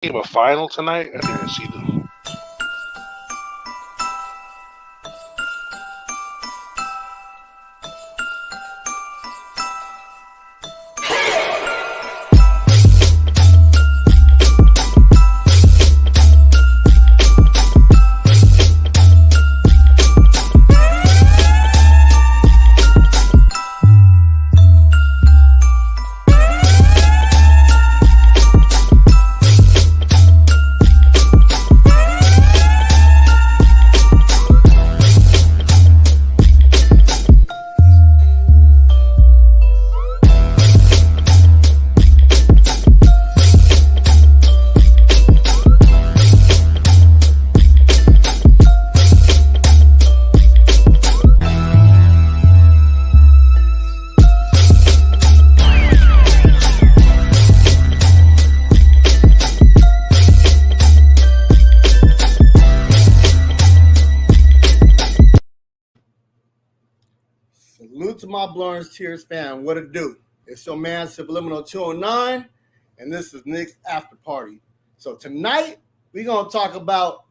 game a final tonight? I didn't see them. Salute to my Blorange Tears fan. What it do? It's your man Subliminal 209, and this is Knicks After Party. So tonight, we're going to talk about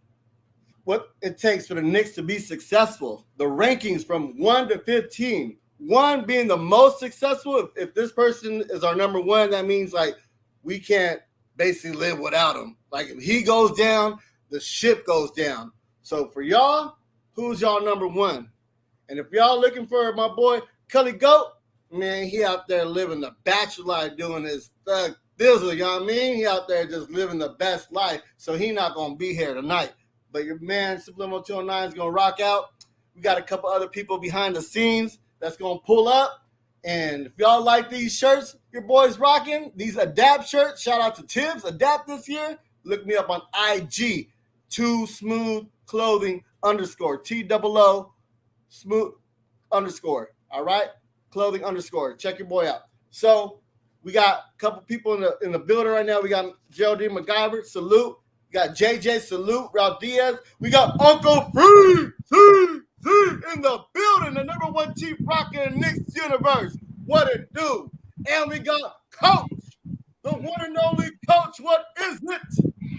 what it takes for the Knicks to be successful. The rankings from 1 to 15. 1 being the most successful. If this person is our number 1, that means like we can't basically live without him. Like if he goes down, the ship goes down. So for y'all, who's y'all number 1? And if y'all looking for my boy Cully Goat, man, he out there living the bachelor life, doing his thug thizzle, you know what I mean? He out there just living the best life, so he not going to be here tonight. But your man Subliminal 209 is going to rock out. We got a couple other people behind the scenes that's going to pull up. And if y'all like these shirts your boys rocking, these Adapt shirts, shout out to Tibbs, Adapt this year. Look me up on IG, Too Smooth Clothing _ TOO Smooth _ all right? Clothing _ check your boy out. So we got a couple people in the building right now. We got Geraldine McGyver, salute. We got JJ, salute. Ralph Diaz. We got Uncle Free in the building, the number 1 chief rocker in Knicks universe. What it do? And we got Coach, the one and only Coach. What is it?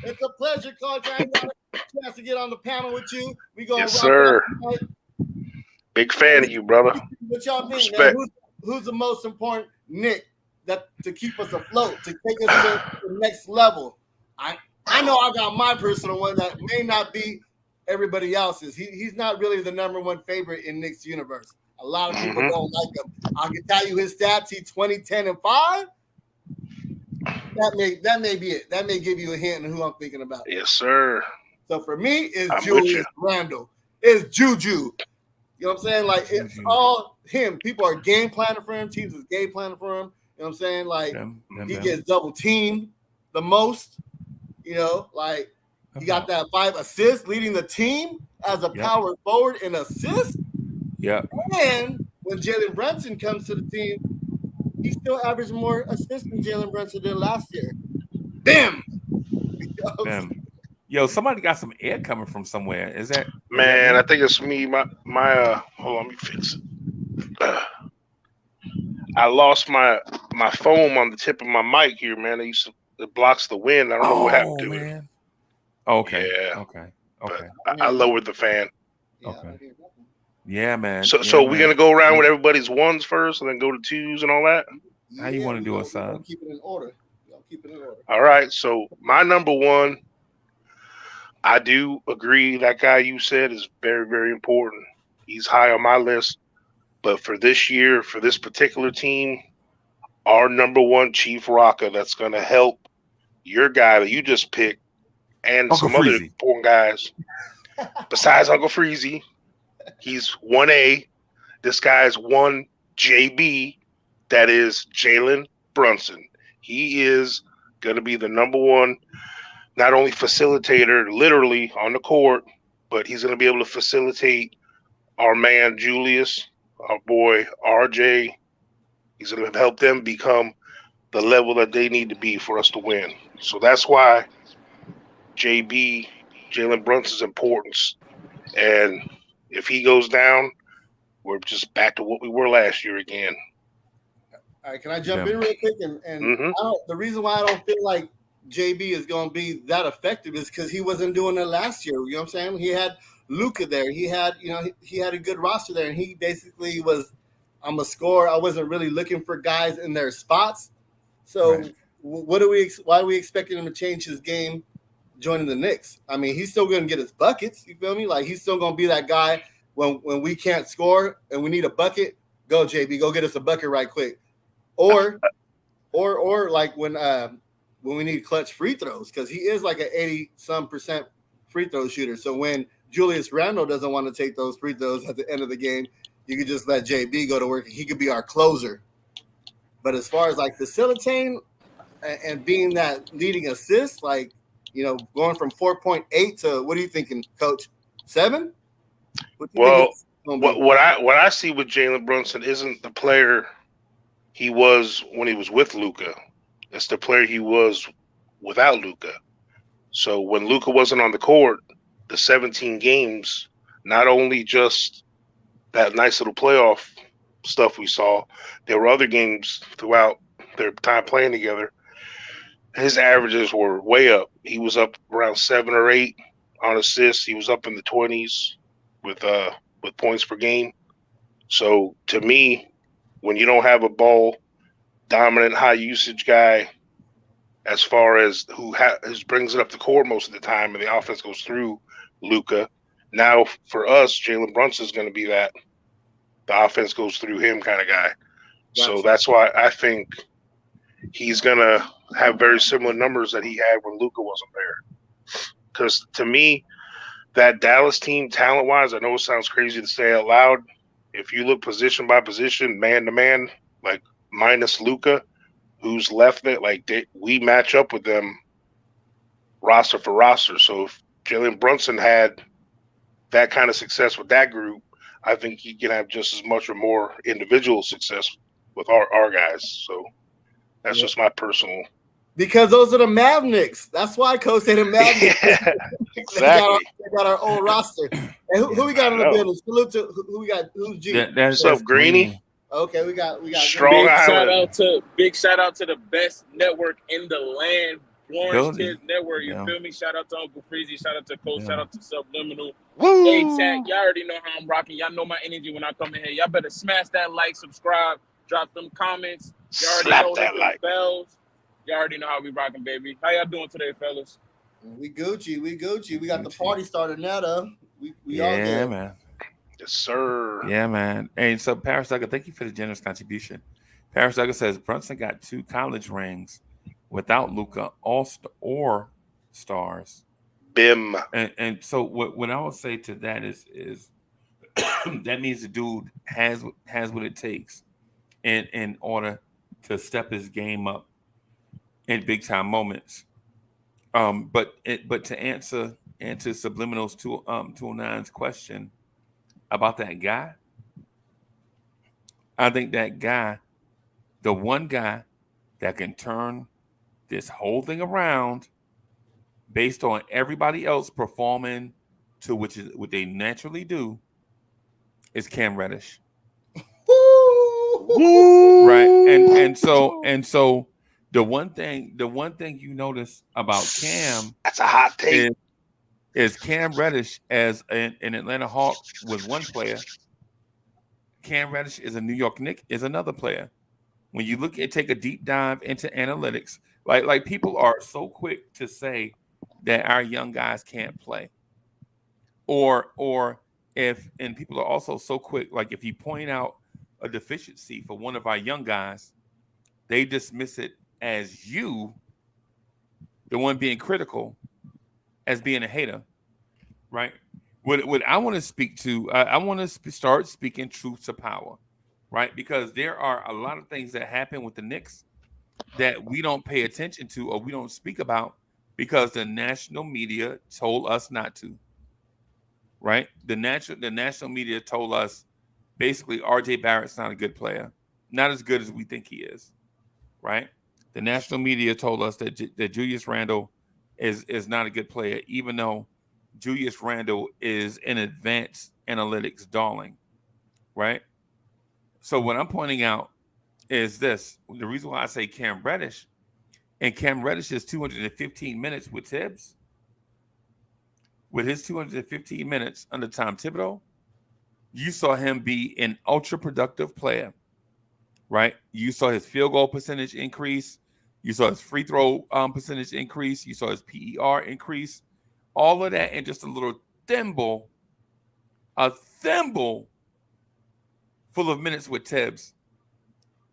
It's a pleasure, Coach. I got a chance to get on the panel with you. We gonna Yes, sir. Big fan of you, brother. What y'all think, man? Who's the most important Knick that to keep us afloat, to take us to the next level? I know I got my personal one that may not be everybody else's. He's not really the number 1 favorite in Knicks universe. A lot of people don't like him. I can tell you his stats. He's 20, 10, and 5. That may be it. That may give you a hint of who I'm thinking about. Yes, sir. So for me, it's Julius Randle. It's Juju. You know what I'm saying? Like, it's all him. People are game planning for him. Teams is game planning for him. You know what I'm saying? Like, he gets double teamed the most. You know, like, he got that 5 assists, leading the team as a power forward in assists. Yeah. And when Jalen Brunson comes to the team, he still averaged more assists than Jalen Brunson did last year. Bam! Yo, somebody got some air coming from somewhere. Is that man? I think it's me. My hold on, let me fix it. I lost my foam on the tip of my mic here, man. It blocks the wind. I don't know what happened to it. Okay. Yeah. Okay. I lowered the fan. Okay. Yeah, man. So we're gonna go around with everybody's 1s first, and then go to 2s and all that. How you want to do it, son? Keep it in order. All right. So my number 1. I do agree. That guy you said is very, very important. He's high on my list. But for this year, for this particular team, our number 1 chief rocker that's going to help your guy that you just picked and Uncle some other Freezy. important guys besides Uncle Freezy. He's 1A. This guy's 1JB. That is Jalen Brunson. He is going to be the number 1 not only facilitator literally on the court, but he's going to be able to facilitate our man Julius, our boy RJ. He's going to help them become the level that they need to be for us to win. So that's why Jalen Brunson's importance. And if he goes down, we're just back to what we were last year again. All right, can I jump in real quick? And the reason why I don't feel like JB is going to be that effective is because he wasn't doing it last year. You know what I'm saying? He had Luka there. He had, he had a good roster there, and he basically was, I'm a scorer. I wasn't really looking for guys in their spots. So Right. why are we expecting him to change his game joining the Knicks? I mean, he's still going to get his buckets. You feel me? Like, he's still going to be that guy when we can't score and we need a bucket. Go, JB, go get us a bucket right quick. Or like when we need clutch free throws, because he is like an 80-some% free throw shooter. So when Julius Randle doesn't want to take those free throws at the end of the game, you could just let JB go to work. He could be our closer. But as far as like facilitating and being that leading assist, like, going from 4.8 to, what are you thinking, Coach? 7? Well, what I see with Jalen Brunson isn't the player he was when he was with Luka. It's the player he was without Luka. So when Luka wasn't on the court, the 17 games, not only just that nice little playoff stuff we saw, there were other games throughout their time playing together. His averages were way up. He was up around 7 or 8 on assists. He was up in the 20s with points per game. So to me, when you don't have a ball dominant, high usage guy, as far as who brings it up the court most of the time, and the offense goes through Luka. Now for us, Jalen Brunson is going to be that the offense goes through him kind of guy. Gotcha. So that's why I think he's going to have very similar numbers that he had when Luka wasn't there. Because to me, that Dallas team, talent-wise, I know it sounds crazy to say out loud. If you look position by position, man to man, like minus Luka, who's left there, like we match up with them roster for roster. So if Jalen Brunson had that kind of success with that group, I think he can have just as much or more individual success with our guys. So that's just my personal. Because those are the Mavericks. That's why Coach said the Mavericks. Yeah, exactly. they got our old roster. And who we got in the building? Salute to who we got. Who's G? What's up, Greeny? Okay, we got Strong Island. Big shout out to the best network in the land, Blorange Tears Network. You feel me? Shout out to Uncle Freezy. Shout out to Coach. Shout out to Subliminal. Woo! Hey, chat. Y'all already know how I'm rocking. Y'all know my energy when I come in here. Y'all better smash that like, subscribe, drop them comments. Y'all already know that like bells. Y'all already know how we rocking, baby. How y'all doing today, fellas? We Gucci. We got the party started now, though. We all yeah, good. Man. Yes, sir. Yeah, man. And so Paris Duggar, thank you for the generous contribution. Paris Duggar says Brunson got 2 college rings without Luka or stars. Bim. And so what I would say to that is that means the dude has what it takes in order to step his game up in big time moments. But to answer Subliminal's 209's question about that guy, I think that guy, the one guy that can turn this whole thing around based on everybody else performing to what they naturally do, is Cam Reddish. Right. And so the one thing you notice about Cam, that's a hot take, is Cam Reddish as an Atlanta Hawk was one player. Cam Reddish is a New York Knicks is another player. When you take a deep dive into analytics, like people are so quick to say that our young guys can't play, or people are also so quick, like if you point out a deficiency for one of our young guys, they dismiss it as you, the one being critical, as being a hater, right? What I want to speak to, I want to start speaking truth to power, right? Because there are a lot of things that happen with the Knicks that we don't pay attention to or we don't speak about because the national media told us not to, right? The national media told us basically RJ Barrett's not a good player, not as good as we think he is, right? The national media told us that Julius Randle is not a good player, even though Julius Randle is an advanced analytics darling, right? So what I'm pointing out is this. The reason why I say Cam Reddish and Cam Reddish's 215 minutes with Tibbs, with his 215 minutes under Tom Thibodeau, you saw him be an ultra productive player, right? You saw his field goal percentage increase. You saw his free throw percentage increase. You saw his PER increase. All of that in just a thimble full of minutes with Tibbs,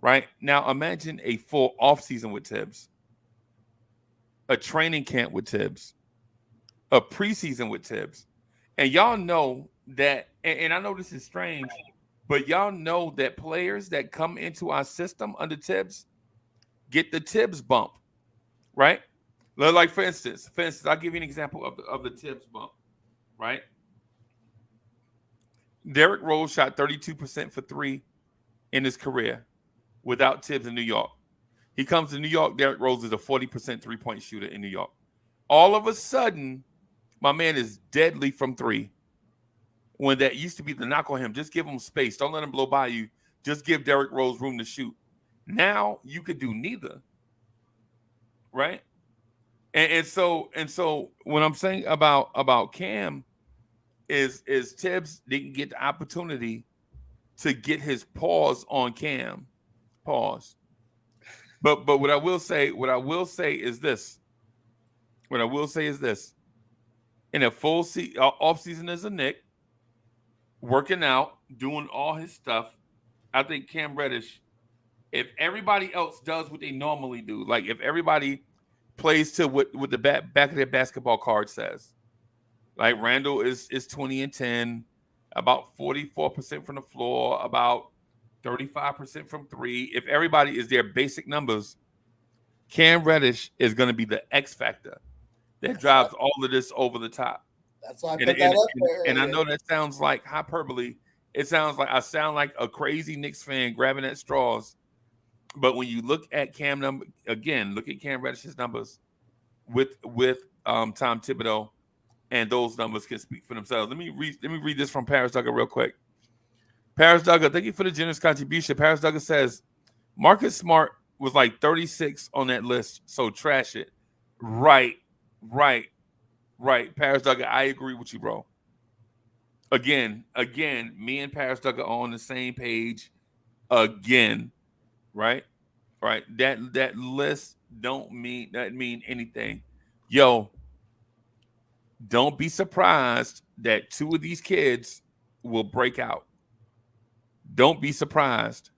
right? Now imagine a full offseason with Tibbs, a training camp with Tibbs, a preseason with Tibbs. And y'all know that, and I know this is strange, but y'all know that players that come into our system under Tibbs get the Tibbs bump, right? Like for instance, I'll give you an example of the Tibbs bump, right? Derrick Rose shot 32% for three in his career without Tibbs in New York. He comes to New York, Derrick Rose is a 40% three-point shooter in New York. All of a sudden, my man is deadly from three. When that used to be the knock on him, just give him space. Don't let him blow by you. Just give Derrick Rose room to shoot. Now you could do neither, right? And so what I'm saying about Cam is Tibbs didn't get the opportunity to get his pause on Cam. Pause. But what I will say is this. In a full off season as a Knick, working out, doing all his stuff, I think Cam Reddish, if everybody else does what they normally do, like if everybody plays to what the back of their basketball card says, like Randle is 20 and 10, about 44% from the floor, about 35% from three. If everybody is their basic numbers, Cam Reddish is going to be the X factor that drives all of this over the top. That's why I put that up there. And I know that sounds like hyperbole. It sounds like I sound like a crazy Knicks fan grabbing at straws. But when you look at Cam look at Cam Reddish's numbers with Tom Thibodeau, and those numbers can speak for themselves. Let me read this from Paris Duggar real quick. Paris Duggar, thank you for the generous contribution. Paris Duggar says Marcus Smart was like 36 on that list, so trash it. Right. Paris Duggar, I agree with you, bro. Again, me and Paris Duggar are on the same page. Again, right? That list don't mean anything. Yo, don't be surprised that two of these kids will break out. Don't be surprised.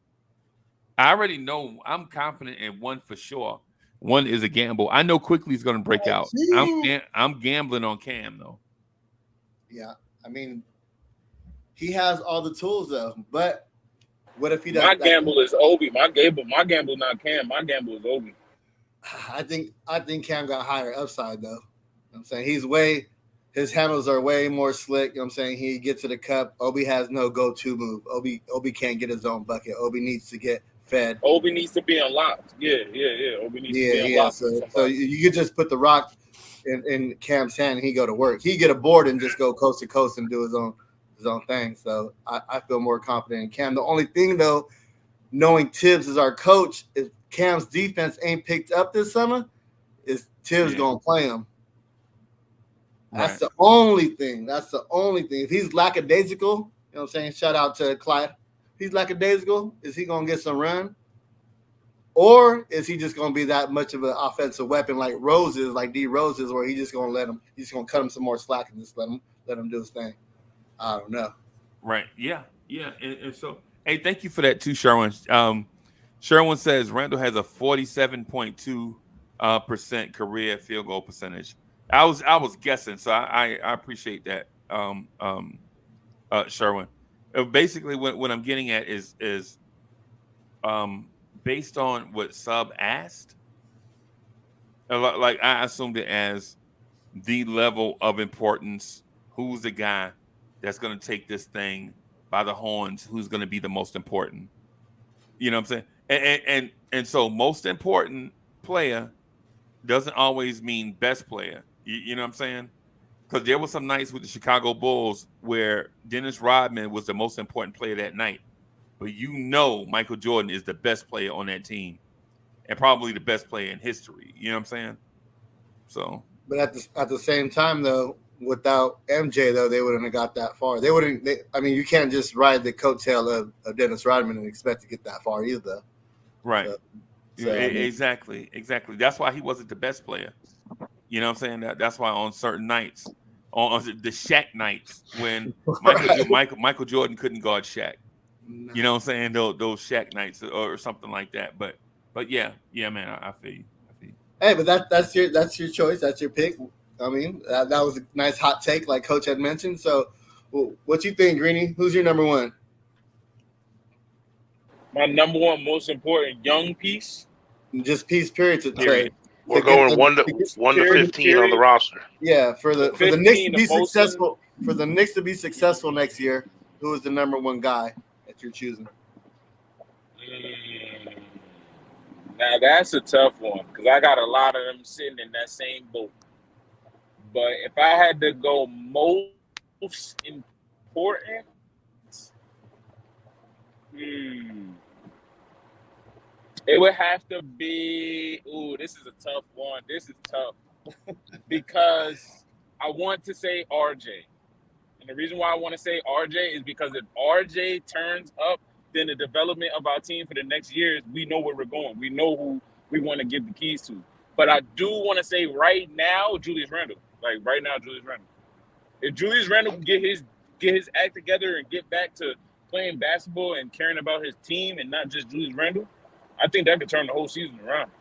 I already know. I'm confident in one for sure. One is a gamble. I know Quickly is going to break out. I'm gambling on Cam though. Yeah, I mean, he has all the tools though. But what if he does? My gamble is Obi. My gamble not Cam. My gamble is Obi. I think Cam got higher upside though. You know what I'm saying his handles are way more slick. You know what I'm saying? He gets to the cup. Obi has no go-to move. Obi can't get his own bucket. Obi needs to get fed. Obi needs to be unlocked. Yeah. Obi needs to be unlocked. So you could just put the rock in Cam's hand and he go to work. He get a board and just go coast to coast and do his own thing. So I feel more confident in Cam. The only thing though, knowing Tibbs is our coach, if Cam's defense ain't picked up this summer, is Tibbs gonna play him. That's the only thing. If he's lackadaisical, you know what I'm saying? Shout out to Clyde. He's lackadaisical. Is he going to get some run? Or is he just going to be that much of an offensive weapon like Rose is, like D Rose is, where he's just going to cut him some more slack and just let him do his thing? I don't know. Right. Yeah. And so, hey, thank you for that too, Sherwin. Sherwin says Randle has a 47.2% career field goal percentage. I was guessing, so I appreciate that, Sherwin. Basically, what I'm getting at is based on what Sub asked. Like I assumed it as the level of importance. Who's the guy that's going to take this thing by the horns? Who's going to be the most important? You know what I'm saying? And so most important player doesn't always mean best player. You know what I'm saying? Because there were some nights with the Chicago Bulls where Dennis Rodman was the most important player that night. But you know Michael Jordan is the best player on that team. and probably the best player in history. You know what I'm saying? So, but at the same time, though, without MJ, though, they wouldn't have got that far. They wouldn't. I mean, you can't just ride the coattail of Dennis Rodman and expect to get that far either, though. Right. So, exactly. That's why he wasn't the best player. You know what I'm saying? That's why on certain nights, on the Shaq nights, when Michael Jordan couldn't guard Shaq. No. You know what I'm saying? Those Shaq nights or something like that. But yeah, man, I feel you. Hey, but that's your choice. That's your pick. I mean, that was a nice hot take, like Coach had mentioned. So, what you think, Greeny? Who's your number one? My number one most important young piece. Just piece, period. We're going 1 to 15 on the roster. Yeah, for the Knicks to be successful. For the Knicks to be successful next year, who is the number one guy that you're choosing? Now that's a tough one because I got a lot of them sitting in that same boat. But if I had to go most important, it would have to be. Ooh, this is a tough one. This is tough because I want to say RJ, and the reason why I want to say RJ is because if RJ turns up, then the development of our team for the next years, we know where we're going. We know who we want to give the keys to. But I do want to say right now, Julius Randle. Like right now, Julius Randle. If Julius Randle can get his act together and get back to playing basketball and caring about his team and not just Julius Randle, I think that could turn the whole season around.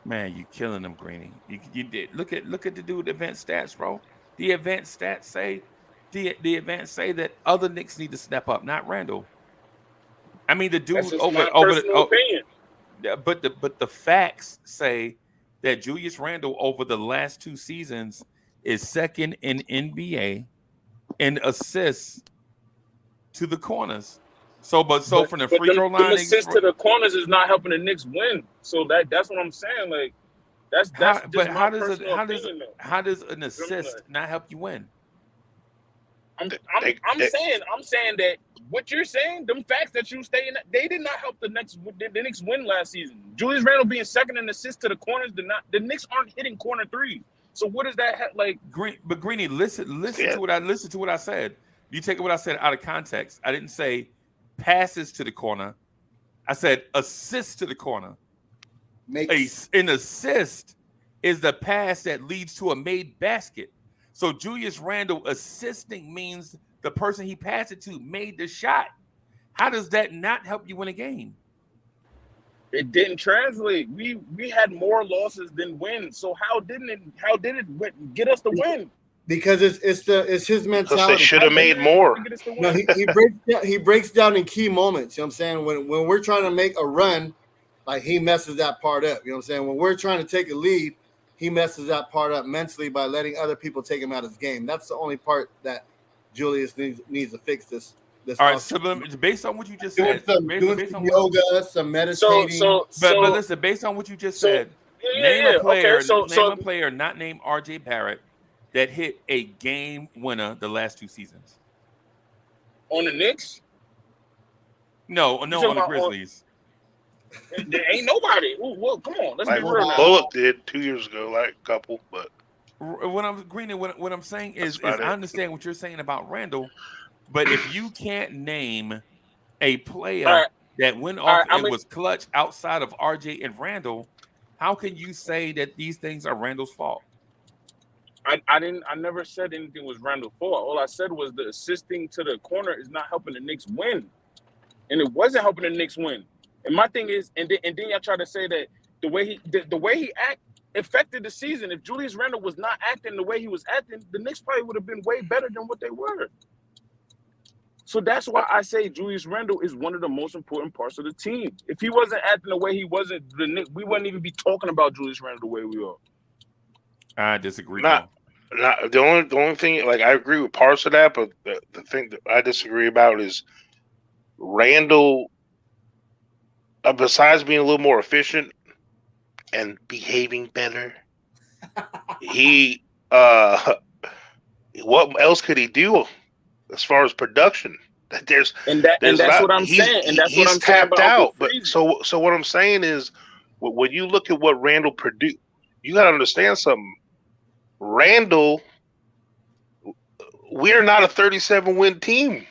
Man, you killing them, Greeny. You did look at the dude event stats, bro. The event stats say the events say that other Knicks need to step up, not Randle. I mean, the dude opinion. But the facts say that Julius Randle over the last 2 seasons is second in NBA in assists to the corners. So from the free throw line, assist to the corners is not helping the Knicks win. So that's what I'm saying. Like that's how does an assist not help you win? I'm saying that what you're saying, them facts that you stating, they did not help the Knicks win last season. Julius Randle being second in assists to the corners the Knicks aren't hitting corner threes. So what does that like? But Greeny, listen to what I said. You take what I said out of context. I didn't say passes to the corner. I said assists to the corner. An assist is the pass that leads to a made basket. So Julius Randle assisting means the person he passed it to made the shot. How does that not help you win a game? It didn't translate. We had more losses than wins. So how did it get us the win? Because it's his mentality. Because they should have made more. No, he breaks down in key moments. You know what I'm saying? When we're trying to make a run, like he messes that part up. You know what I'm saying? When we're trying to take a lead, he messes that part up mentally by letting other people take him out of his game. That's the only part that Julius needs to fix this. All right, so based on what you just said, doing some yoga, some meditating. But listen, based on what you just said, name a player not named RJ Barrett that hit a game winner the last 2 seasons. On the Knicks? No, on the Grizzlies. There ain't nobody. Well, come on, let's be real. Bullock did 2 years ago, like a couple, but what I'm saying is I understand what you're saying about Randle, but if you can't name a player that went off and was clutch outside of RJ and Randle, how can you say that these things are Randle's fault? I never said anything was Randle's fault. All I said was the assisting to the corner is not helping the Knicks win, and it wasn't helping the Knicks win. And my thing is, and then y'all try to say that the way he act affected the season. If Julius Randle was not acting the way he was acting, the Knicks probably would have been way better than what they were. So that's why I say Julius Randle is one of the most important parts of the team. If he wasn't acting the way he wasn't, we wouldn't even be talking about Julius Randle the way we are. I disagree. The only thing, like I agree with parts of that, but the thing that I disagree about is Randle. Besides being a little more efficient and behaving better, what else could he do as far as production? That's what I'm saying. And that's what I'm tapped saying out. But so what I'm saying is, when you look at what Randle produced, you got to understand something. Randle, we're not a 37-win team.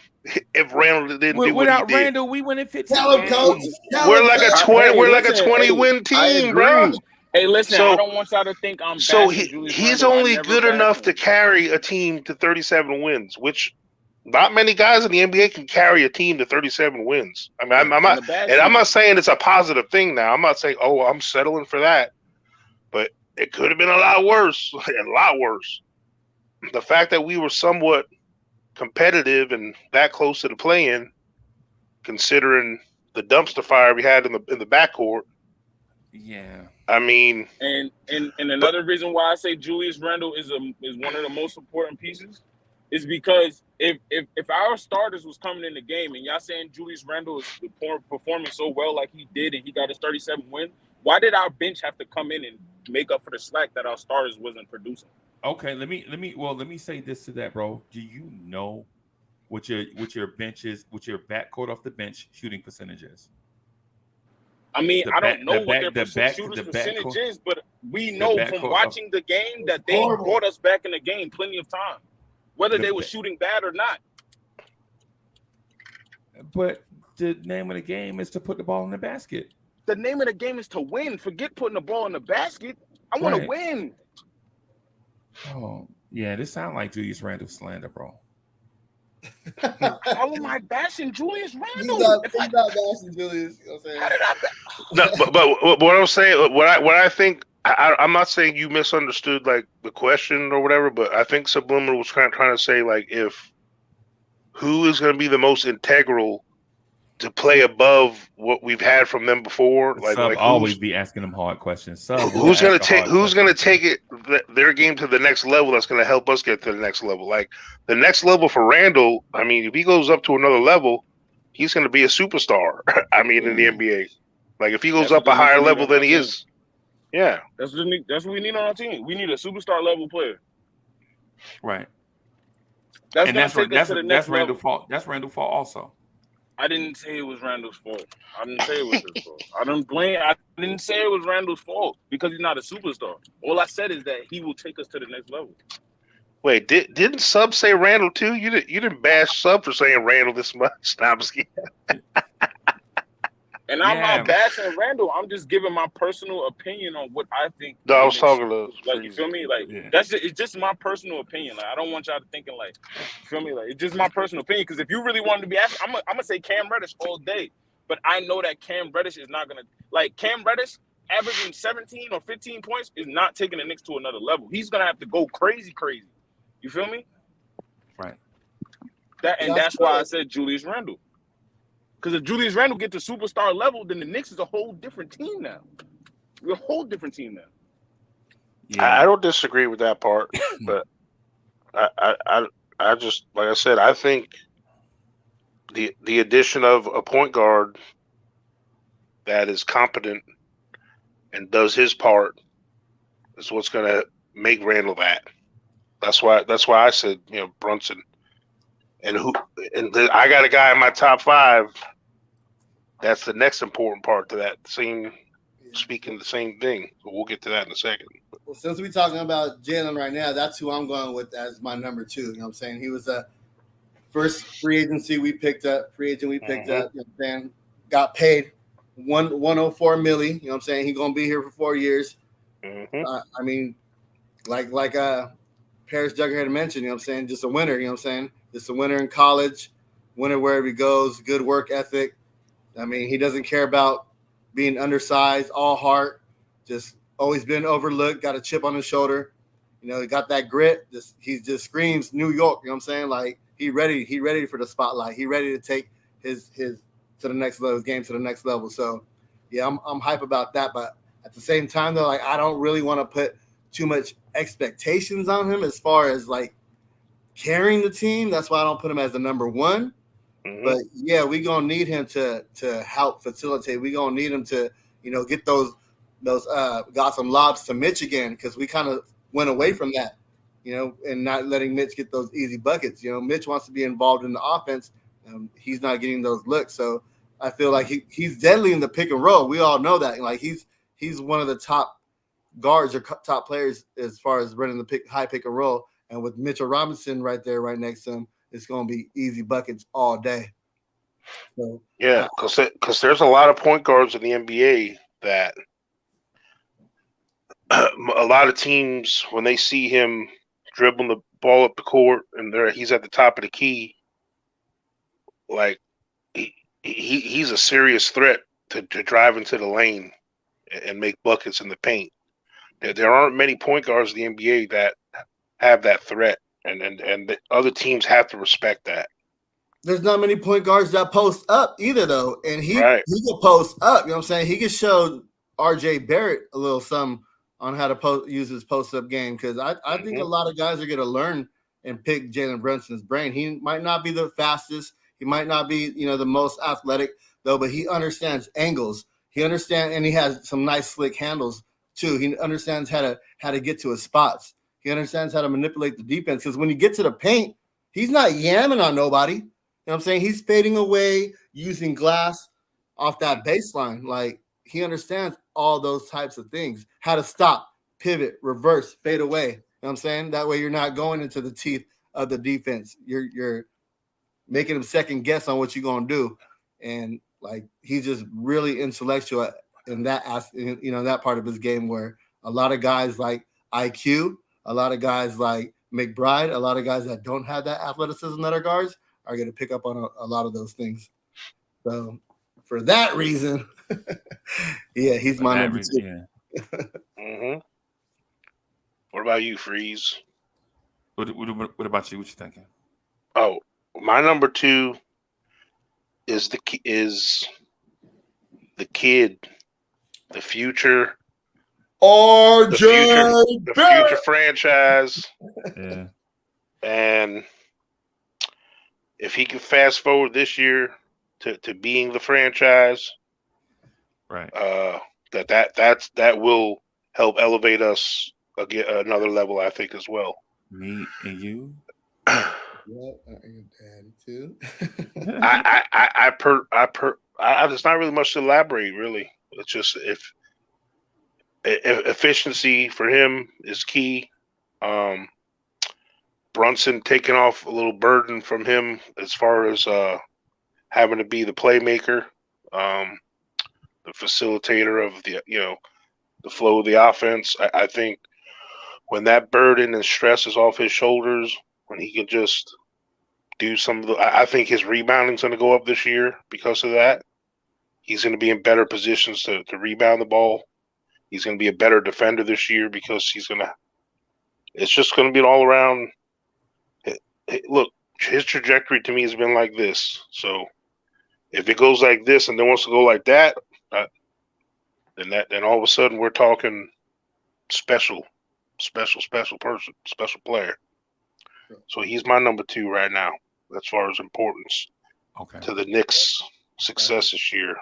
If Randle didn't do what he Without did, Randle, we win in 15 Tell him, games. coach. we're like a 20. We're like a listen, 20-win I team, agree. bro. Hey, listen, So- I don't want y'all to think I'm So bashing Julius he's Randle. I only never good bashed enough him. to carry a team to 37 wins, which not many guys in the NBA can carry a team to 37 wins. I mean, I'm not, and I'm not saying it's a positive thing now. I'm not saying, oh, I'm settling for that, but it could have been a lot worse, a lot worse. The fact that we were somewhat competitive and that close to the play-in, considering the dumpster fire we had in the backcourt. Yeah. I mean, and another reason why I say Julius Randle is one of the most important pieces is because if our starters was coming in the game and y'all saying Julius Randle is performing so well like he did and he got his 37 win, why did our bench have to come in and make up for the slack that our starters wasn't producing? Okay, let me say this to that, bro. Do you know what your bench is, what your backcourt off the bench shooting percentage is? I mean, I don't know what their the shooter's backcourt- percentage is, but we know from watching the game that they Horrible. brought us back in the game plenty of time, whether they were shooting bad or not. But the name of the game is to put the ball in the basket. The name of the game is to win. Forget putting the ball in the basket. I want to win. Oh, yeah, this sounds like Julius Randle slander, bro. How am I bashing Julius Randle? He's not bashing Julius. You know what I'm saying? How did I no, but what I'm saying, what I think, I'm not saying you misunderstood like the question or whatever, but I think Subliminal was trying to say like if who is going to be the most integral to play above what we've had from them before. Like always be asking them hard questions. Who's going to take it their game to the next level? That's going to help us get to the next level. Like the next level for Randle. I mean, if he goes up to another level, he's going to be a superstar. I mean, in the NBA. Like if he goes up a higher level than he is, yeah. That's what we need on our team. We need a superstar level player. Right. That's Randall's fault. That's Randall's fault also. I didn't say it was Randall's fault. I didn't say it was his fault. I didn't say it was Randall's fault because he's not a superstar. All I said is that he will take us to the next level. Wait, didn't Sub say Randle too? You didn't bash Sub for saying Randle this much. And I'm not bashing Randle. I'm just giving my personal opinion on what I think. No, I was talking to you feel me? Like it's just my personal opinion. Like I don't want y'all to thinking like, you feel me? Like it's just my personal opinion. Because if you really wanted to be asked, I'm gonna say Cam Reddish all day. But I know that Cam Reddish is not gonna Cam Reddish averaging 17 or 15 points is not taking the Knicks to another level. He's gonna have to go crazy. You feel me? Right. That's why I said Julius Randle. Because if Julius Randle get to superstar level, then the Knicks is a whole different team now. We're a whole different team now. Yeah. I don't disagree with that part, but I just like I said, I think the addition of a point guard that is competent and does his part is what's going to make Randle that. That's why I said Brunson, and I got a guy in my top 5. That's the next important part to that. Speaking the same thing. So we'll get to that in a second. Well, since we're talking about Jalen right now, that's who I'm going with as my number 2. You know what I'm saying? He was the first free agent we picked up. You know what I'm saying? Got paid $104 million. You know what I'm saying? He's going to be here for 4 years. Mm-hmm. I mean, like Paris Juggerhead mentioned, you know what I'm saying? Just a winner, you know what I'm saying? Just a winner in college, winner wherever he goes, good work ethic. I mean, he doesn't care about being undersized, all heart, just always been overlooked, got a chip on his shoulder. He got that grit. He just screams New York, you know what I'm saying? Like he ready for the spotlight. He ready to take his to the next level, his game to the next level. So yeah, I'm hype about that. But at the same time though, like I don't really want to put too much expectations on him as far as like carrying the team. That's why I don't put him as the number 1. Mm-hmm. But yeah, we gonna need him to help facilitate. We gonna need him to get those got some lobs to Mitch again because we kind of went away from that, and not letting Mitch get those easy buckets. Mitch wants to be involved in the offense. He's not getting those looks, so I feel like he's deadly in the pick and roll. We all know that. Like he's he's one of the top guards or top players as far as running the high pick and roll. And with Mitchell Robinson right there, right next to him, it's going to be easy buckets all day. So, yeah, because there's a lot of point guards in the NBA that a lot of teams, when they see him dribbling the ball up the court and he's at the top of the key, like he's a serious threat to drive into the lane and make buckets in the paint. There aren't many point guards in the NBA that have that threat, and the other teams have to respect that. There's not many point guards that post up either, though, and he can post up. You know what I'm saying? He can show RJ Barrett a little something on how to use his post up game, because I think a lot of guys are going to learn and pick Jalen Brunson's brain. He might not be the fastest, he might not be the most athletic though, but he understands angles. He understands, and he has some nice slick handles too. He understands how to get to his spots. He understands how to manipulate the defense, because when you get to the paint, he's not yamming on nobody. You know what I'm saying? He's fading away using glass off that baseline. Like, he understands all those types of things. How to stop, pivot, reverse, fade away. You know what I'm saying? That way you're not going into the teeth of the defense. You're making them second guess on what you're going to do. And like, he's just really intellectual in that that part of his game, where a lot of guys like IQ, a lot of guys like McBride, a lot of guys that don't have that athleticism that are guards are going to pick up on a lot of those things. So for that reason, yeah, he's my number two. Yeah. What about you, Freeze? What about you? What you thinking? Oh, my number two is the kid, the future, RJ, the future franchise. Yeah. And if he can fast forward this year to being the franchise, right? That will help elevate us again another level, I think, as well. Me and you. Yeah, daddy too. There's not really much to elaborate, really. It's just if efficiency for him is key. Brunson taking off a little burden from him as far as having to be the playmaker, the facilitator of the flow of the offense. I think when that burden and stress is off his shoulders, when he can just do some of the, I think his rebounding is going to go up this year because of that. He's going to be in better positions to rebound the ball. He's going to be a better defender this year because it's just going to be an all around. Look, his trajectory to me has been like this. So if it goes like this and then wants to go like that, then all of a sudden we're talking special person, special player. So he's my number two right now as far as importance to the Knicks' success this year.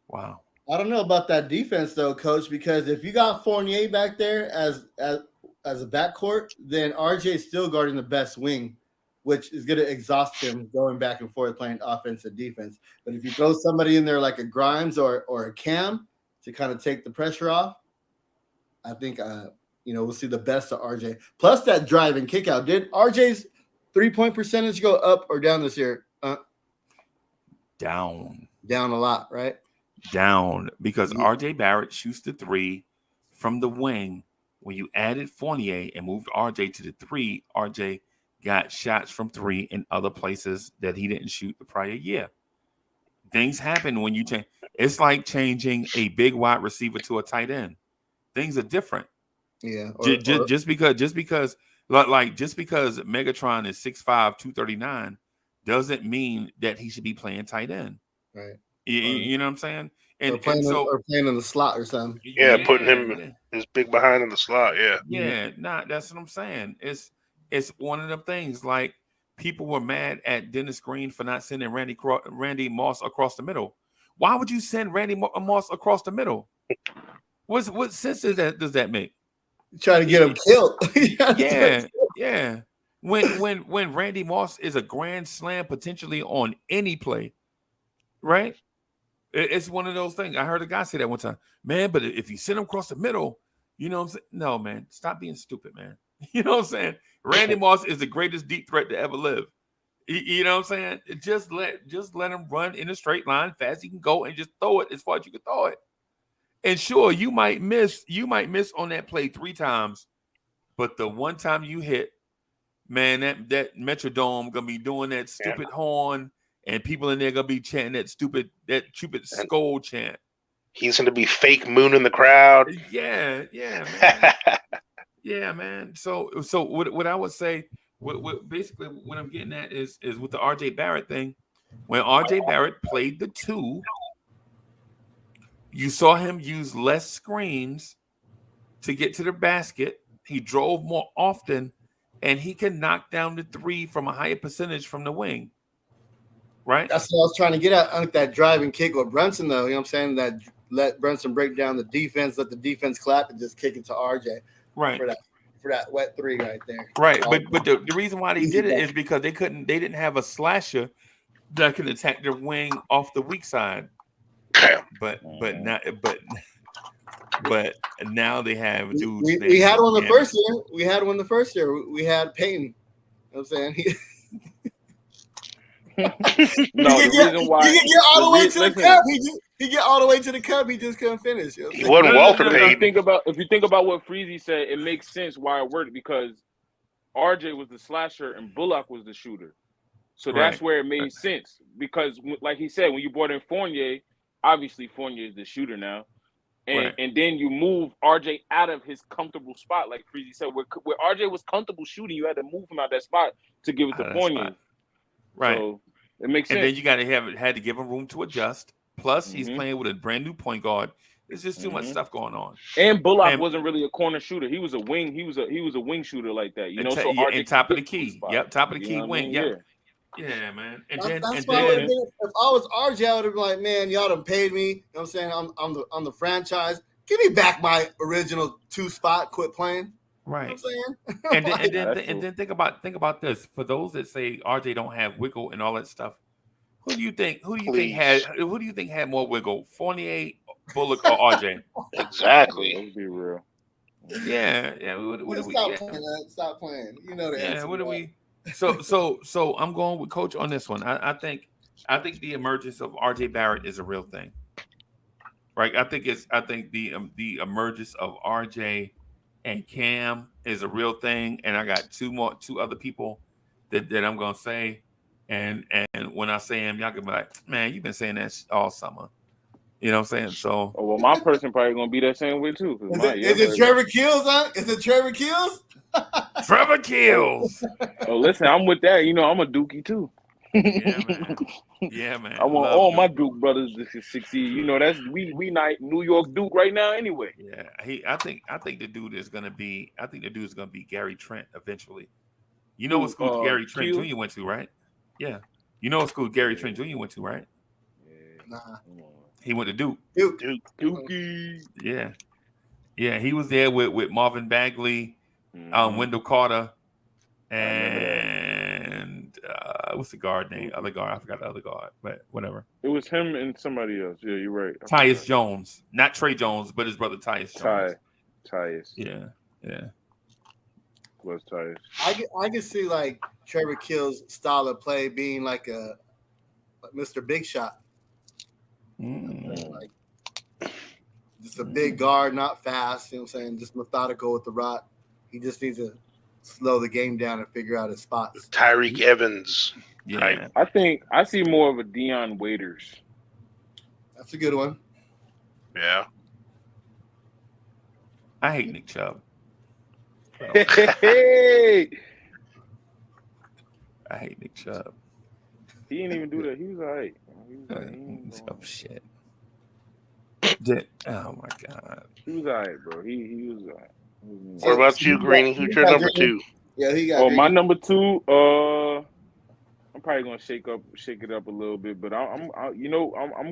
Wow. I don't know about that defense though, Coach, because if you got Fournier back there as a backcourt, then RJ's still guarding the best wing, which is going to exhaust him going back and forth playing offense and defense. But if you throw somebody in there like a Grimes or a Cam to kind of take the pressure off, I think we'll see the best of RJ. Plus that drive and kick out. Did RJ's 3-point percentage go up or down this year? Down a lot, right? Down, because RJ Barrett shoots the three from the wing. When you added Fournier and moved RJ to the three, RJ got shots from three in other places that he didn't shoot the prior year. Things happen when you change. It's like changing a big wide receiver to a tight end. Things are different. Yeah. Just because Megatron is 6'5", 239 doesn't mean that he should be playing tight end. Right. You know what I'm saying? Or playing in the slot or something. Yeah, putting him his big behind in the slot. Yeah. Yeah, that's what I'm saying. It's one of them things. Like, people were mad at Dennis Green for not sending Randy Moss across the middle. Why would you send Randy Moss across the middle? What sense does that make? Trying to get him killed. Yeah. When Randy Moss is a grand slam potentially on any play, right? It's one of those things. I heard a guy say that one time, man. But if you send him across the middle, you know what I'm saying? No, man, stop being stupid, man. You know what I'm saying? Randy Moss is the greatest deep threat to ever live. You know what I'm saying? Just let him run in a straight line fast he can go and just throw it as far as you can throw it. And sure, you might miss on that play 3 times, but the one time you hit, man, that Metrodome gonna be doing that stupid horn, and people in there gonna be chanting that stupid skull chant. He's gonna be fake mooning the crowd. Yeah, man. Yeah, man. So what I would say, what basically what I'm getting at is with the RJ Barrett thing. When RJ Barrett played the 2, you saw him use less screens to get to the basket. He drove more often, and he can knock down the 3 from a higher percentage from the wing. Right? That's what I was trying to get at. I think that driving kick with Brunson, though, you know what I'm saying? That let Brunson break down the defense, let the defense clap, and just kick it to RJ. Right. For that wet 3 right there. Right. But the reason why they did it is because they didn't have a slasher that could attack their wing off the weak side. But now they have dudes. We had one the first year. We had one the first year. We had Peyton. You know what I'm saying? No, the reason why he could get all the way to the cup. He get all the way to the cup. He just couldn't finish. You know he wasn't Walter Payton. If you think about what Freezy said, it makes sense why it worked, because RJ was the slasher and Bullock was the shooter. So that's where it made sense, because like he said, when you brought in Fournier, obviously Fournier is the shooter now. And then you move RJ out of his comfortable spot, like Freezy said. Where RJ was comfortable shooting, you had to move him out that spot to give it to Fournier. Right. So it makes sense. And then you had to give him room to adjust. Plus, he's playing with a brand new point guard. There's just too much stuff going on. And Bullock wasn't really a corner shooter. He was a wing. He was a wing shooter like that. You know, so RJ top of the key. Yep, top of the key wing. Yep. Yeah, man. And that's why if I was RJ, I would have been like, man, y'all done paid me. You know what I'm saying? I'm the franchise. Give me back my original 2 spot. Quit playing. Right. You know what I'm saying? and then think about this. For those that say RJ don't have wiggle and all that stuff, who do you think had more wiggle? Fournier, Bullock, or RJ? Exactly. Let's be real. Yeah. Stop playing. You know the answer. Yeah. What do we? So I'm going with Coach on this one. I think the emergence of RJ Barrett is a real thing. Right. I think the emergence of RJ and Cam is a real thing. And I got two other people that I'm gonna say. And when I say them, y'all can be like, man, you've been saying that all summer. You know what I'm saying? So my person probably gonna be that same way too. Is it Trevor Keels, huh? Is it Trevor Keels? Trevor Keels. Oh, listen, I'm with that. You know, I'm a Dookie too. Yeah, man. I want all my Duke brothers to succeed. You know, that's we not New York Duke right now anyway. Yeah, I think the dude is gonna be. I think the dude is gonna be Gary Trent eventually. You know what school Gary Trent Jr. went to, right? Yeah. You know what school Gary Trent Jr. went to, right? Nah. He went to Duke. Dookie. Yeah. He was there with Marvin Bagley, Wendell Carter, and what's the guard name? Other guard. I forgot the other guard, but whatever. It was him and somebody else. Yeah, you're right. Tyus Jones, not Trey Jones, but his brother Tyus Jones. Tyus. Yeah. Was Tyus. I can see like Trevor Keels' style of play being like a Mr. Big Shot. Like just a big guard, not fast, you know what I'm saying? Just methodical with the rock. He just needs to slow the game down and figure out his spots. Tyreek Evans. Yeah. I think I see more of a Deion Waiters. That's a good one. Yeah. I hate Nick Chubb. Hey. I hate Nick Chubb. He didn't even do that. He was all right. Oh shit. Oh my god. He was all right, bro. He was all right. What about you, Greeny? Who's your number 2? Yeah, he got. Oh, my number 2. I'm probably gonna shake it up a little bit, but I'm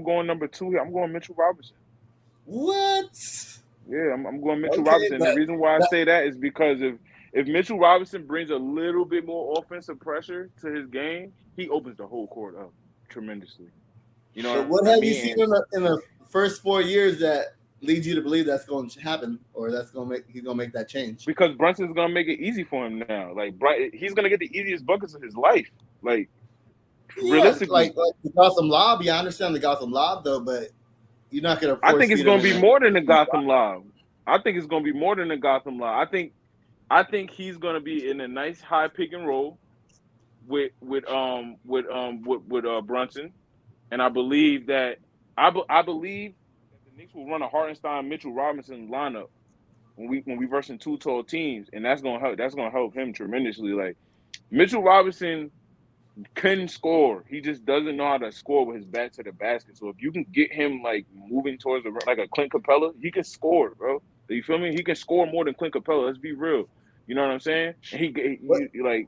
going number 2 here. I'm going Mitchell Robinson. What? Yeah, I'm going Mitchell Robinson. The reason why I say that is because if Mitchell Robinson brings a little bit more offensive pressure to his game, he opens the whole court up tremendously. You know But what have you mean? seen in the first 4 years that leads you to believe that's going to happen, or he's going to make that change? Because Brunson's gonna make it easy for him now. Like he's gonna get the easiest buckets of his life. Like realistically, like the Gotham Lob. Yeah, I understand the Gotham Lob though, but you're not going to. I think it's gonna be more than the Gotham Lob. I think it's gonna be more than the Gotham Lob. I think he's gonna be in a nice high pick and roll with Brunson, and I believe that the Knicks will run a Hartenstein Mitchell Robinson lineup when we versing two tall teams, and that's gonna help him tremendously. Like Mitchell Robinson can score, he just doesn't know how to score with his back to the basket. So if you can get him like moving towards like a Clint Capella, he can score, bro. You feel me? He can score more than Clint Capella. Let's be real. You know what I'm saying? And he like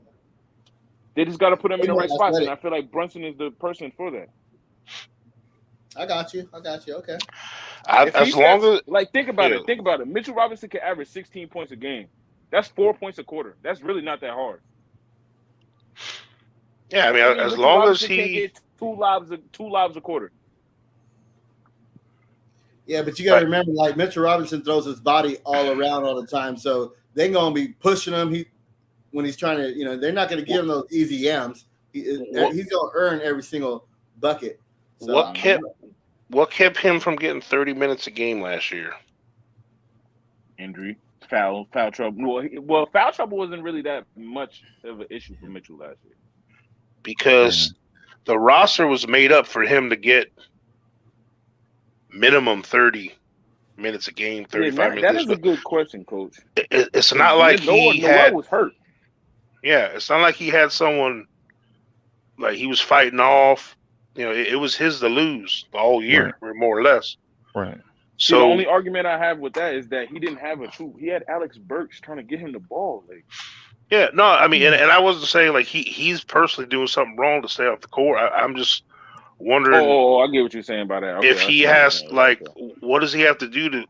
they just got to put him in the right spots, and I feel like Brunson is the person for that. I got you. Okay. As long as think about it. Mitchell Robinson can average 16 points a game. That's 4 points a quarter. That's really not that hard. Yeah, I mean, as long as he can get two lobs a quarter. Yeah, but you got to remember, like Mitchell Robinson throws his body all around all the time, so they're gonna be pushing him. When he's trying to, they're not gonna give him those easy yams. He's gonna earn every single bucket. So, what kept him from getting 30 minutes a game last year? Injury, foul trouble. Well, foul trouble wasn't really that much of an issue for Mitchell last year because the roster was made up for him to get minimum 30 minutes a game, 35 minutes. That is a good question, Coach. It's not like Noah was hurt. Yeah, it's not like he had someone like he was fighting off. It was his to lose the whole year, more or less. Right. So the only argument I have with that is that he didn't have he had Alex Burks trying to get him the ball. Like, yeah, no, I mean, and I wasn't saying like he's personally doing something wrong to stay off the court. I'm just wondering. Oh, I get what you're saying about that. Okay, if he has what does he have to do to?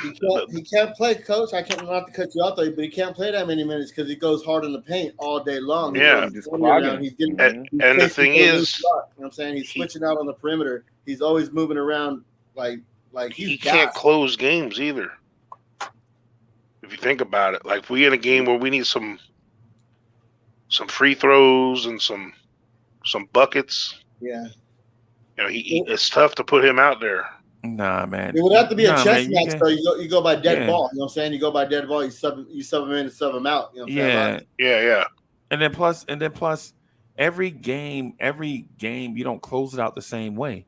He can't play, Coach. I can't not to cut you off though, but he can't play that many minutes because he goes hard in the paint all day long. And the thing is, you know what I'm saying, he's switching out on the perimeter. He's always moving around like he can't close games either. If you think about it, like if we in a game where we need some free throws and some buckets. Yeah. It's tough to put him out there. Nah, man. It would have to be a chess match, so you go by dead ball. You know what I'm saying? You go by dead ball. You sub him in and sub him out. You know what I'm saying? Yeah. And then plus, every game, you don't close it out the same way,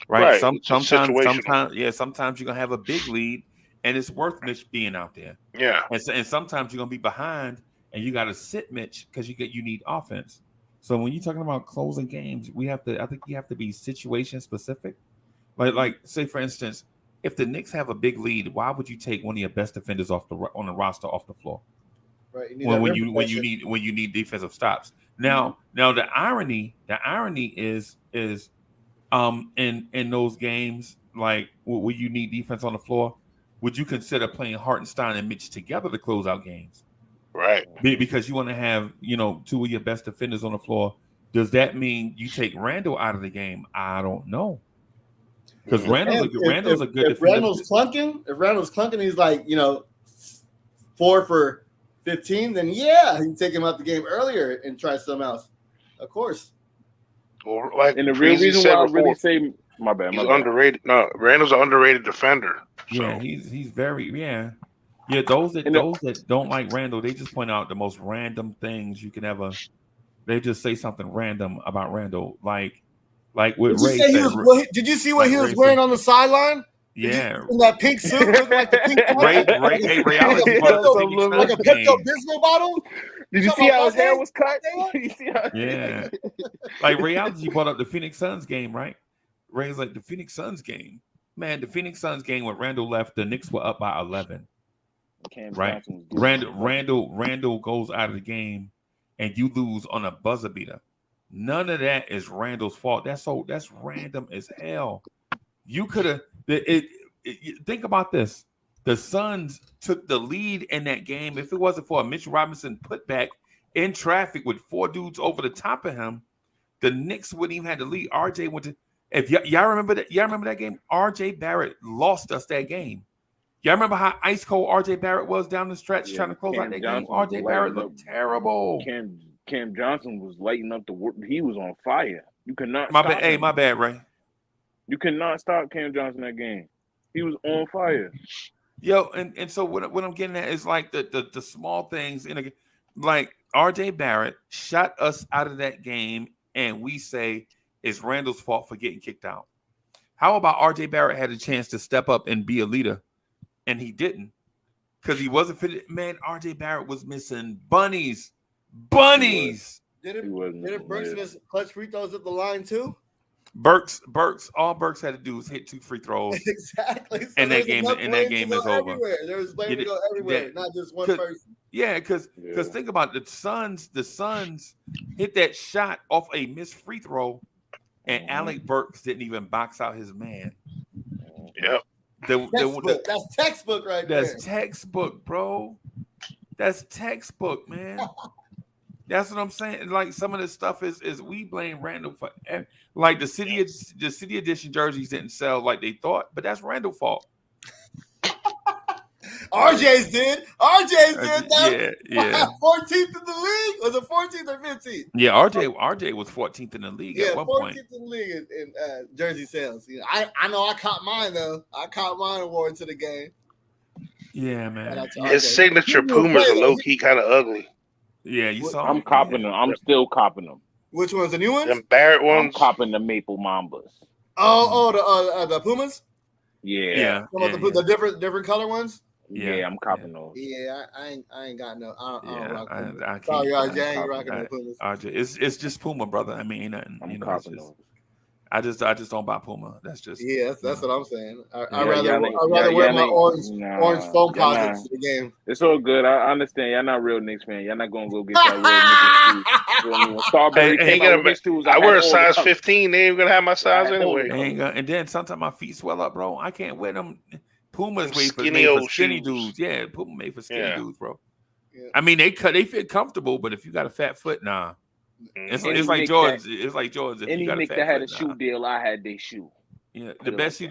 right? Sometimes you're gonna have a big lead, and it's worth Mitch being out there. Yeah. And sometimes you're gonna be behind, and you got to sit Mitch because you need offense. So when you're talking about closing games, I think you have to be situation specific. Like say for instance, if the Knicks have a big lead, why would you take one of your best defenders on the roster off the floor? Right. When you need defensive stops. Now the irony is in those games like where you need defense on the floor, would you consider playing Hartenstein and Mitch together to close out games? Right. Because you want to have two of your best defenders on the floor. Does that mean you take Randle out of the game? I don't know. Because Randle's a good defender. If Randle's clunking, he's like, 4 for 15, then you take him out the game earlier and try something else. Of course. Or like and the real reason why I really say my bad. He's underrated. No, Randle's an underrated defender. So. Yeah, he's very Yeah, those that don't like Randle, they just point out the most random things you can ever. They just say something random about Randle, like with Ray. Did you see what he was wearing on the sideline? Yeah, in that pink suit, looking like the pink like a Pepto-Bismol bottle. Did you see how his hair was cut? Yeah, like Reality brought up the Phoenix Suns game, right? Ray's like the Phoenix Suns game. Man, the Phoenix Suns game when Randle left, the Knicks were up by 11. Right, Randle goes out of the game, and you lose on a buzzer beater. None of that is Randle's fault. That's random as hell. You could have. Think about this. The Suns took the lead in that game. If it wasn't for a Mitch Robinson putback in traffic with 4 dudes over the top of him, the Knicks wouldn't even have the lead. RJ went to. If y'all remember that, game? RJ Barrett lost us that game. Y'all remember how ice cold RJ Barrett was down the stretch trying to close out that game? RJ Barrett looked terrible. Cam Johnson was lighting up the work. He was on fire. You cannot. My bad, Ray. You cannot stop Cam Johnson that game. He was on fire. Yo, and so what I'm getting at is like the small things like RJ Barrett shut us out of that game, and we say it's Randle's fault for getting kicked out. How about RJ Barrett had a chance to step up and be a leader, and he didn't because he wasn't fit. Man, RJ Barrett was missing bunnies. Didn't Brunson miss clutch free throws at the line too? Burks, all Burks had to do was hit 2 free throws. Exactly. So and that game is over. There's blame to go everywhere, not just one person. Yeah, because think about it. The Suns hit that shot off a missed free throw, and Alec Burks didn't even box out his man. Yep. That's textbook right there. That's textbook, bro. That's textbook, man. That's what I'm saying. Like some of this stuff is we blame Randle for like the city edition jerseys didn't sell like they thought, but that's Randle's fault. RJ's did. That yeah. 14th in the league. Was it 14th or 15th? Yeah, RJ was 14th in the league at one 14th point. in the league in jersey sales. You know, I know I caught mine though. I caught mine and wore it to the game. Yeah, man. His signature Pumas are low key kind of ugly. Yeah, you saw. I'm copping them. I'm still copping them. Which ones? The new ones? Them Barrett ones. I'm copping the Maple Mambas. The Pumas. Yeah. The different color ones. Yeah, I'm copping those. Yeah, I ain't got no. I don't rock Pumas. I can't. Sorry, RJ, I ain't rocking no Pumas. RJ, it's just Puma, brother. I mean, ain't nothing. I'm copping those. I just don't buy Puma. That's just that's what I'm saying. I'd rather wear my orange foam posits to the game. It's all good. I understand. Y'all not real Knicks fan. Y'all not gonna go get that real Knicks shoes. Starberry came out with his shoes. I wear a size 15. They ain't gonna have my size anyway. And then sometimes my feet swell up, bro. I can't wear them. Puma is made for skinny dudes. Yeah, Puma made for skinny dudes, bro. Yeah. I mean, they fit comfortable, but if you got a fat foot, nah. It's like George. It's like George. Any Nick that had a shoe deal, I had their shoe. Yeah, the best shoe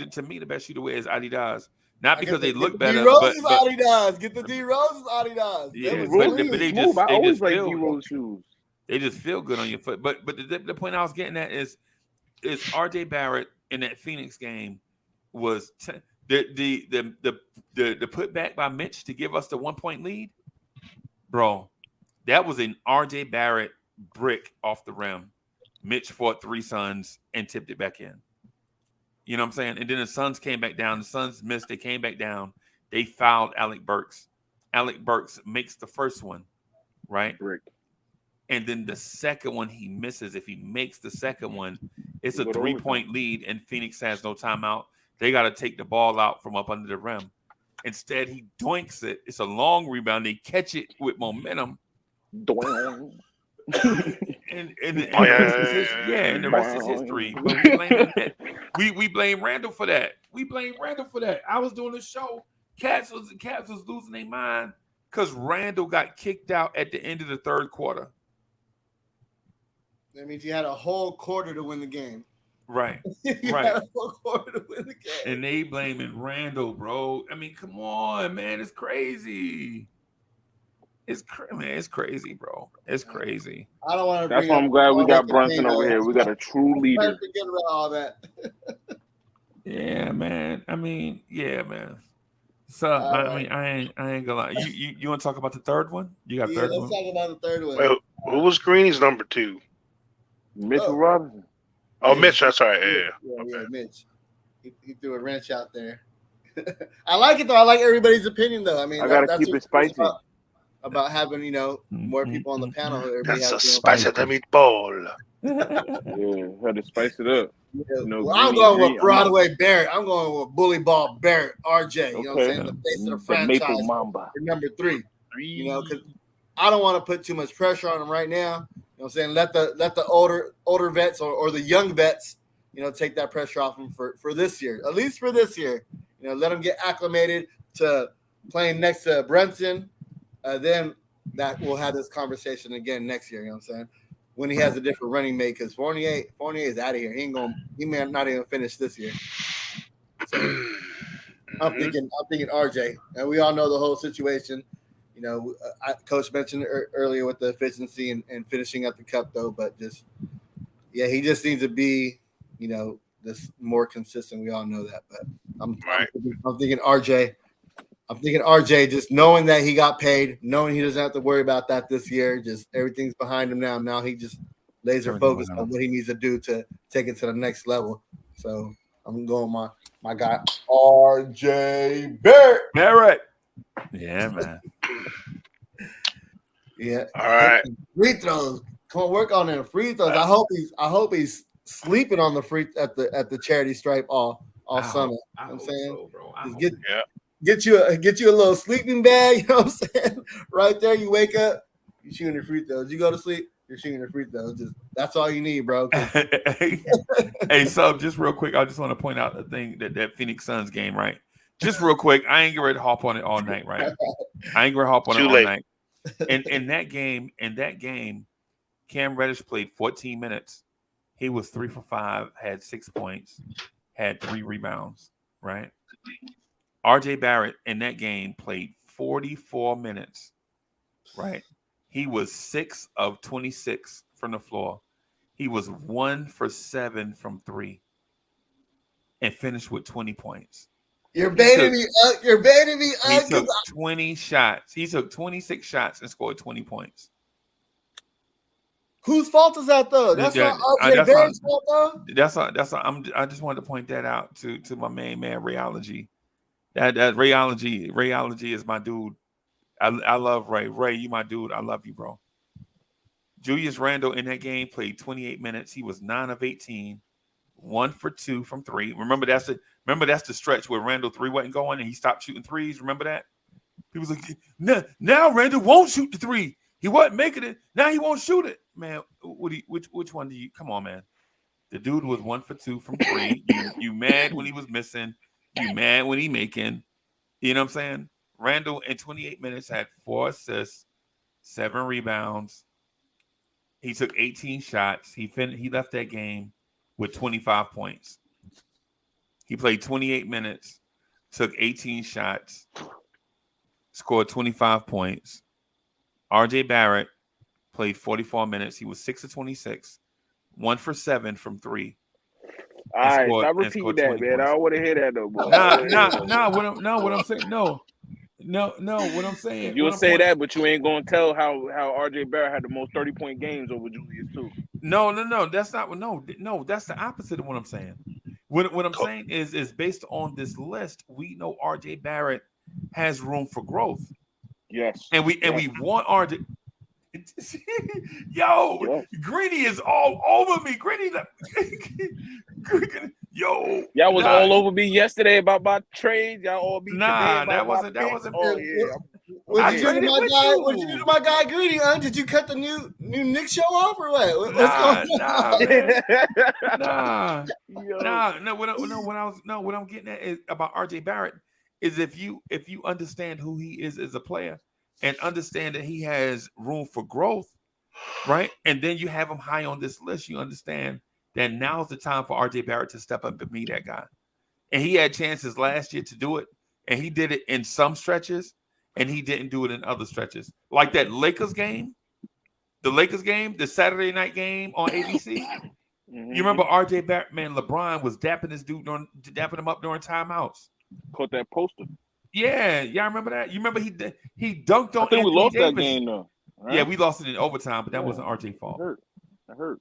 to wear is Adidas. Not because they look better. D-Rose is Adidas. Get the D-Rose Adidas. Yeah, but they just I always like D-Rose shoes. They just feel good on your foot. But the point I was getting at is RJ Barrett in that Phoenix game was the putback by Mitch to give us the 1-point lead, bro. That was an RJ Barrett brick off the rim. Mitch fought 3 Suns and tipped it back in. You know what I'm saying? And then the Suns came back down. The Suns missed. They came back down. They fouled Alec Burks. Alec Burks makes the first one, right? Brick. And then the second one he misses. If he makes the second one, it's a 3-point lead, and Phoenix has no timeout. They got to take the ball out from up under the rim. Instead, he doinks it. It's a long rebound. They catch it with momentum. Doink. and the rest is history. But we blame Randle for that. I was doing a show. Cats was losing their mind because Randle got kicked out at the end of the third quarter. That means you had a whole quarter to win the game. Right. Had a whole quarter to win the game. And they blaming Randle, bro. I mean, come on, man. It's crazy. It's crazy, bro. It's crazy. I don't want to. That's why I'm glad we got Brunson over here. We got a true leader. Forget about all that. Yeah, man. I mean, yeah, man. So I ain't gonna lie. You want to talk about the third one? You got third one. Let's talk about the third one. Well, who was Greeny's number 2? Mitchell Robinson. Oh, Mitch. That's right. Yeah, okay. Mitch. He threw a wrench out there. I like it though. I like everybody's opinion though. I mean, I gotta keep it spicy. About having more people on the panel. That's a spice of the meatball. Yeah, had to spice it up. Yeah. Well, I'm going with Broadway Barrett. I'm going with Bully Ball Barrett, RJ. You know what I'm saying? The face of the franchise Maple Mamba. for number 3. You know, because I don't want to put too much pressure on him right now. You know what I'm saying? Let the older vets or the young vets, you know, take that pressure off him for this year. At least for this year. You know, let him get acclimated to playing next to Brunson. Then that we'll have this conversation again next year. You know what I'm saying? when he has a different running mate, because Fournier is out of here. He may not even finish this year. So I'm thinking RJ, and we all know the whole situation. You know, Coach mentioned earlier with the efficiency and finishing up the cup, though. But he just needs to be, you know, just more consistent. We all know that. But I'm thinking RJ. I'm thinking RJ, just knowing that he got paid, knowing he doesn't have to worry about that this year. Just everything's behind him now. Now he just laser focused on what he needs to do to take it to the next level. So I'm going my guy RJ Barrett. Yeah, man. Yeah. All right. Free throws. Come on, work on them free throws. I hope he's sleeping on the at the charity stripe all summer. You know what I'm saying? So, bro. Get you a little sleeping bag, you know what I'm saying? Right there, you wake up, you're shooting your free throws. You go to sleep, you're shooting your free throws. That's all you need, bro. Hey, Sub, just real quick, I just want to point out the thing that Phoenix Suns game, right? Just real quick, I ain't ready to hop on it all night, right? I ain't gonna hop on it all night. In that game, Cam Reddish played 14 minutes. He was 3 for 5, had 6 points, had 3 rebounds, right? RJ Barrett in that game played 44 minutes, right? He was 6 of 26 from the floor. He was 1 for 7 from 3 and finished with 20 points. You're baiting me. He took 20 shots. He took 26 shots and scored 20 points. Whose fault is that, though? That's not RJ Barrett's fault, though. That's I just wanted to point that out to my main man, Rayology. That Rayology is my dude. I love Ray. Ray, you my dude. I love you, bro. Julius Randle in that game played 28 minutes. He was 9 of 18, 1 for 2 from 3. Remember that's the stretch where Randle 3 wasn't going and he stopped shooting threes. Remember that? He was like, now Randle won't shoot the 3. He wasn't making it. Now he won't shoot it. Man, which one do you? Come on, man. The dude was 1 for 2 from 3. You mad when he was missing. You mad when he making. You know what I'm saying? Randle in 28 minutes had 4 assists, 7 rebounds. He took 18 shots. He left that game with 25 points. He played 28 minutes, took 18 shots, scored 25 points. RJ Barrett played 44 minutes. He was 6 of 26, 1 for 7 from 3. All right, stop repeating that, man. Points. I don't want to hear that no more. What I'm saying, what I'm saying. You'll say that, but you ain't gonna tell how RJ Barrett had the most 30-point games over Julius too. No. That's not no. That's the opposite of what I'm saying. What I'm saying is based on this list, we know RJ Barrett has room for growth. Yes, and we want RJ. Yo, Greeny is all over me. Greeny, yo, y'all was all over me yesterday about my trade. Y'all all be that wasn't. Oh yeah. What did you do to my guy Greeny? Did you cut the new Knicks show off or what? What's going on? What I'm getting at is about RJ Barrett is if you understand who he is as a player. And understand that he has room for growth, right? And then you have him high on this list. You understand that now's the time for RJ Barrett to step up and be that guy. And he had chances last year to do it, and he did it in some stretches, and he didn't do it in other stretches. Like that Lakers game, the Saturday night game on ABC. You remember RJ Barrett, man, LeBron was dapping him up during timeouts. Caught that poster. Yeah, y'all remember that? You remember he dunked on. I think we lost that game though. Right? Yeah, we lost it in overtime, but that wasn't RJ's fault. That hurt.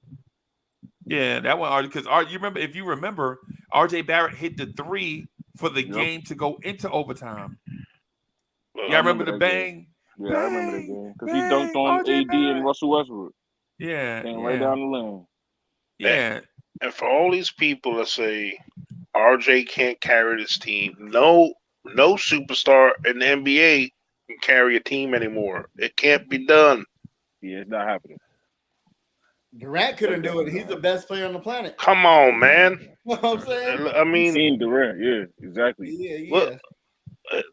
Yeah, that one because if you remember, RJ Barrett hit the 3 for the game to go into overtime. Y'all remember the bang? Yeah, I remember that game because he dunked on RJ AD Barrett. And Russell Westbrook. Yeah, right down the lane. Yeah, and for all these people that say RJ can't carry this team, no superstar in the NBA can carry a team anymore. It can't be done. Yeah, it's not happening. Durant couldn't do it. He's the best player on the planet. Come on, man. You know what I'm saying? I mean, seen Durant. Yeah, exactly. Yeah.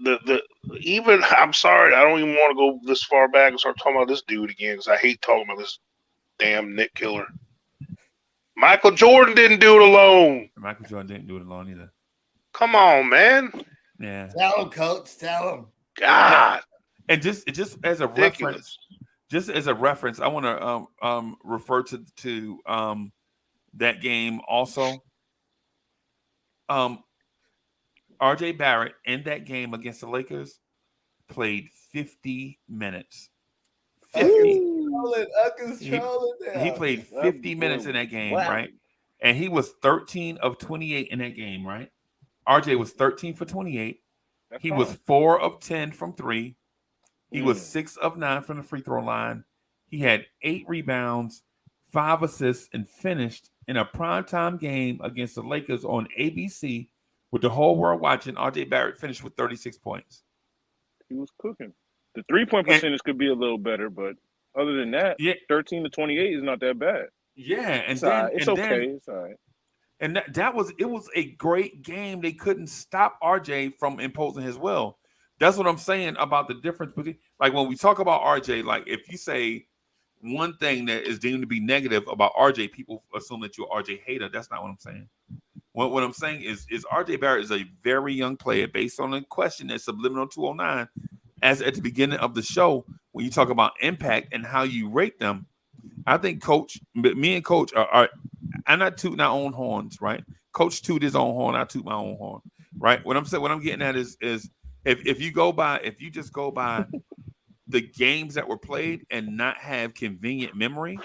Look, even I'm sorry, I don't even want to go this far back and start talking about this dude again because I hate talking about this Damn Nick killer. Michael Jordan didn't do it alone. Michael Jordan didn't do it alone either. Come on, man. Yeah. Tell him, coach. Tell him. God. And just as a Ridiculous. reference, I want to refer to that game also. R.J. Barrett in that game against the Lakers played 50 minutes. 50. He played 50 minutes in that game, right? And he was 13 of 28 in that game, right? RJ was 13 for 28. He was 4 of 10 from 3. He was 6 of 9 from the free throw line. He had 8 rebounds, 5 assists, and finished in a primetime game against the Lakers on ABC with the whole world watching. RJ Barrett finished with 36 points. He was cooking. The 3-point percentage could be a little better, but other than that, 13 to 28 is not that bad. Yeah, and it's then all right. It's and okay. then, It's all right. And it was a great game. They couldn't stop RJ from imposing his will. That's what I'm saying about the difference between, like, when we talk about RJ, like, if you say one thing that is deemed to be negative about RJ, people assume that you're an RJ hater. That's not what I'm saying. What I'm saying is RJ Barrett is a very young player based on a question that Subliminal 209 as at the beginning of the show, when you talk about impact and how you rate them. I think me and Coach are I'm not tooting our own horns, right? Coach toot his own horn, I toot my own horn, right? What I'm getting at is if you just go by the games that were played and not have convenient memory,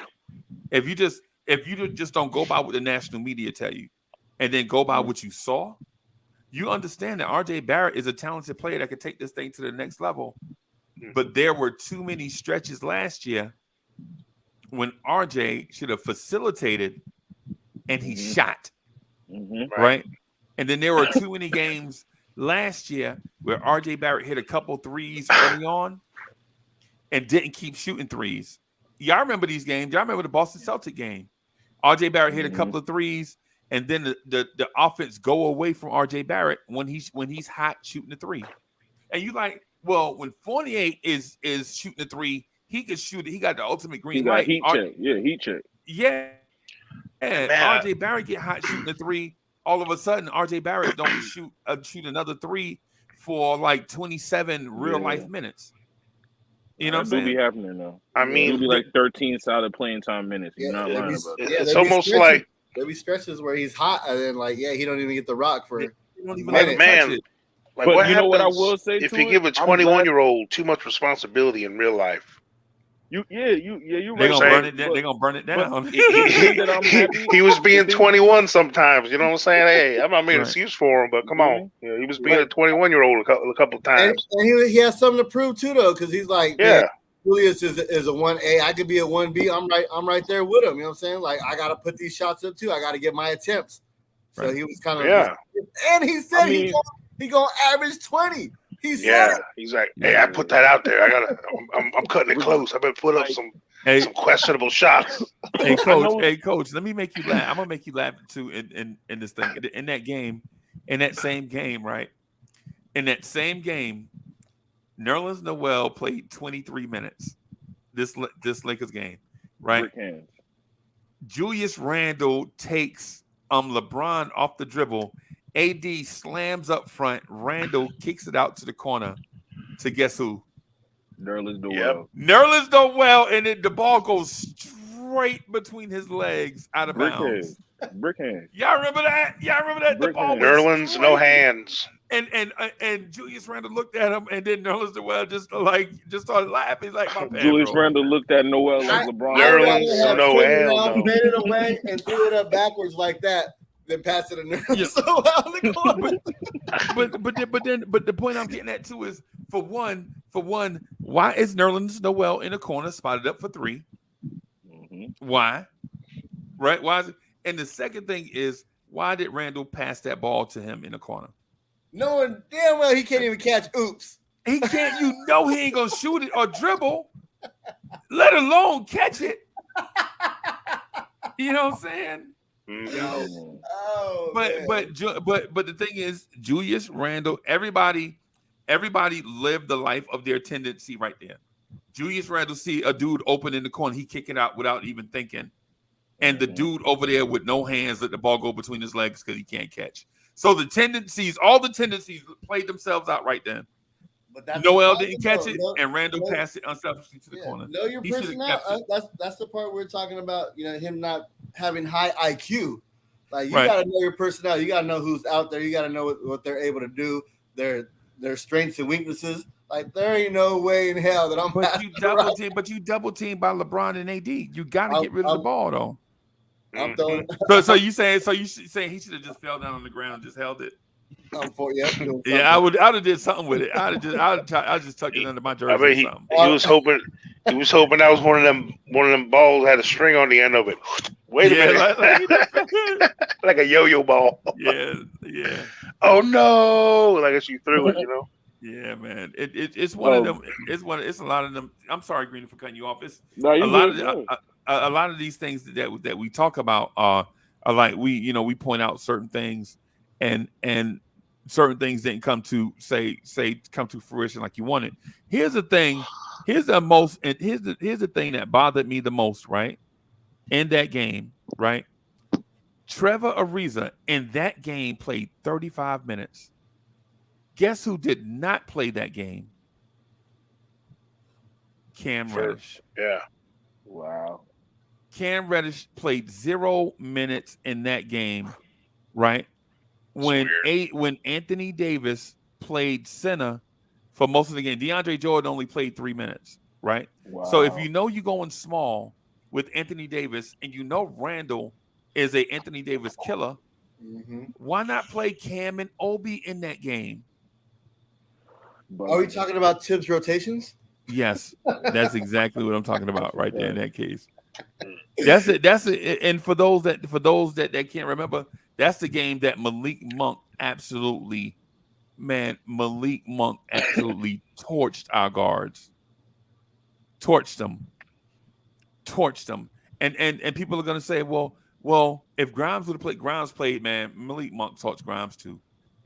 if you just don't go by what the national media tell you and then go by what you saw, you understand that RJ Barrett is a talented player that could take this thing to the next level. But there were too many stretches last year when RJ should have facilitated and he shot, right? And then there were too many games last year where RJ Barrett hit a couple threes early on and didn't keep shooting threes. Y'all remember these games? Y'all remember the Boston Celtic game? RJ Barrett hit a couple of threes, and then the offense go away from RJ Barrett when he's hot shooting the three. And you like, well, when Fournier is shooting the three, he can shoot it. He got the ultimate green light. Heat check. Yeah, heat check. Yeah. And RJ Barrett get hot shooting the three. All of a sudden, RJ Barrett don't shoot another three for like 27 real life minutes. You know what I'm saying? It'll be happening though. I mean, it'll be like 13 solid playing time minutes. You're not lying about it. It's almost like there'll be stretches where he's hot and then he don't even get the rock for it. Man. Like, but what you know what I will say if you give a 21-year-old too much responsibility in real life? You're They're gonna burn it down. They're gonna burn it down. He was being 21 sometimes. You know what I'm saying? Hey, I'm not making an excuse for him, but come on. You know, he was being a 21-year-old a couple of times. And he has something to prove too, though, because he's like, Julius is a 1A. I could be a 1B. I'm right there with him. You know what I'm saying? Like, I gotta put these shots up too. I gotta get my attempts. So he was kind of and he said he gonna average 20. He said he's like, hey, I put that out there. I'm cutting it close. I better put up some questionable shots. Hey coach, let me make you laugh. I'm gonna make you laugh too in this thing. In that same game, right? In that same game, Nerlens Noel played 23 minutes. This Lakers game, right? Julius Randle takes LeBron off the dribble. AD slams up front. Randle kicks it out to the corner to guess who? Nerlens Noel. Nerlens Noel, and the ball goes straight between his legs out of bounds. Brick hands. Y'all remember that? The ball Nerlens, no hands. And Julius Randle looked at him, and then Nerlens Noel just started laughing. He's like, my bad, Julius bro. Randle looked at Noel like LeBron. Nerlens, no hell, no. Made it away and threw it up backwards like that. Then pass it to Nerlens. But the point I'm getting at too is for one, why is Nerlens Noel in the corner spotted up for 3? Why? Right? Why is it? And the second thing is, why did Randle pass that ball to him in the corner? Knowing damn well he can't even catch oops. He can't. He ain't gonna shoot it or dribble, let alone catch it. You know what I'm saying? But the thing is, Julius Randle, everybody lived the life of their tendency right there. Julius Randle see a dude open in the corner, he kick it out without even thinking. And the dude over there with no hands let the ball go between his legs because he can't catch. So all the tendencies played themselves out right then. But that's Noel didn't catch it, and Randle passed it unselfishly to the corner. Know your personality. That's the part we're talking about. Him not having high IQ. Like you got to know your personality. You got to know who's out there. You got to know what they're able to do. Their strengths and weaknesses. Like there ain't no way in hell that I'm. But you double team by LeBron and AD. You got to get rid of the ball though. I'm throwing. So you saying he should have just fell down on the ground and just held it? I would have did something with it. I just tucked it under my jersey. I bet he was hoping that was one of them balls had a string on the end of it. Wait a minute, like a yo-yo ball. Yeah. Oh no! Like as you threw it, Yeah, man. It's one of them. It's a lot of them. I'm sorry, Green, for cutting you off. It's a lot of these things that we talk about are like we point out certain things and certain things didn't come to come to fruition like you wanted. Here's the thing. Here's the thing that bothered me the most, right? In that game, right? Trevor Ariza in that game played 35 minutes. Guess who did not play that game? Cam Reddish. Yeah. Wow. Cam Reddish played 0 minutes in that game, right? When Anthony Davis played center for most of the game. DeAndre Jordan only played 3 minutes, right? Wow. So if you're going small with Anthony Davis and Randle is a Anthony Davis killer, why not play Cam and Obi in that game? Are we talking about Tibbs rotations? Yes, that's exactly what I'm talking about right there in that case. That's it. And for those that can't remember, that's the game that Malik Monk absolutely torched our guards. Torched them. And people are gonna say, well, if Grimes would have played, man, Malik Monk torched Grimes too.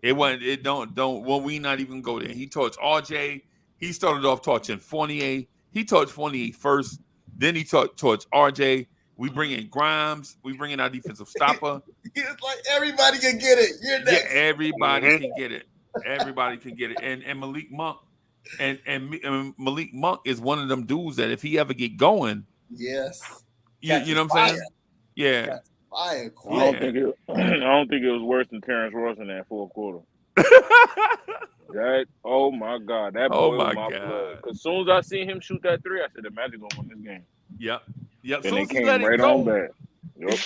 We not even go there. He torched RJ. He started off torching Fournier. He torched Fournier first. Then he torched RJ. We bring in Grimes. We bring in our defensive stopper. It's like everybody can get it. You're next. Yeah, everybody can get it. Everybody can get it. And Malik Monk and Malik Monk is one of them dudes that if he ever get going, yes, you know what I'm saying? Yeah. I don't think it was worse than Terrence Ross in that fourth quarter. Oh my God, that boiled my blood. As soon as I seen him shoot that three, I said the Magic gonna win this game. Yep. And they came right on back. Yep.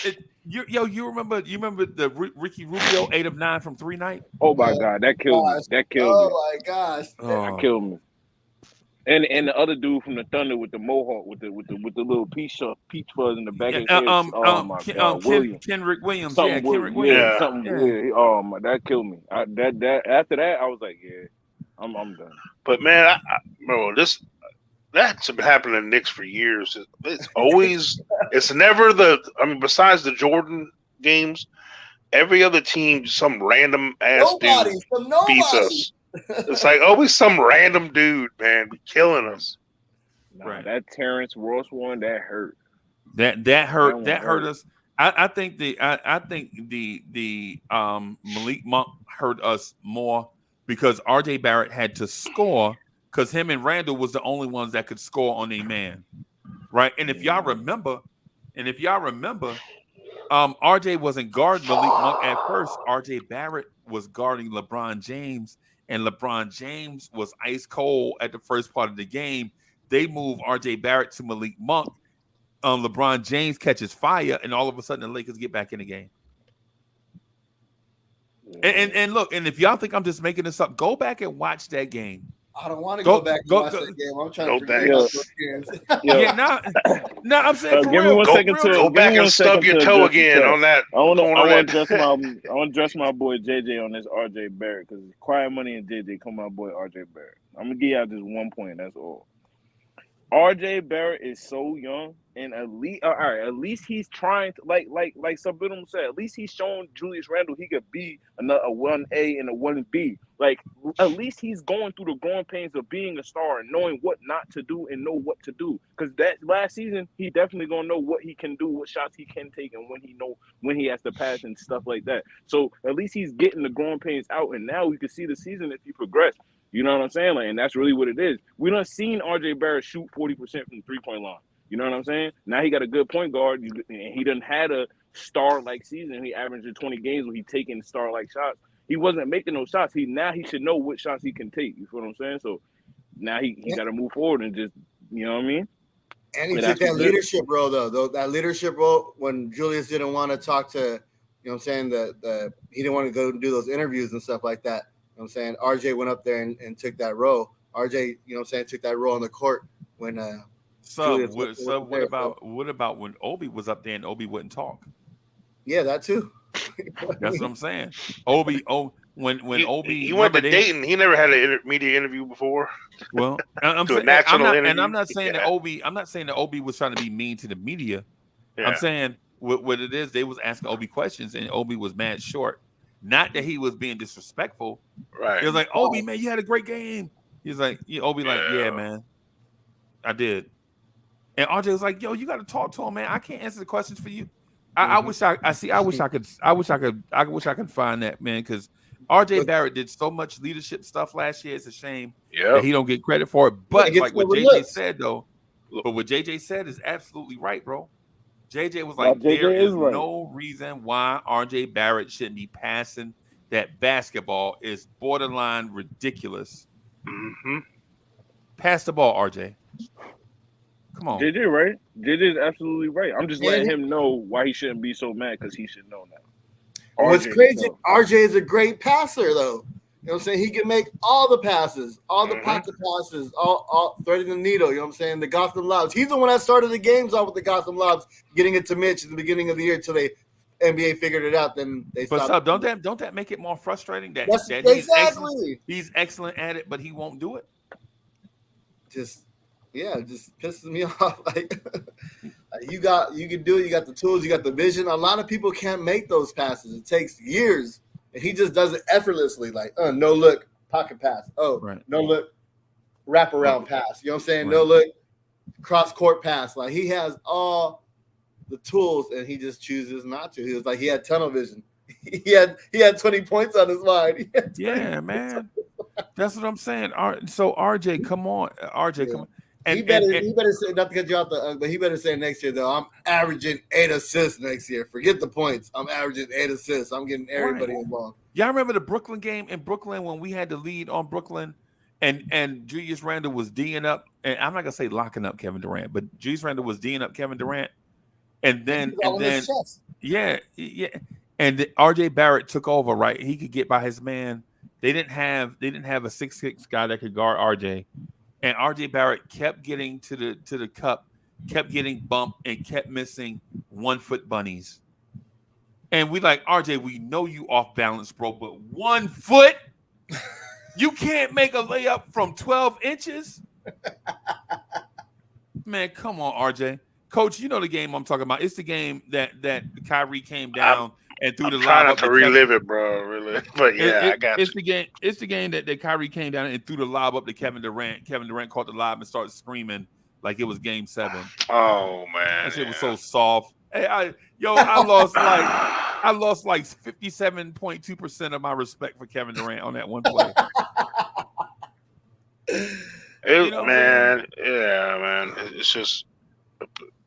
You remember the Ricky Rubio 8 of 9 from 3 night? Oh my God, that killed me. Oh my gosh, that killed me. And the other dude from the Thunder with the mohawk with the little peach fuzz in the back of his head. Oh my God, Kenrick Williams. Kenrick Williams. Oh my, that killed me. That after that, I was like, yeah, I'm done. But man, that's been happening to the Knicks for years. It's always, it's never besides the Jordan games, every other team, some random ass dude beats us. It's like always some random dude, man, be killing us. Right. That Terrence Ross one, that hurt. That hurt us. I think the Malik Monk hurt us more because RJ Barrett had to score because him and Randle was the only ones that could score on a man, right? And if y'all remember, RJ wasn't guarding Malik Monk at first. RJ Barrett was guarding LeBron James, and LeBron James was ice cold at the first part of the game. They move RJ Barrett to Malik Monk. LeBron James catches fire, and all of a sudden the Lakers get back in the game. And look, and if y'all think I'm just making this up, go back and watch that game. I don't want to go back and watch that game. I'm trying to forget about those games. No, I'm saying for give real. Me 1 second to go back and stub your toe again on that. I want to address my boy JJ on this RJ Barrett because Quiet Money and JJ come my boy RJ Barrett. I'm gonna give y'all just 1 point. That's all. RJ Barrett is so young. And at least, all right, at least he's trying to, like some of them said, at least he's shown Julius Randle he could be a 1A and a 1B. Like, at least he's going through the growing pains of being a star and knowing what not to do and know what to do. Because that last season, he definitely gonna know what he can do, what shots he can take, and when he has to pass and stuff like that. So at least he's getting the growing pains out, and now we can see the season if he progress. You know what I'm saying? Like, and that's really what it is. We done seen RJ Barrett shoot 40% from the 3-point line. You know what I'm saying? Now he got a good point guard, and he done had a star-like season. He averaged 20 games where he taking star-like shots. He wasn't making those shots. Now he should know what shots he can take. You feel what I'm saying? So now he got to move forward and just, you know what I mean? And he took that leadership role, though. That leadership role when Julius didn't want to talk to, you know what I'm saying, he didn't want to go and do those interviews and stuff like that. You know what I'm saying? RJ went up there and took that role. RJ, you know what I'm saying, took that role on the court when what about when Obi was up there and Obi wouldn't talk? Yeah, that too. That's what I'm saying. When Obi he went to Dayton, he never had a media interview before. Well, I'm not saying that Obi was trying to be mean to the media. Yeah. I'm saying what it is, they was asking Obi questions and Obi was mad short. Not that he was being disrespectful. Right. He was like, Obi, man, you had a great game. He's like, Obi, yeah, man, I did. And RJ was like, yo, you got to talk to him, man. I can't answer the questions for you. I wish I could find that, man, because RJ Barrett did so much leadership stuff last year. It's a shame that he don't get credit for it. But like what JJ said, though, what JJ said is absolutely right, bro. JJ was like, there is no reason why RJ Barrett shouldn't be passing that basketball. Is borderline ridiculous. Mm-hmm. Pass the ball, RJ. Come on. JJ, right? JJ is absolutely right. I'm just letting him know why he shouldn't be so mad, because he should know that. What's crazy, RJ is a great passer, though. You know what I'm saying? He can make all the passes, all the pocket passes, all threading the needle. You know what I'm saying? The Gotham lobs. He's the one that started the games off with the Gotham lobs, getting it to Mitch at the beginning of the year till the NBA figured it out. Then they stopped. But don't that make it more frustrating that he's excellent at it, but he won't do it? Just pisses me off. Like you can do it. You got the tools. You got the vision. A lot of people can't make those passes. It takes years. And he just does it effortlessly, like, no look, pocket pass. Oh, right. No look, wraparound pass. You know what I'm saying? Right. No look, cross court pass. Like, he has all the tools, and he just chooses not to. He was like, he had tunnel vision. He had 20 points on his mind. Yeah, man. That's what I'm saying. So RJ, come on, come on. And, he better say, not to cut you off, but he better say next year, though, I'm averaging 8 assists next year. Forget the points. I'm averaging 8 assists. I'm getting everybody involved. Y'all remember the Brooklyn game in Brooklyn when we had the lead on Brooklyn and Julius Randle was D'ing up, and I'm not going to say locking up Kevin Durant, but Julius Randle was D'ing up Kevin Durant. And then and RJ Barrett took over, right? He could get by his man. They didn't have a 6'6" guy that could guard RJ. And RJ Barrett kept getting to the cup, kept getting bumped, and kept missing 1-foot bunnies. And we like, RJ, we know you off balance, bro, but 1 foot? You can't make a layup from 12 inches? Man, come on, RJ. Coach, you know the game I'm talking about. It's the game that Kyrie came down and threw the lob up. I'm trying not to relive it, bro, really. But yeah, I got you. It's the game that Kyrie came down and threw the lob up to Kevin Durant. Kevin Durant caught the lob and started screaming like it was game 7. Oh, man. That shit was so soft. Hey, I lost like 57.2% of my respect for Kevin Durant on that one play. Man. It's just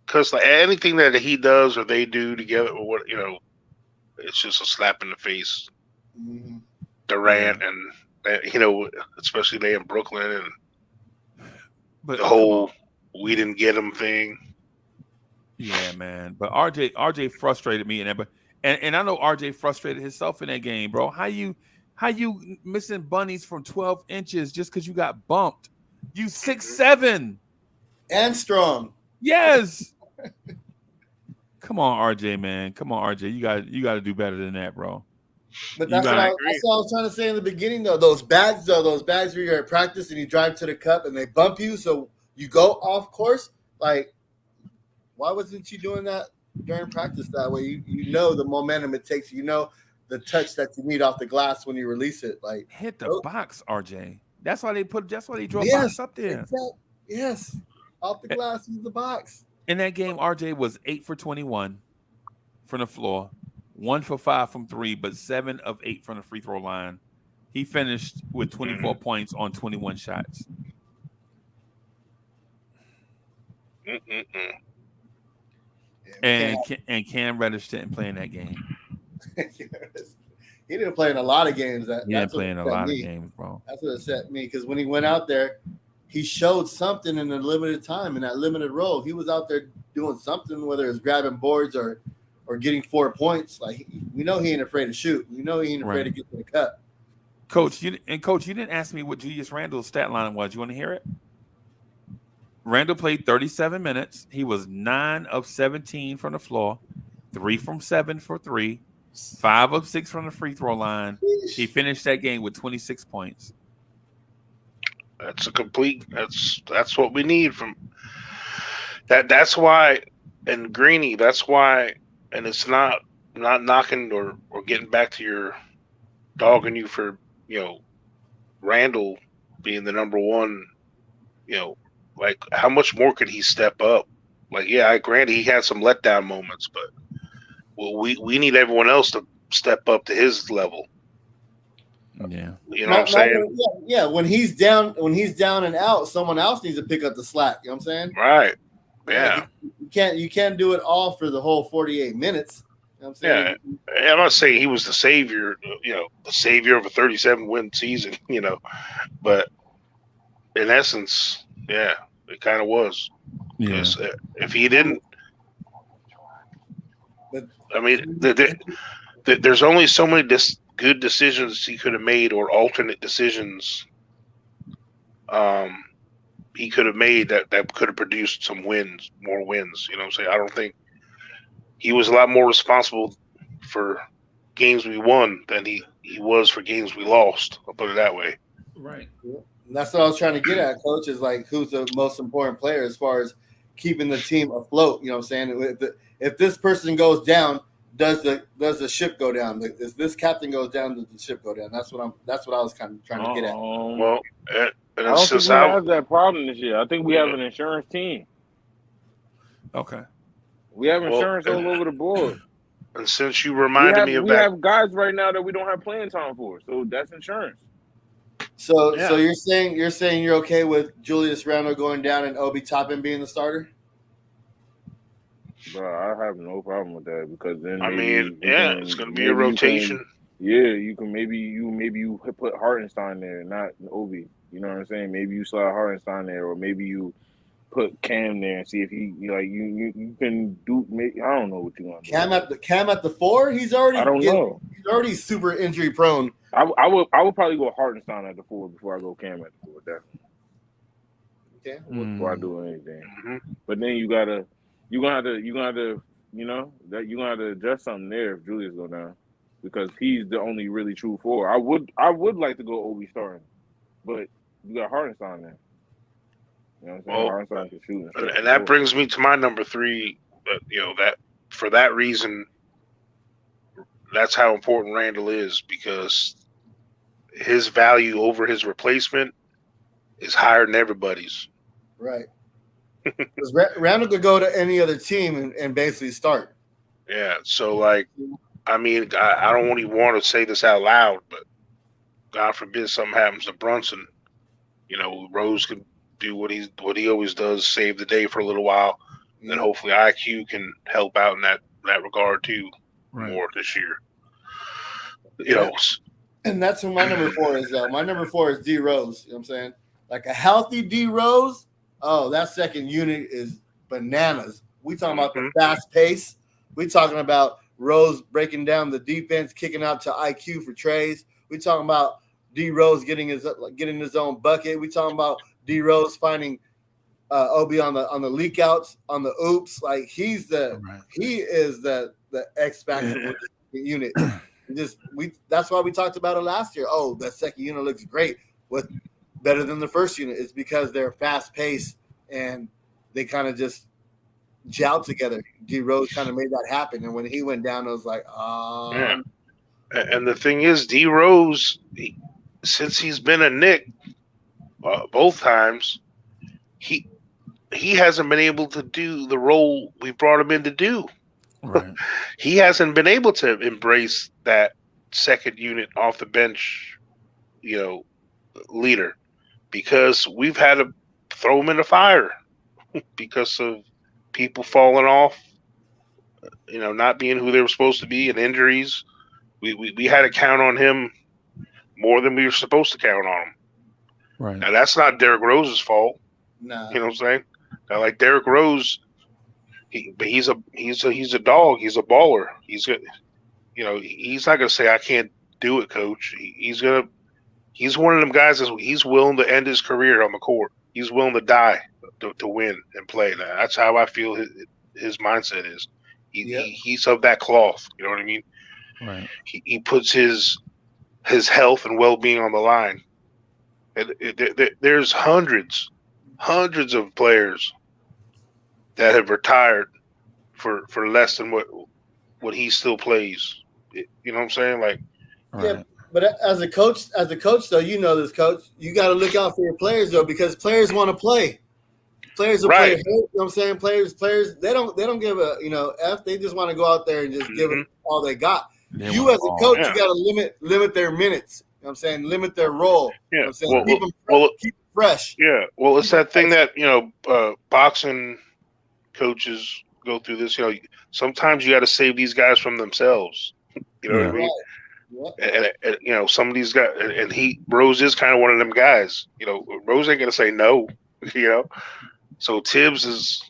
because like anything that he does or they do together, or what, it's just a slap in the face. Mm-hmm. Durant and especially they in Brooklyn and the whole we didn't get him thing. Yeah, man. But RJ frustrated me in that. And I know RJ frustrated himself in that game, bro. How you missing bunnies from 12 inches just because you got bumped? You 6'7" and strong. Yes. Come on, RJ, man. Come on, RJ. You got to do better than that, bro. But that's what I was trying to say in the beginning, though. Those bags where you're at practice and you drive to the cup and they bump you, so you go off course. Like, Why wasn't you doing that during practice that way? You know the momentum it takes. You know the touch that you need off the glass when you release it. Like Hit the box, RJ. That's why they draw a yes, box up there. exactly. Yes, off the glass is the box. In that game, RJ was 8 for 21 from the floor, 1 for 5 from 3, but 7 of 8 from the free throw line. He finished with 24 points on 21 shots. And Cam Reddish didn't play in that game. He didn't play in a lot of games. He didn't play in a lot of games, bro. That's what upset me because when he went out there, he showed something in a limited time in that limited role. He was out there doing something, whether it's grabbing boards or getting 4 points. Like we know he ain't afraid to shoot. We know he ain't afraid to get to the cup. Coach, you didn't ask me what Julius Randle's stat line was. You want to hear it? Randle played 37 minutes. He was 9 of 17 from the floor, 3 from 7 for 3, 5 of 6 from the free throw line. He finished that game with 26 points. That's a complete. That's what we need from that. That's why, and Greeny. That's why, and it's not knocking or getting back to your dogging you for Randle being the number one. Like how much more could he step up? Like granted he had some letdown moments, but we need everyone else to step up to his level. Yeah, you know what I'm saying? Yeah. When he's down and out, someone else needs to pick up the slack. You know what I'm saying? Right. Yeah. You can't do it all for the whole 48 minutes. You know what I'm saying? Yeah. I'm not saying he was the savior. The savior of a 37-win season. But in essence, yeah, it kind of was. Yeah. If he didn't, I mean, there's only so many good decisions he could have made, or alternate decisions he could have made that could have produced more wins. You know what I'm saying? I don't think he was a lot more responsible for games we won than he was for games we lost. I'll put it that way. Right. And that's what I was trying to get at, Coach, is like who's the most important player as far as keeping the team afloat. You know what I'm saying? If this person goes down, does the ship go down? If this captain goes down, does the ship go down? That's what I was kind of trying to get at. Well, I don't think we have that problem this year. I think we have an insurance team. Okay. We have insurance all over the board. And since you reminded me of that, we have guys right now that we don't have playing time for, so that's insurance. So you're saying you're okay with Julius Randle going down and Obi Toppin being the starter? Bro, I have no problem with that because then it's going to be a rotation. You can maybe you put Hartenstein there, not Obi. You know what I'm saying? Maybe you slide Hartenstein there, or maybe you put Cam there and see if he you can do. I don't know what you want to do. Cam at the 4. He's already. I don't know. He's already super injury prone. I would probably go Hartenstein at the 4 before I go Cam at the 4. Definitely. Okay. Before I do anything, but then you're gonna have to adjust something there if Julius go down, because he's the only really true 4. I would like to go Obi starting, but you got Hartenstein there. You know what I'm saying? Hartenstein can shoot. And that brings me to my number 3. That for that reason, that's how important Randle is, because his value over his replacement is higher than everybody's. Right. Because Randle could go to any other team and basically start. Yeah. So, I don't even want to say this out loud, but God forbid something happens to Brunson. Rose can do what he always does, save the day for a little while, and then hopefully IQ can help out in that regard too more this year. And that's who my number 4 is. My number 4 is D Rose. You know what I'm saying? Like a healthy D Rose. Oh, that second unit is bananas. We talking about the fast pace. We talking about Rose breaking down the defense, kicking out to IQ for trays. We talking about D Rose getting his own bucket. We talking about D Rose finding Obi on the leak outs, on the oops. Like he is the X factor with the unit. That's why we talked about it last year. Oh, that second unit looks great. With better than the first unit. It's because they're fast paced and they kind of just gelled together. D Rose kind of made that happen, and when he went down, I was like, Yeah. And the thing is, D Rose, since he's been a Knick both times, he hasn't been able to do the role we brought him in to do. Right. He hasn't been able to embrace that second unit off the bench, leader, because we've had to throw him in the fire because of people falling off, not being who they were supposed to be, and injuries. We had to count on him more than we were supposed to count on him. Right. Now that's not Derrick Rose's fault. nah. You know what I'm saying? Now, like Derrick Rose, he's a dog. He's a baller. He's not gonna say I can't do it, coach. He's one of them guys he's willing to end his career on the court. He's willing to die to win and play. Now, that's how I feel his mindset is. He's of that cloth. You know what I mean? Right. He puts his health and well-being on the line. And there's hundreds of players that have retired for less than what he still plays. You know what I'm saying? Like, Right. Yeah, but as a coach though, you know this, coach. You got to look out for your players though, because players want to play. Players will play hurt, you know what I'm saying? Players, they don't give a F. They just want to go out there and just give it all they got. You as a coach, you got to limit their minutes. You know what I'm saying? Limit their role. Yeah. You know what I'm saying? Keep them fresh. Yeah. Well, it's that thing that boxing coaches go through this. Sometimes you got to save these guys from themselves. You know what I mean? Right. And some of these guys, and Rose is kind of one of them guys. Rose ain't gonna say no. So Tibbs has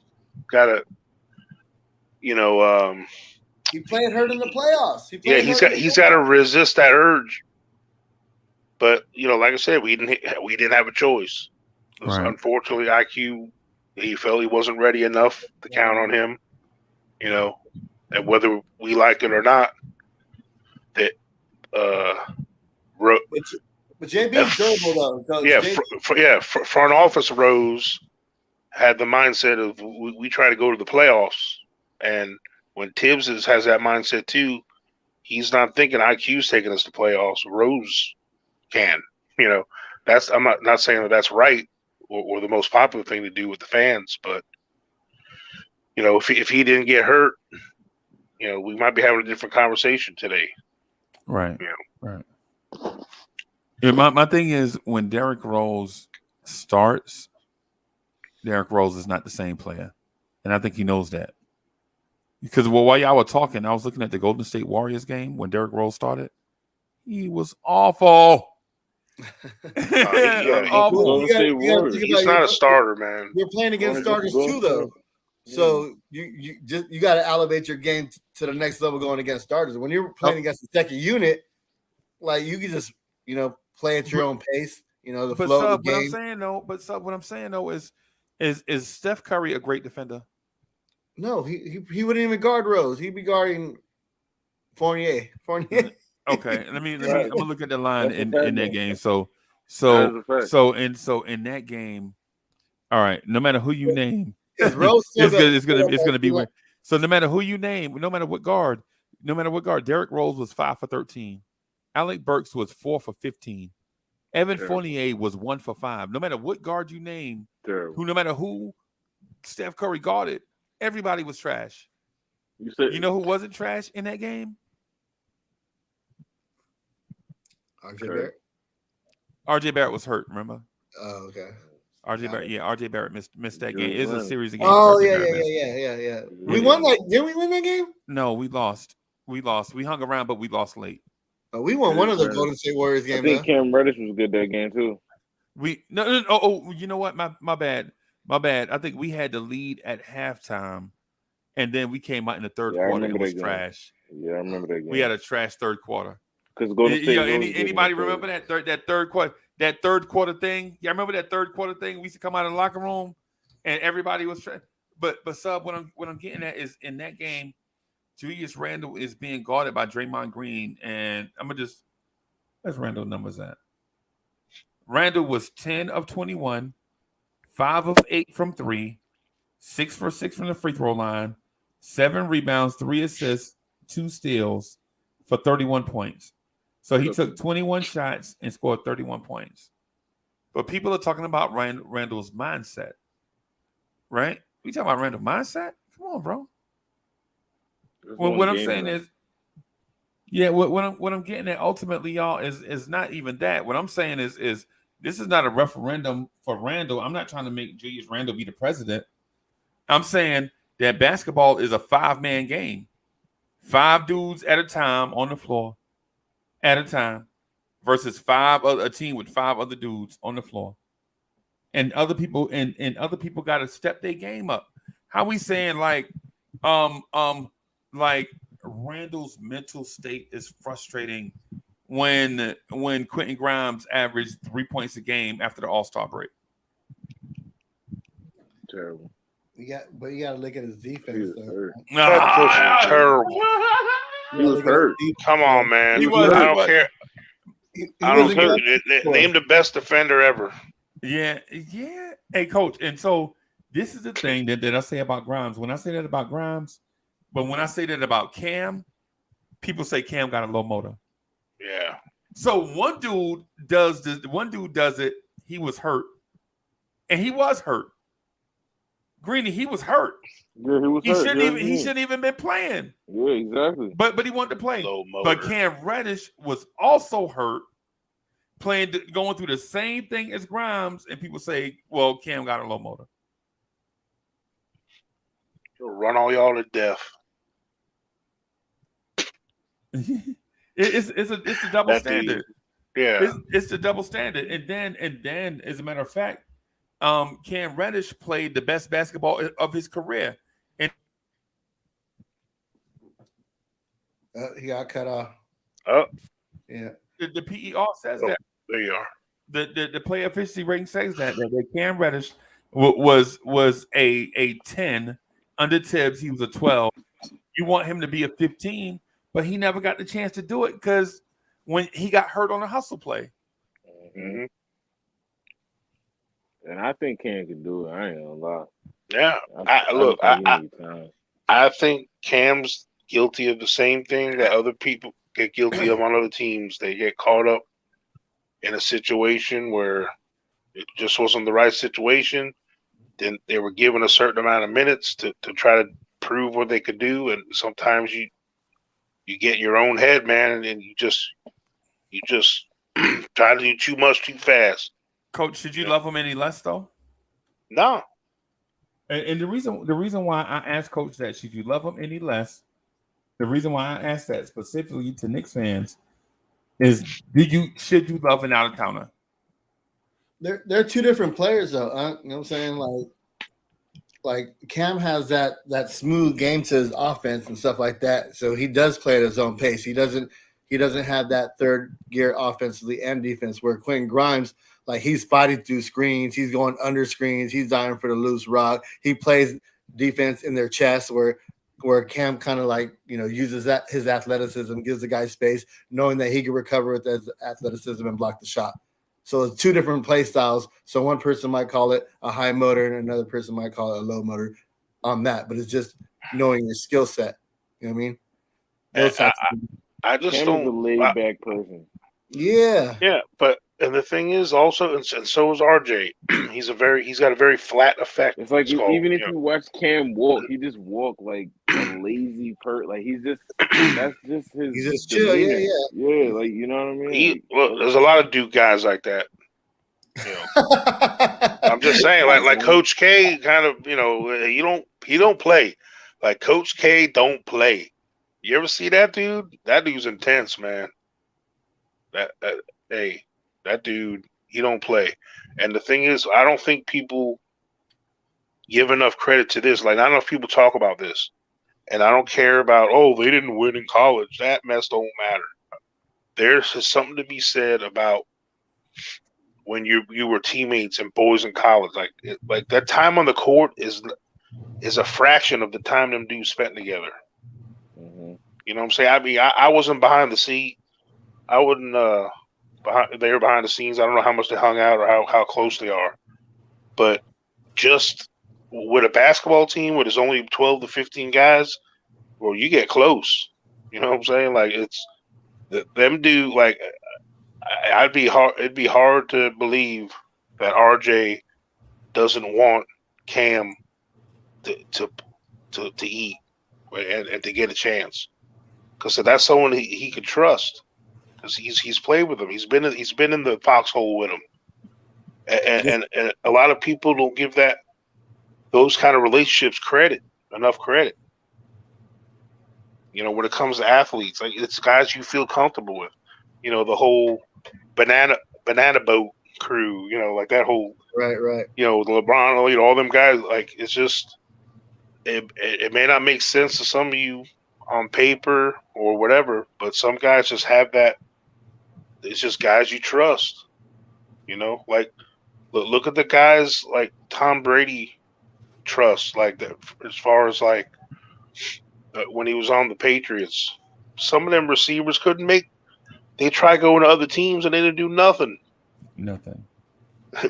got to, He played hurt in the playoffs. He's got to resist that urge. But like I said, we didn't have a choice. Right. Unfortunately, IQ, he felt he wasn't ready enough to count on him. And whether we like it or not, that but JB's durable though. Front office Rose had the mindset of we try to go to the playoffs, and when Tibbs has that mindset too, he's not thinking IQ's taking us to playoffs. Rose can, I'm not saying that's right or the most popular thing to do with the fans, but if he didn't get hurt, we might be having a different conversation today. Right. Right. Yeah, my thing is, when Derrick Rose starts, Derrick Rose is not the same player, and I think he knows that. Because while y'all were talking, I was looking at the Golden State Warriors game when Derrick Rose started. He was awful. Awful. He's not a starter, man. You're playing against starters too, though. So you got to elevate your game to the next level going against starters. When you're playing against the second unit, like you can just play at your own pace. The flow of the game. What I'm saying though is Steph Curry a great defender? No, he wouldn't even guard Rose. He'd be guarding Fournier. Okay, let me. I'm gonna look at the line in that game. So in that game, all right. No matter who you name, it's gonna be win. So no matter who you name, no matter what guard, Derrick Rose was 5 for 13. Alec Burks was 4 for 15. Evan Fournier was 1 for 5. No matter what guard you name, no matter who Steph Curry guarded, everybody was trash. You know who wasn't trash in that game? RJ Barrett was hurt, remember? Oh, okay. RJ Barrett missed that game. It's a series of games. Oh, yeah. We won that. Didn't we win that game? No, we lost. We hung around, but we lost late. We won one of the Golden State Warriors games. I think Cam Reddish was good that game too. You know what? My bad. I think we had the lead at halftime, and then we came out in the third quarter. It was trash. Yeah, I remember that game. We had a trash third quarter. Because anybody remember that third quarter? That third quarter thing? Yeah, I remember that third quarter thing. We used to come out of the locker room, and everybody was trash. But Sub, what I'm getting at is in that game, Julius Randle is being guarded by Draymond Green, and I'm gonna just where's Randle numbers at? Randle was 10 of 21, 5 of 8 from 3, 6 for 6 from the free throw line, 7 rebounds, 3 assists, 2 steals for 31 points. So he took 21 shots and scored 31 points. But people are talking about Randle's mindset, right? We talking about Randle's mindset? Come on, bro. Well, what I'm saying is, yeah, what I'm getting at ultimately, y'all, is not even that. What I'm saying is this is not a referendum for Randle. I'm not trying to make Julius Randle be the president. I'm saying that basketball is a 5-man game. 5 dudes at a time on the floor at a time versus a team with 5 other dudes on the floor. And other people got to step their game up. How we saying like Randle's mental state is frustrating when Quentin Grimes averaged 3 points a game after the All-Star break. Terrible. You got to look at his defense. That push is terrible. He was hurt. Come on, man. I don't care. I don't care. Name the best defender ever. Yeah. Hey, coach. And so this is the thing that I say about Grimes. When I say that about Grimes, but when I say that about Cam, people say Cam got a low motor. Yeah. So one dude does this. One dude does it. He was hurt, and he was hurt. Greeny, he was hurt. Yeah, he was hurt. He shouldn't even been playing. Yeah, exactly. But he wanted to play. Low motor. But Cam Reddish was also hurt, going through the same thing as Grimes, and people say, "Well, Cam got a low motor." He'll run all y'all to death. It's a double standard. Yeah, it's the double standard. And then, as a matter of fact, Cam Reddish played the best basketball of his career, and he got cut off. Oh, yeah. The PER says that. There you are. The player efficiency rating says that Cam Reddish was a 10 under Tibbs. He was a 12. You want him to be a 15, but he never got the chance to do it because when he got hurt on a hustle play. Mm-hmm. And I think Cam can do it. I ain't gonna lie. Yeah. I think Cam's guilty of the same thing that other people get guilty of on other teams. They get caught up in a situation where it just wasn't the right situation. Then they were given a certain amount of minutes to try to prove what they could do. And sometimes you get in your own head, man, and you just try to do too much too fast. Coach, should you love him any less though? No. And the reason why I asked Coach that, should you love him any less? The reason why I asked that specifically to Knicks fans is, should you love an out-of-towner? They're two different players though. You know what I'm saying? Like Cam has that smooth game to his offense and stuff like that. So he does play at his own pace. He doesn't have that third gear offensively and defense where Quentin Grimes, like, he's fighting through screens, he's going under screens, he's dying for the loose rock. He plays defense in their chest where Cam kind of uses his athleticism, gives the guy space, knowing that he can recover with his athleticism and block the shot. So it's two different play styles. So one person might call it a high motor and another person might call it a low motor on that. But it's just knowing your skill set. You know what I mean? I just Cam don't. is a laid back person. Yeah. Yeah, but the thing is also, and so is RJ. He's got a very flat effect. It's like even if you watch Cam walk, he just walk like a lazy like that's just his. He's just chill, yeah. Like, you know what I mean? There's a lot of Duke guys like that. You know, I'm just saying, like Coach K, kind of, he don't play. Like Coach K don't play. You ever see that dude? That dude's intense, man. That dude, he don't play. And the thing is, I don't think people give enough credit to this. Like, not enough people talk about this. And I don't care about, they didn't win in college. That mess don't matter. There's something to be said about when you were teammates and boys in college. Like that time on the court is a fraction of the time them dudes spent together. Mm-hmm. You know what I'm saying? I mean, I wasn't behind the seat. I wouldn't they were behind the scenes. I don't know how much they hung out or how close they are. But just with a basketball team where there's only 12 to 15 guys, well, you get close. You know what I'm saying? Like it's them do like it'd be hard to believe that RJ doesn't want Cam to eat and to get a chance, because that's someone he could trust, because he's played with him. He's been in the foxhole with him, and a lot of people don't give those kind of relationships enough credit. You know, when it comes to athletes, like it's guys you feel comfortable with. You know, the whole banana boat crew. You know, like that whole right. You know, LeBron, you know, all them guys. Like it's just it may not make sense to some of you on paper or whatever, but some guys just have that. It's just guys you trust. You know, like look at the guys like Tom Brady trust, like that, as far as like when he was on the Patriots. Some of them receivers couldn't make. They tried going to other teams and they didn't do nothing. Nothing.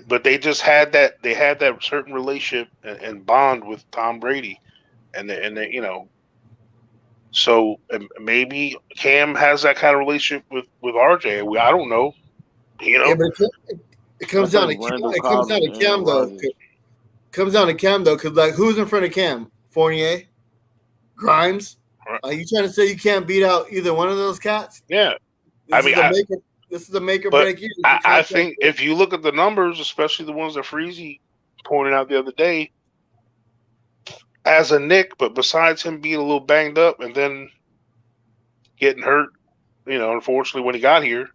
But they just had that. They had that certain relationship and bond with Tom Brady, and they, you know. So maybe Cam has that kind of relationship with RJ. I don't know. You know. Yeah, but it comes down to Cam. It comes down to Cam though. Comes down to Cam though, because like who's in front of Cam? Fournier, Grimes. Are you trying to say you can't beat out either one of those cats? Yeah, this is a make or break year. I think if you look at the numbers, especially the ones that Freezy pointed out the other day, as a Knick, but besides him being a little banged up and then getting hurt, you know, unfortunately when he got here,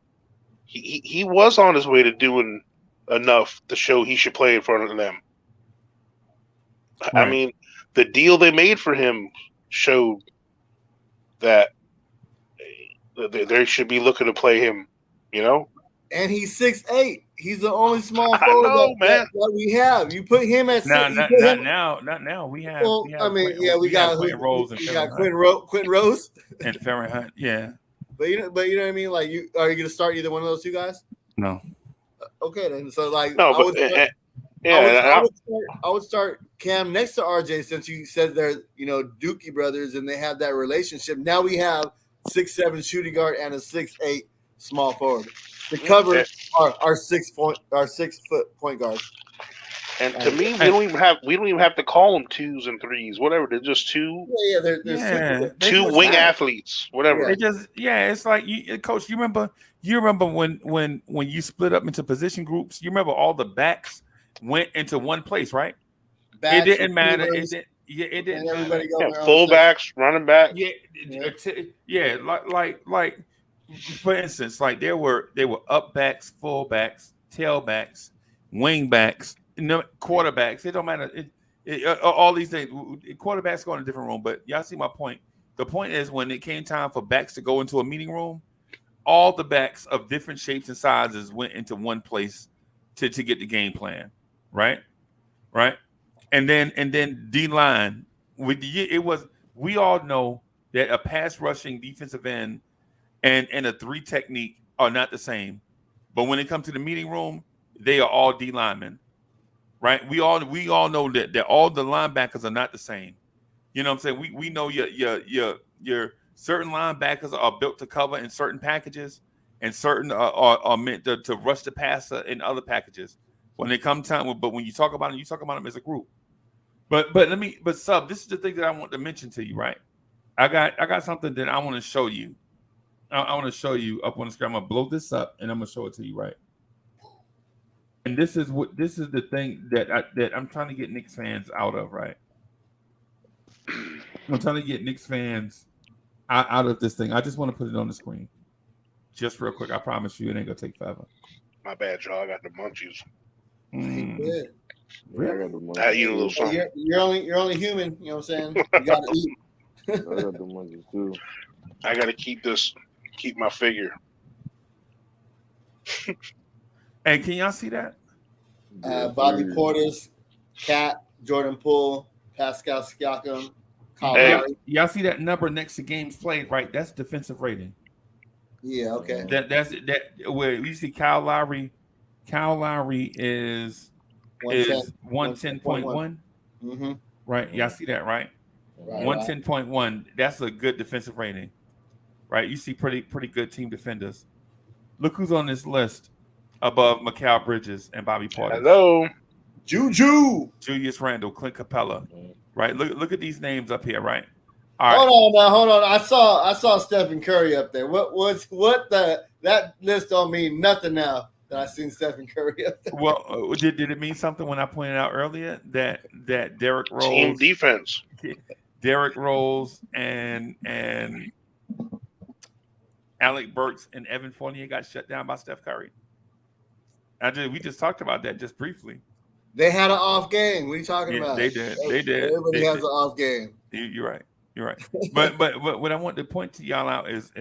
he was on his way to doing enough to show he should play in front of them. Right. I mean, the deal they made for him showed that they should be looking to play him, you know? And he's 6'8". He's the only small forward that we have. You put him at not now. We have. Well, we have I mean, we got Quentin Rose and Quentin Rose and Ferret Hunt. Yeah. But you know what I mean. Like, are you going to start either one of those two guys? No. Okay, then. So like, no, I would start Cam next to RJ, since you said they're, you know, Dookie brothers and they have that relationship. Now we have 6'7" shooting guard and a 6'8" small forward to cover our 6 foot point guard. And to me, we don't even have to call them 2s and 3s, whatever. They're just two. Yeah, they're two wing athletes, whatever. They just it's like Coach. You remember when you split up into position groups? You remember all the backs went into one place, right? Backs, it didn't matter. It didn't matter. Fullbacks, running back. Like for instance, like they were up backs, fullbacks, tailbacks, wing backs, quarterbacks. It don't matter. All these things. Quarterbacks go in a different room, but y'all see my point. The point is, when it came time for backs to go into a meeting room, all the backs of different shapes and sizes went into one place to get the game plan, right? And then D line. We all know that a pass rushing defensive end and a 3 technique are not the same, but when it comes to the meeting room, they are all D linemen, right? We all know that all the linebackers are not the same. You know what I'm saying? We know your certain linebackers are built to cover in certain packages, and certain are meant to rush the passer in other packages. When they come time, but when you talk about them as a group. But Sub, this is the thing that I want to mention to you, right? I got something that I want to show you. I want to show you up on the screen. I'm gonna blow this up and I'm gonna show it to you, right? And this is the thing that I'm trying to get Knicks fans out of, right? I'm trying to get Knicks fans out of this thing. I just want to put it on the screen, just real quick. I promise you, it ain't gonna take forever. My bad, y'all. I got the munchies. Really? I eat a little something. You're only human. You know what I'm saying? You gotta eat. I got the munchies too. I gotta keep my figure. Hey, can y'all see that? Bobby Portis, Cat, Jordan Poole, Pascal Siakam, Kyle Lowry. Y'all see that number next to games played, right? That's defensive rating. Yeah, okay. That's where you see Kyle Lowry. Kyle Lowry is 110.1. Mm-hmm. right? Y'all see that, right? Right. 110.1. That's a good defensive rating, right? You see pretty good team defenders. Look who's on this list above Mikal Bridges and Bobby Portis. Hello. Juju. Julius Randle, Clint Capella, right? Look at these names up here, right? Hold on. I saw Stephen Curry up there. That list don't mean nothing now that I seen Stephen Curry up there. Well, did it mean something when I pointed out earlier that Derrick Rose, Team defense, Derrick Rose and Alec Burks and Evan Fournier got shut down by Steph Curry? We just talked about that just briefly. They had an off game. What are you talking about? They did. Everybody has an off game. You're right. But what I want to point to y'all out is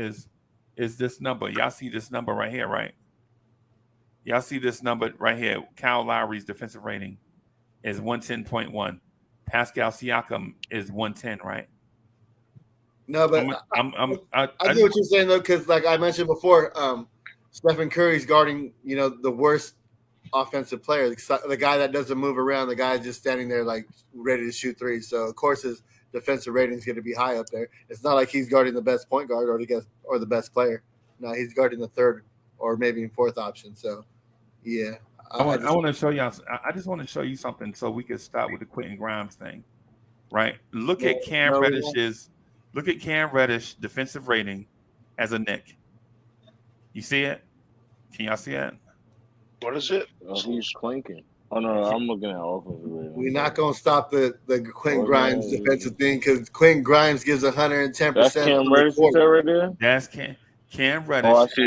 this number. Y'all see this number right here, right? Y'all see this number right here. Kyle Lowry's defensive rating is 110.1. Pascal Siakam is 110, right? No, but I get what you're saying though, because like I mentioned before, Stephen Curry's guarding, the worst offensive player, the guy that doesn't move around, the guy just standing there like ready to shoot threes. So of course his defensive rating is going to be high up there. It's not like he's guarding the best point guard or the best player. No, he's guarding the third or maybe fourth option. So yeah, I want to show y'all. I just want to show you something so we can start with the Quentin Grimes thing, right? Look at Cam Reddish defensive rating as a Knick. You see it? Can y'all see it? What is it? He's clinking. Oh no, I'm looking at offensive rating. We're not gonna stop the Quentin Grimes defensive thing because Quentin Grimes gives 110%. That's Cam Reddish right there. That's Cam Reddish. Oh, I see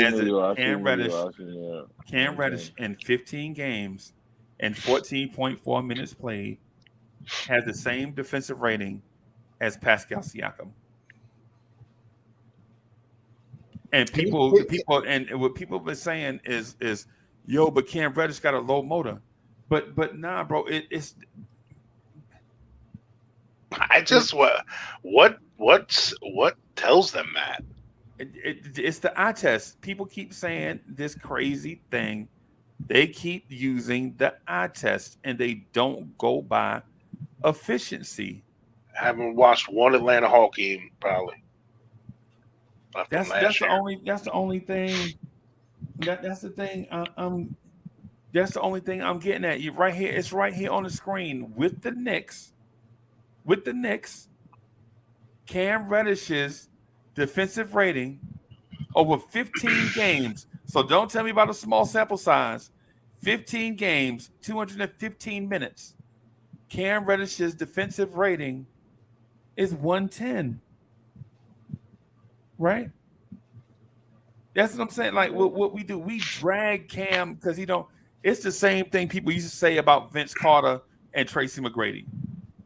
Cam Reddish in 15 games and 14.4 minutes played has the same defensive rating as Pascal Siakam. And what people have been saying is but Cam Reddish got a low motor. But nah, bro, it's. I just what tells them that? It's the eye test. People keep saying this crazy thing. They keep using the eye test, and they don't go by efficiency. I haven't watched one Atlanta Hawk game probably. That's the only thing. That's the thing. That's the only thing I'm getting at. You right here. It's right here on the screen with the Knicks. Cam Reddish's defensive rating over 15 games. So don't tell me about a small sample size. 15 games, 215 minutes. Cam Reddish's defensive rating is 110. Right? That's what I'm saying. Like what we do, we drag Cam because he don't. It's the same thing people used to say about Vince Carter and Tracy McGrady.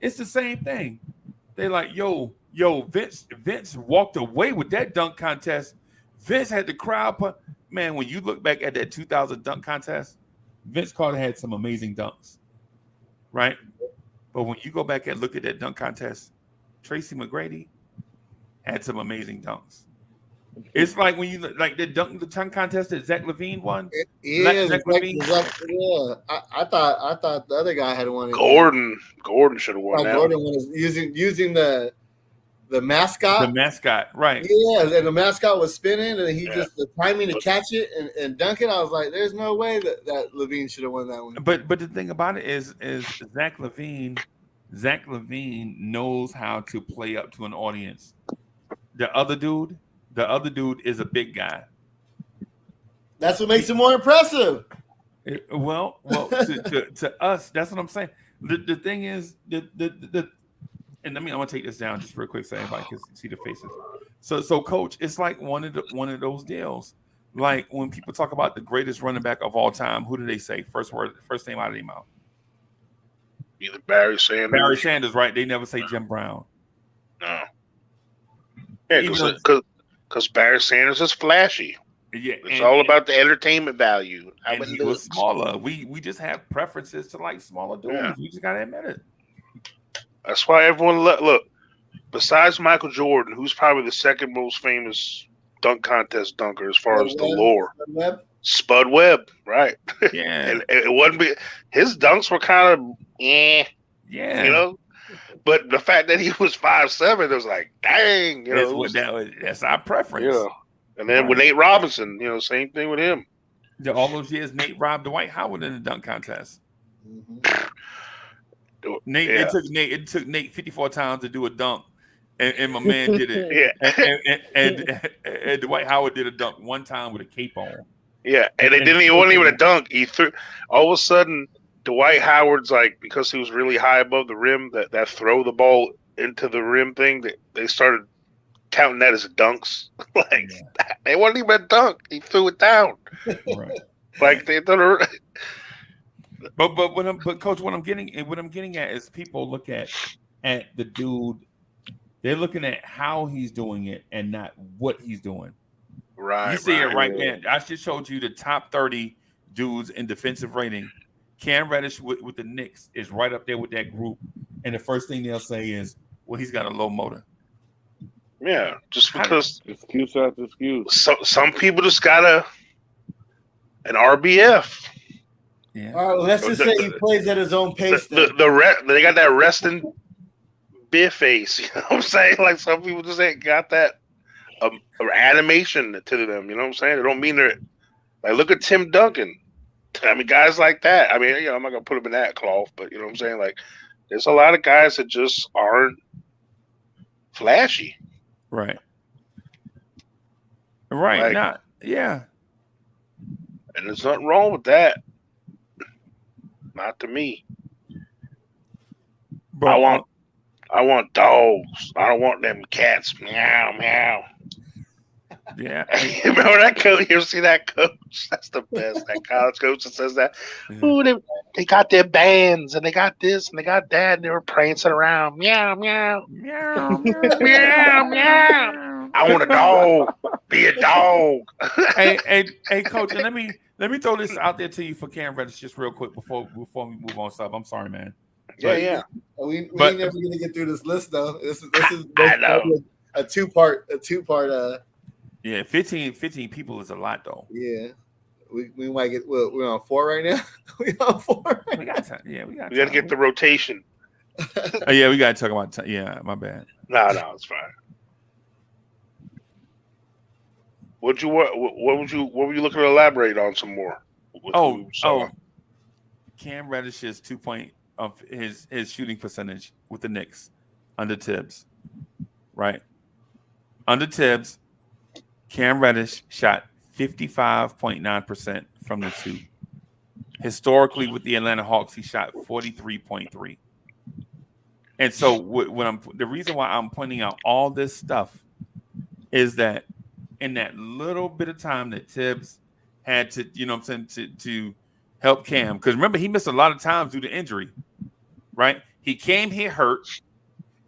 It's the same thing. They're like, yo, Vince walked away with that dunk contest. Vince had the crowd put. Man, when you look back at that 2000 dunk contest, Vince Carter had some amazing dunks, right? But when you go back and look at that dunk contest, Tracy McGrady had some amazing dunks. It's like when you like the dunk contest that Zach LaVine won. Zach LaVine. Yeah, I thought the other guy had won it. Gordon should have won that. Gordon was using the mascot. The mascot, right? Yeah, and the mascot was spinning, and he just the timing to catch it and dunk it. I was like, "There's no way that LaVine should have won that one." But the thing about it is Zach LaVine knows how to play up to an audience. The other dude is a big guy. That's what makes it more impressive. Well, to us, that's what I'm saying. The thing is, and I'm gonna take this down just real quick so everybody can see the faces. So, Coach, it's like one of those deals. Like when people talk about the greatest running back of all time, who do they say first name out of their mouth? Either Barry Sanders. Barry Sanders, right? They never say Jim Brown. No. Yeah, because Barry Sanders is flashy. Yeah, it's all about the entertainment value. And he was smaller. We just have preferences to like smaller dudes. Yeah. We just gotta admit it. That's why everyone look. Besides Michael Jordan, who's probably the second most famous dunk contest dunker as far as the lore, Spud Webb, right? Yeah, and it wasn't. His dunks were kind of Yeah. You know? But the fact that he was 5'7", it was like, dang, you know. That's our preference. You know. And then with Nate Robinson, you know, same thing with him. All those years, Nate robbed Dwight Howard in the dunk contest. Nate, it took Nate 54 times to do a dunk, and my man did it. And Dwight Howard did a dunk one time with a cape on. Yeah, and it wasn't even a dunk. He threw. All of a sudden, Dwight Howard's like, because he was really high above the rim, that throw the ball into the rim thing, they started counting that as dunks. It wasn't even a dunk. He threw it down. Right. Like they thought. But Coach, what I'm getting at is people look at the dude. They're looking at how he's doing it and not what he's doing. Right. You see it right there. I just showed you the top 30 dudes in defensive rating. Cam Reddish with the Knicks is right up there with that group. And the first thing they'll say is, well, he's got a low motor. Yeah, just because excuse after excuse. Some people just got an RBF. Yeah. All right, well, let's just say he plays at his own pace. They got that resting beer face. You know what I'm saying? Like some people just ain't got that animation to them. You know what I'm saying? It don't mean they're like. Look at Tim Duncan. I mean, guys like that. I mean, you know, I'm not gonna put them in that cloth, but you know what I'm saying? Like, there's a lot of guys that just aren't flashy. Right. Right. Like, yeah. And there's nothing wrong with that. Not to me. But I want dogs. I don't want them cats. Meow meow. Yeah. Remember that coach? You ever see that coach? That's the best. That college coach that says that. Yeah. Ooh, they got their bands and they got this and they got that and they were prancing around. Meow meow. Meow meow. Meow meow. I want a dog. Be a dog. Hey, Coach, and let me throw this out there to you for Cam Reddish just real quick before we move on. Sub, I'm sorry, man. Yeah. We ain't never gonna get through this list though. This is I know. a two part. Yeah, 15 people is a lot though. Yeah. We might get we're on 4 right now. We on 4. Right we got time. Yeah, we got to get the rotation. Yeah, we got to talk about yeah, my bad. No, it's fine. What were you looking to elaborate on some more? Cam Reddish's 2-point of his shooting percentage with the Knicks under Tibbs. Right? Under Tibbs, Cam Reddish shot 55.9% from the 2. Historically, with the Atlanta Hawks, he shot 43.3. And so, the reason why I'm pointing out all this stuff is that in that little bit of time that Tibbs had to, you know what I'm saying, to help Cam, because remember he missed a lot of times due to injury, right? He came here hurt.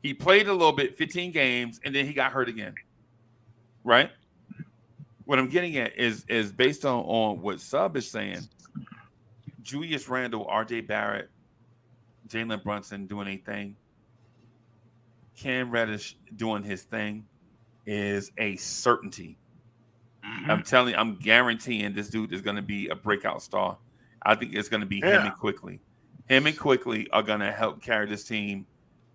He played a little bit, 15 games, and then he got hurt again, right? What I'm getting at is based on what Sub is saying. Julius Randle, RJ Barrett, Jalen Brunson doing a thing. Cam Reddish doing his thing is a certainty. Mm-hmm. I'm guaranteeing this dude is going to be a breakout star. I think it's going to be him and Quickly. Him and Quickly are going to help carry this team.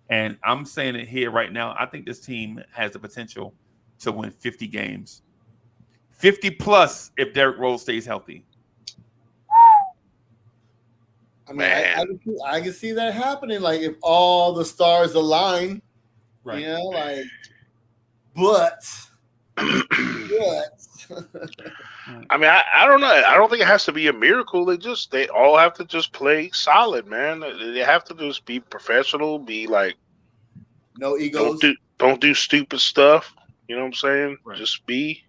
And I'm saying it here right now. I think this team has the potential to win 50 games. 50 plus if Derrick Rose stays healthy. I mean, I can see that happening. Like if all the stars align, right? You know, like, but. I mean, I don't know. I don't think it has to be a miracle. They all have to just play solid, man. They have to just be professional. Be like, no egos. Don't do stupid stuff. You know what I'm saying? Right. Just be.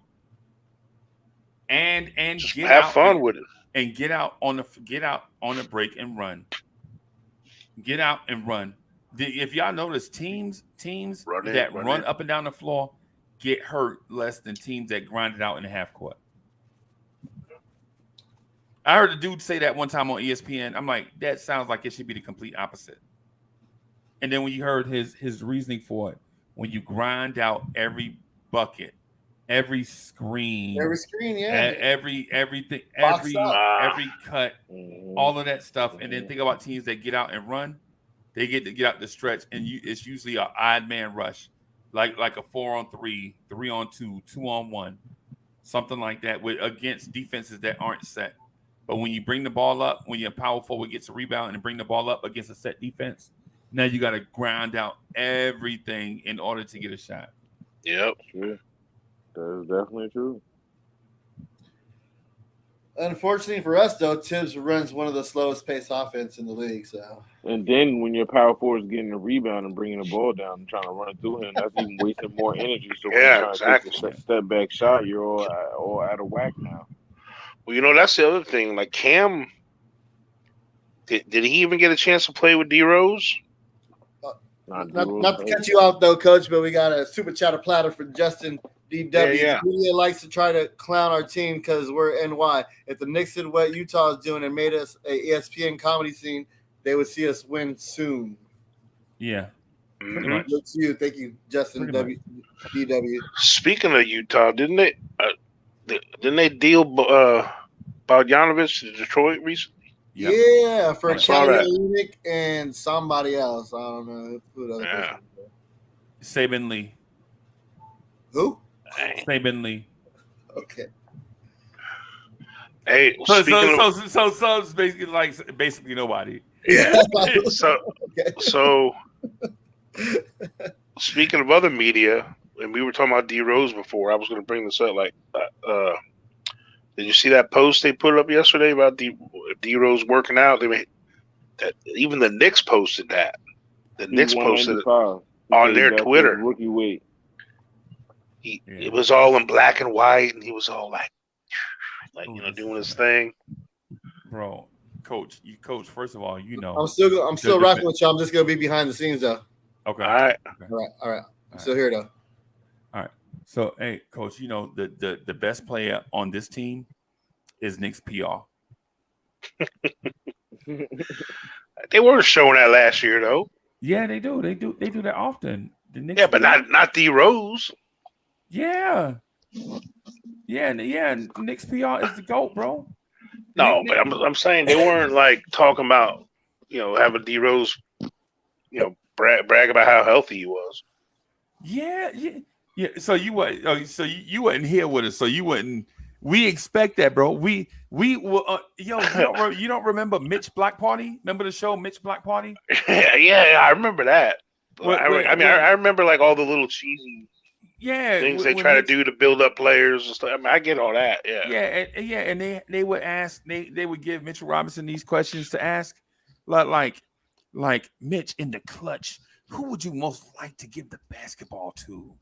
And just have fun with it. And get out on the break and run. Get out and run. If y'all notice, teams run up and down the floor get hurt less than teams that grind it out in the half court. I heard a dude say that one time on ESPN. I'm like, that sounds like it should be the complete opposite. And then when you heard his reasoning for it, when you grind out every bucket, every screen, yeah, everything, every cut, all of that stuff, and then think about teams that get out and run. they get to get out the stretch, and it's usually an odd man rush, like a 4-on-3, 3-on-2, 2-on-1, something like that, against defenses that aren't set. But when you bring the ball up, when your power forward gets a rebound and bring the ball up against a set defense, now you got to grind out everything in order to get a shot. Yep. True. That is definitely true. Unfortunately for us, though, Tibbs runs one of the slowest paced offense in the league. So, And then when your power forward is getting a rebound and bringing the ball down and trying to run through him, that's even wasting more energy. So when Yeah, you're trying to take a step back shot, you're all out of whack now. Well, that's the other thing. Like Cam, did he even get a chance to play with D Rose? not to cut you off, though, Coach, but we got a super chatter platter for Justin DW. Yeah. The media likes to try to clown our team because we're NY. If the Knicks did what Utah is doing and made us a ESPN comedy scene, they would see us win soon. Yeah. Pretty much. Look to you. Thank you, Justin DW. Speaking of Utah, didn't they deal Bogdanovich to Detroit recently? Yep. Yeah, for I saw Kelly that. Olynyk and somebody else. I don't know who the other person was. Saban Lee. Who? Saban Lee. Okay. Hey, So it's basically nobody. yeah. So speaking of other media, and we were talking about D Rose before, I was going to bring this up. Like, did you see that post they put up yesterday about D Rose working out? They made that. Even the Knicks posted that. The Knicks posted it on their Twitter. Rookie weight. It was all in black and white, and he was all like doing his thing. Bro, coach. First of all, I'm still rocking with you. I'm just gonna be behind the scenes though. All Okay. right. All right. I'm still here though. All right. So, hey, coach, the best player on this team is Knicks PR. They were showing that last year, though. Yeah, they do. They do that often. The Knicks Yeah, but not D Rose. Yeah. Knicks PR is the GOAT, bro. No, but I'm saying they weren't like talking about having D Rose, brag about how healthy he was. Yeah. So you wasn't here with us. So you wouldn't. We expect that, bro. We will. You don't remember Mitch Black Party? Remember the show Mitch Black Party? Yeah, I remember that. I remember like all the little cheesy things they try to do to build up players and stuff. I mean, I get all that. Yeah. And they would ask. They would give Mitchell Robinson these questions to ask, like Mitch in the clutch. Who would you most like to give the basketball to?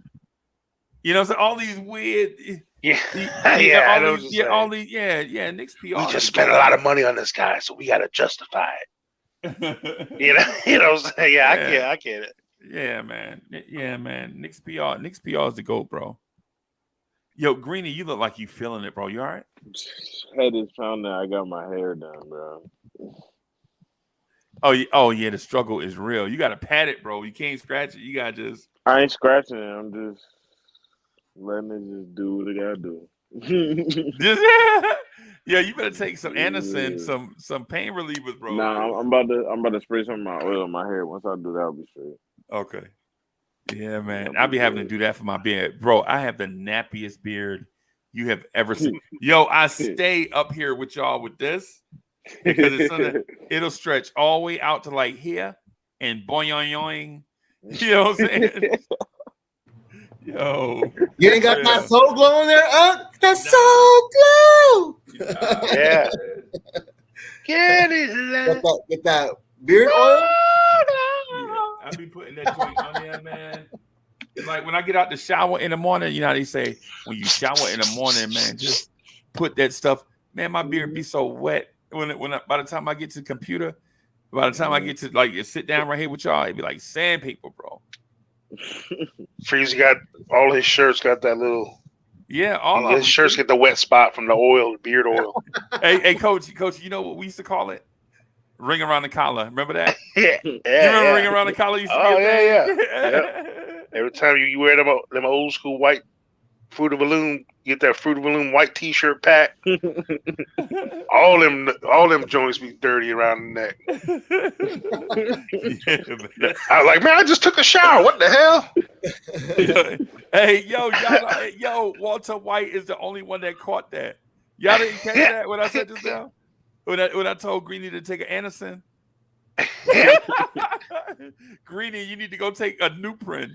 So all these weird, Knicks PR. We just spent a lot of money on this guy, so we got to justify it. What I'm saying? Yeah, I get it. Yeah, man. Knicks PR is the GOAT, bro. Yo, Greeny, you look like you feeling it, bro. You all right? Head is pounding. I got my hair done, bro. Oh yeah, the struggle is real. You got to pat it, bro. You can't scratch it. You got to just. I ain't scratching it. I'm just letting it just do what it gotta do. Yeah, you better take some Anderson, some pain relievers, bro. Nah, I'm about to spray some of my oil on my hair. Once I do that, I'll be straight. Okay. Yeah, man. I'll be having to do that for my beard. Bro, I have the nappiest beard you have ever seen. Yo, I stay up here with y'all with this because it'll stretch all the way out to like here and boing. You know what I'm saying? Yo. You ain't got that soul glow in there, that soul glow. Yeah. Get it. Get that beard oil. I be putting that joint on there, man. It's like when I get out the shower in the morning, how they say when you shower in the morning, man, just put that stuff. Man, my beard be so wet by the time I get to the computer, by the time I get to like sit down right here with y'all, it'd be like sandpaper, bro. Freezy got all his shirts got that little. Yeah, all of his shirts get the wet spot from the oil, the beard oil. Hey, coach, you know what we used to call it? Ring around the collar. Remember that? Yeah. You remember ring around the collar? Used to yeah. Every time you wear them old school white Fruit of the Loom, get that Fruit of the Loom white T-shirt pack. all them joints be dirty around the neck. Yeah, man. I was like, man, I just took a shower. What the hell? Hey, yo, Walter White is the only one that caught that. Y'all didn't catch that when I said this down? When I told Greeny to take an Anderson? Greeny, you need to go take a Nuprin.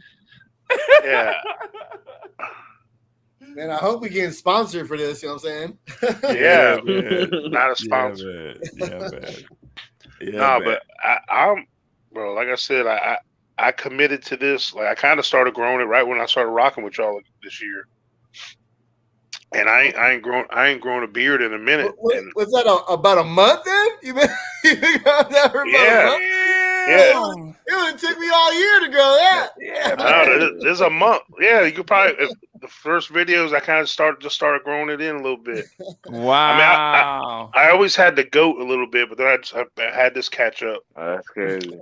Yeah. Man, I hope we getting sponsored for this. You know what I'm saying? Yeah, man. Not a sponsor. Yeah, man. Nah, but I'm, bro. Like I said, I committed to this. Like I kind of started growing it right when I started rocking with y'all this year. And I ain't grown a beard in a minute. Was that about a month then? You been growing that for about a month? Yeah. It would took me all year to grow that. Yeah, No, this is a month. Yeah, you could probably the first videos I kind of started growing it in a little bit. Wow. I always had the goat a little bit, but then I had this catch up. That's crazy.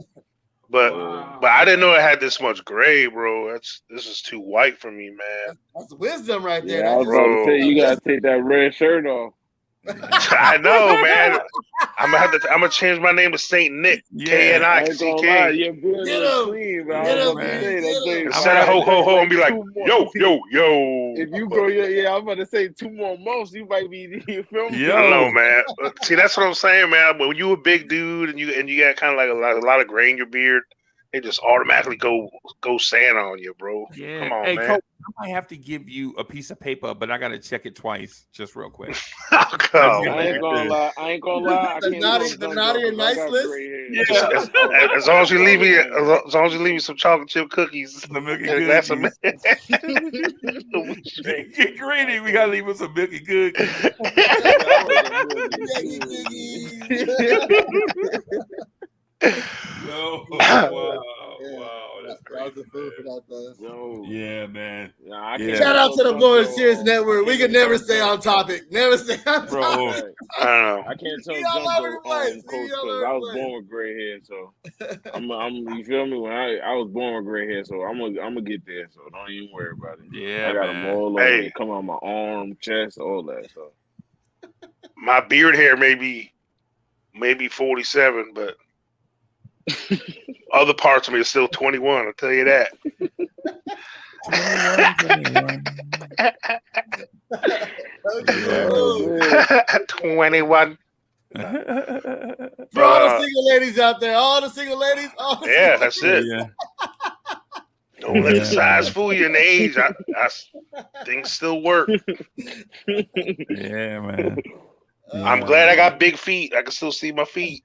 But I didn't know it had this much gray, bro. This is too white for me, man. That's wisdom right there. Yeah, I was about to say you gotta take that red shirt off. I know, man. I'm gonna change my name to Saint Nick. Yeah, K-N-I-C-K. Your beard is clean, man. I was about to say that thing. Instead of ho and be like, yo. If you grow I was about to say 2 more months, you might be you feel me? I don't know, man. See, that's what I'm saying, man. When you a big dude and you got kind of like a lot of gray in your beard, they just automatically go Santa on you, bro. Yeah. Come on, hey, man. Coach, I might have to give you a piece of paper, but I gotta check it twice, just real quick. I ain't gonna lie. I The naughty and nice list. Yeah. As long as you leave me some chocolate chip cookies, The milky that's a Get Greeny, we gotta leave with some milky good. No, wow, that's crazy. Yeah, man. Shout out to the Blorange Tears Network. We can never stay on topic. Never stay on Bro, topic. I don't know. I can't tell all over the place. Coach, all because over I the was place. born with gray hair, so I'm you feel me? When I was born with gray hair, so I'm gonna get there. So don't even worry about it. yeah, I got man. them all over. Hey. Come on my arm, chest, all that. So My beard hair maybe 47, but other parts of me are still 21. I'll tell you that. 21. For all the single ladies out there, Yeah, that's it. Yeah. Don't let the size fool you in the age. I things still work. Yeah, man. I'm glad I got big feet. I can still see my feet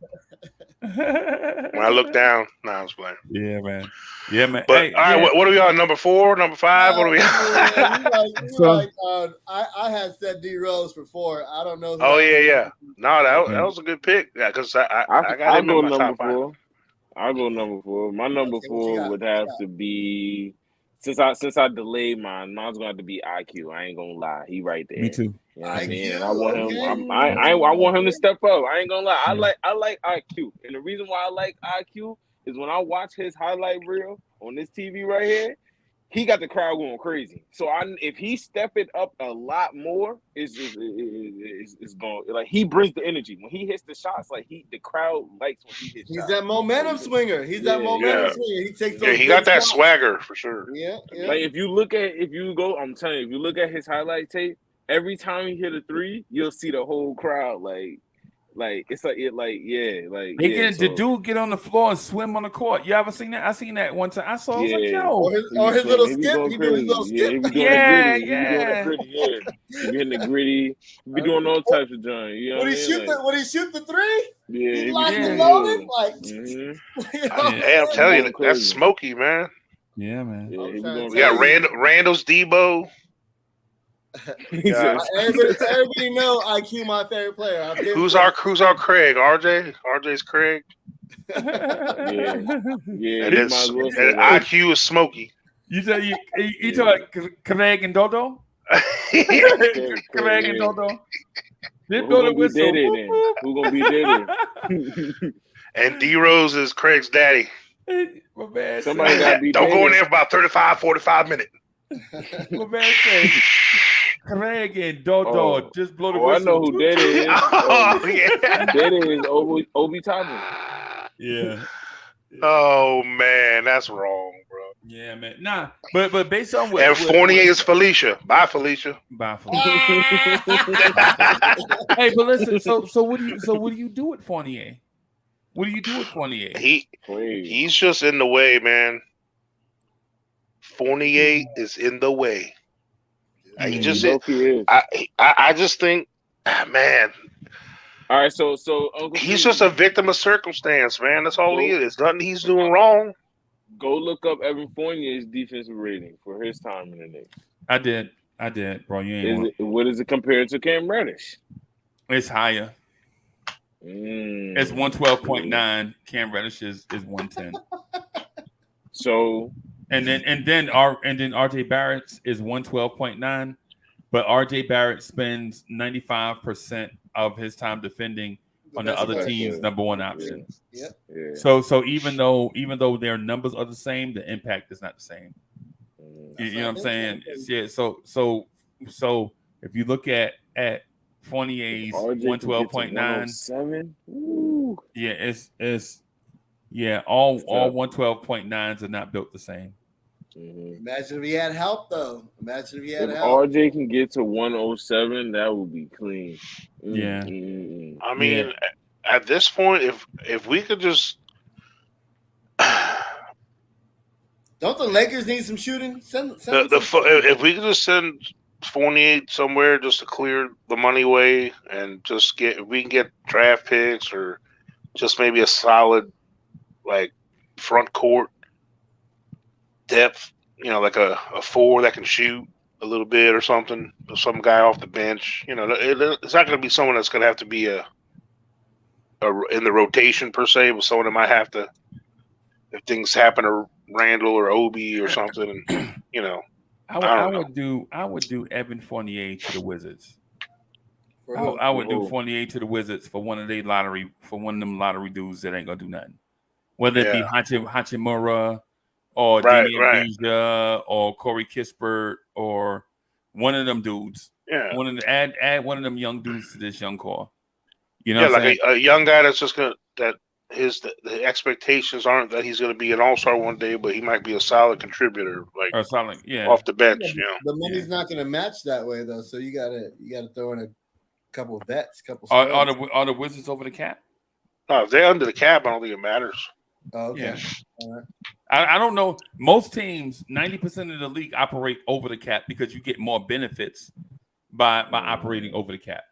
when I look down. Nah, I was playing. Yeah, man. Yeah, man. But hey, all right, yeah. what are we on? Number 4, number 5? What are we on? I had said D Rose for 4. I don't know. Oh yeah. No, that was a good pick. Yeah, because I got him in my top 5. I'll go number 4. My number Okay, what you 4 got? would have to be since I delayed mine's going to have to be IQ. I ain't gonna lie, he right there. Me too. You know what I mean? IQ, And I want him. okay. I want him to step up. I ain't gonna lie. I like IQ, and the reason why I like IQ is when I watch his highlight reel on this TV right here, he got the crowd going crazy. So if he step it up a lot more, it's going like he brings the energy when he hits the shots. Like the crowd likes when he hits. He's shots. that momentum swinger. He takes. Yeah, he got that swagger for sure. Yeah. Like if you look at if you look at his highlight tape, every time he hit a 3, you'll see the whole crowd The dude get on the floor and swim on the court. You ever seen that? I seen that one time. I saw. I was like, yo. Or his little skip. He do his little skip. He be doing the gritty. He be hitting the gritty. He be doing all types of junk. You know When he shoot the 3, yeah, he locked and loaded. Like, Hey, I'm telling you, that's smoky, man. Yeah, man. We got Randall's Debo. Everybody know IQ my favorite player. Who's our Craig? RJ's Craig. Yeah. And IQ is Smokey. You talk Craig and Dodo? Craig and Dodo. Who gonna be Diddy then? Who gonna be Diddy? And D Rose is Craig's daddy. My man, somebody gotta be Don't Diddy. go in there for about 35, 45 minutes. My man say, Craig and Dodo, just blow the I whistle. know who that is. Oh, yeah. That is Obi Toppin. Yeah. Oh, man, that's wrong, bro. Yeah, man. Nah, but based on what And Fournier is Felicia. Bye, Felicia. Bye, Felicia. Hey, but listen. So what do you do with Fournier? What do you do with Fournier? He's just in the way, man. Fournier is in the way. I just think, man. All right, so Uncle he's just a victim of circumstance, man. That's all he is. Nothing he's doing wrong. Go look up Evan Fournier's defensive rating for his time in the Knicks. I did, bro. What is it compared to Cam Reddish? It's higher. It's 112.9. Cam Reddish is 110. So and then RJ Barrett's is 112.9, but RJ Barrett spends 95% of his time defending on the other team's number one option. Yeah. So even though their numbers are the same, the impact is not the same. You know what I'm saying? Yeah. So if you look at Fournier's 112.9, yeah, it's all 112.9s are not built the same. Imagine if he had help, though. If RJ can get to 107, that would be clean. Yeah. I mean, at this point, if we could just don't the Lakers need some shooting? If we could just send Fournier somewhere just to clear the money away and just we can get draft picks or just maybe a solid like front court depth, like a 4 that can shoot a little bit or something, or some guy off the bench. It's not going to be someone that's going to have to be a in the rotation per se, but someone that might have to, if things happen to Randle or Obi or something, and I would do Evan Fournier to the Wizards. I would do Fournier to the Wizards for one of them lottery dudes that ain't gonna do nothing. Whether it be Hachimura or Damian Beja or Corey Kispert or one of them dudes. Yeah. Add one of them young dudes to this young core. Like a young guy that's just gonna the expectations aren't that he's gonna be an all-star one day, but he might be a solid contributor, like off the bench. The money's not gonna match that way though, so you gotta throw in a couple of vets, Are the Wizards over the cap? No, if they're under the cap, I don't think it matters. Oh, okay. Yeah. All right. I don't know. Most teams, 90% of the league operate over the cap because you get more benefits by operating over the cap.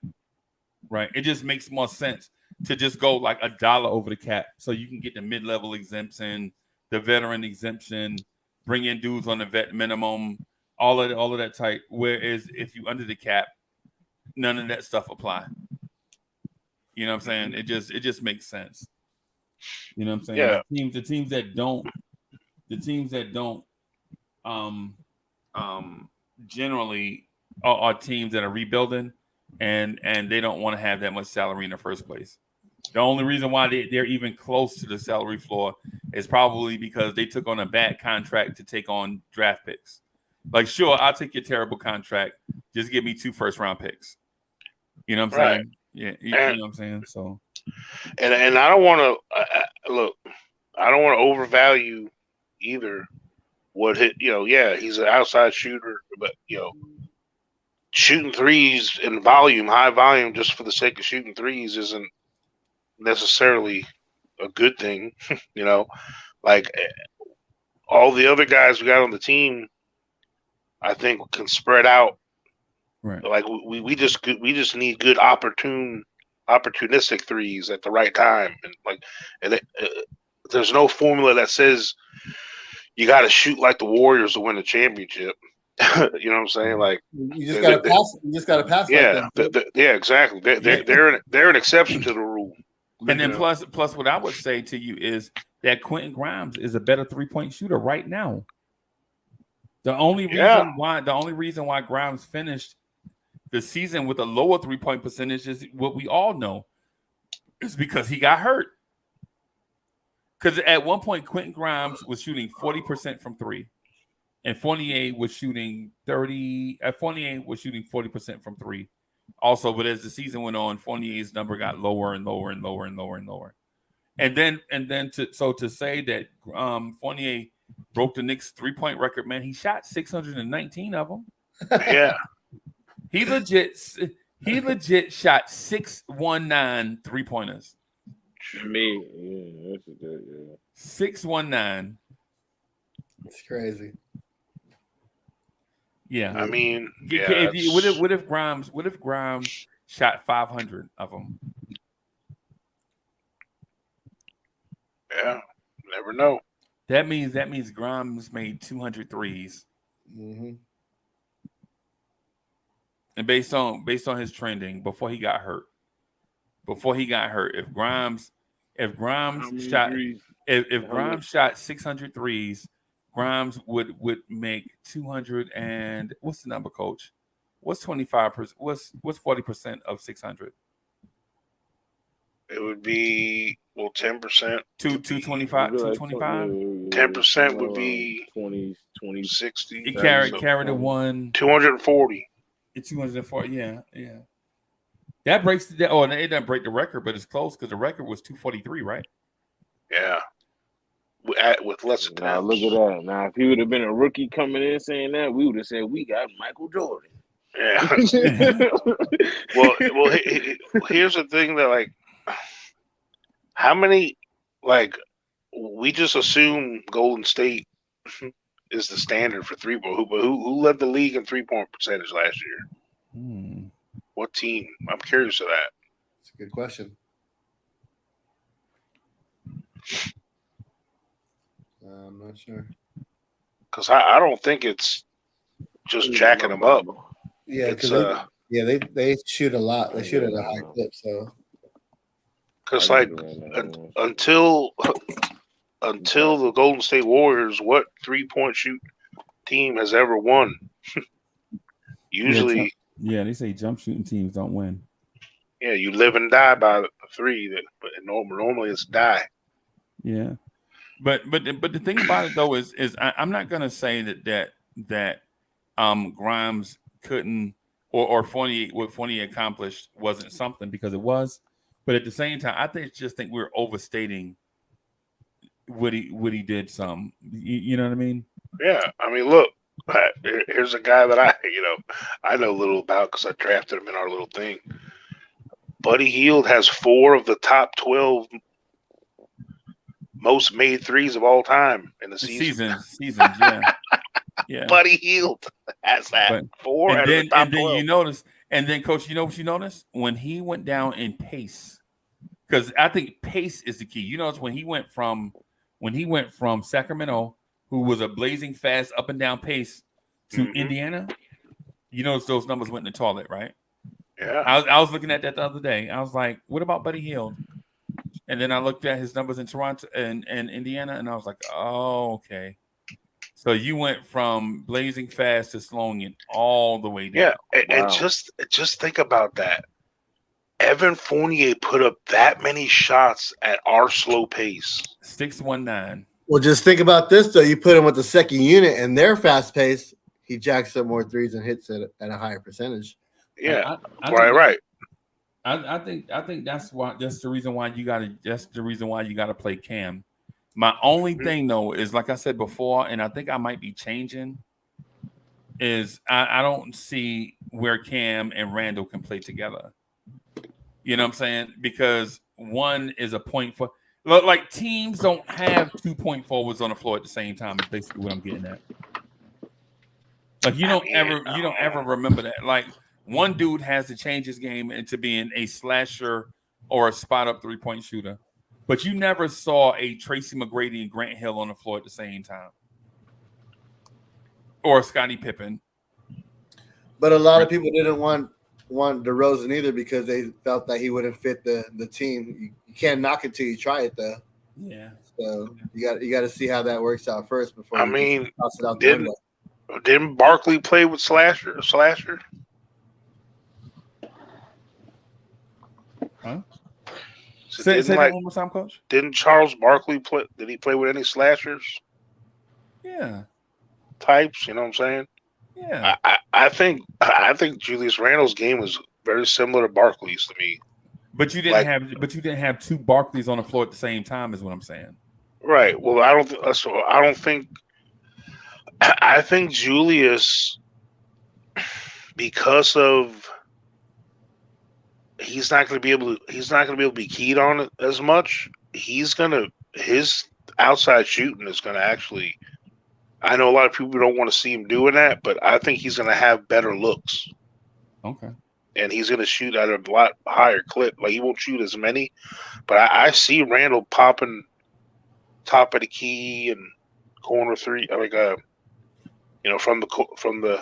Right? It just makes more sense to just go like $1 over the cap so you can get the mid-level exemption, the veteran exemption, bring in dudes on the vet minimum, all of that type. Whereas if you under the cap, none of that stuff apply. You know what I'm saying? It just makes sense. You know what I'm saying? Yeah. The teams that don't generally are teams that are rebuilding and they don't want to have that much salary in the first place. The only reason why they're even close to the salary floor is probably because they took on a bad contract to take on draft picks. Like, sure, I'll take your terrible contract. Just give me 2 first-round picks. You know what I'm saying? Yeah, you know what I'm saying? So, and I don't want to look. I don't want to overvalue either. He's an outside shooter, but shooting threes in high volume, just for the sake of shooting threes, isn't necessarily a good thing. Like all the other guys we got on the team, I think can spread out. Right. Like we just need good opportunistic threes at the right time, and there's no formula that says you got to shoot like the Warriors to win a championship. You know what I'm saying? Like you just got to pass. You just got to pass. Yeah, exactly. They're an exception to the rule. And then plus, what I would say to you is that Quentin Grimes is a better 3-point shooter right now. The only reason why Grimes finished the season with a lower 3-point percentage is what we all know. It's because he got hurt. Because at one point, Quentin Grimes was shooting 40% from 3. And Fournier was shooting 30. Fournier was shooting 40% from three. Also, but as the season went on, Fournier's number got lower and lower and lower and lower and lower. And then to say that Fournier broke the Knicks 3-point record, man, he shot 619 of them. Yeah. He legit shot 619 3-pointers. Me, yeah, that's a good, yeah. 619. It's crazy. Yeah, I mean, what if Grimes shot 500 of them? Yeah, never know. That means Grimes made 200 threes. Mm-hmm. And based on his trending before he got hurt, if Grimes shot threes? if Grimes shot 600 threes, Grimes would make 200 and what's the number, Coach? What's 25%? What's 40% of 600? It would be 10%. 225. 225. 10% would be 20, 60. He carried the one 240. 240. Yeah. That breaks the. Oh, it doesn't break the record, but it's close because the record was 243, right? Yeah. With less attempts. Now look at that. Now if he would have been a rookie coming in saying that, we would have said we got Michael Jordan. Yeah. well, here's the thing that like, how many we just assume Golden State is the standard for three-point. Who led the league in 3-point percentage last year? What team? I'm curious of that. It's a good question. I'm not sure. Because I don't think it's just jacking them up. Yeah, because they shoot a lot. They shoot at a high clip. So because until the Golden State Warriors, what 3-point shoot team has ever won? Usually, they say jump shooting teams don't win. Yeah, you live and die by the three. But normally it's die. Yeah, but the thing about it though is I'm not gonna say that Grimes couldn't or Fournier, what Fournier accomplished wasn't something, because it was. But at the same time, I think we're overstating what he did some. You know what I mean? Yeah, I mean, look, here's a guy that I know little about because I drafted him in our little thing. Buddy Hield has 4 of the top 12 most made threes of all time in the season. Seasons, yeah. Yeah. Buddy Hield has that 4 out of the top 12. You notice, and then Coach, you know what you notice? When he went down in pace, because I think pace is the key. You notice when he went from Sacramento, who was a blazing fast up and down pace, to Indiana, you notice those numbers went in the toilet, right? Yeah. I was looking at that the other day. I was like, what about Buddy Hield? And then I looked at his numbers in Toronto and Indiana, and I was like, oh, okay. So you went from blazing fast to slowing it all the way down. Yeah, and just think about that. Evan Fournier put up that many shots at our slow pace. 619. Well, just think about this, though. You put him with the second unit and their fast pace, he jacks up more threes and hits it at a higher percentage. Yeah, right. I think that's the reason why you gotta play Cam. My only thing though is, like I said before, and I think I might be changing, is I don't see where Cam and Randle can play together. You know what I'm saying? Because one is a point for, like, teams don't have 2-point forwards on the floor at the same time. Is basically what I'm getting at. Like you don't ever remember that. Like one dude has to change his game into being a slasher or a spot up 3-point shooter, but you never saw a Tracy McGrady and Grant Hill on the floor at the same time, or Scottie Pippen. But a lot of people didn't want DeRozan either because they felt that he wouldn't fit the team. You can't knock it till you try it, though. Yeah. So you got to see how that works out first before. I mean, toss it out the window. Didn't Barkley play with Slasher? Huh? So say that one more time, Coach. Didn't Charles Barkley play? Did he play with any slashers? Yeah. types. You know what I'm saying? Yeah. I think Julius Randle's game was very similar to Barkley's to me. But you didn't have two Barkleys on the floor at the same time, is what I'm saying. Right. Well, I don't think. I think Julius, because of he's not going to be able to be keyed on it as much. His outside shooting is going to actually. I know a lot of people don't want to see him doing that, but I think he's going to have better looks. Okay. And he's going to shoot at a lot higher clip. Like he won't shoot as many, but I see Randle popping top of the key and corner three, like from the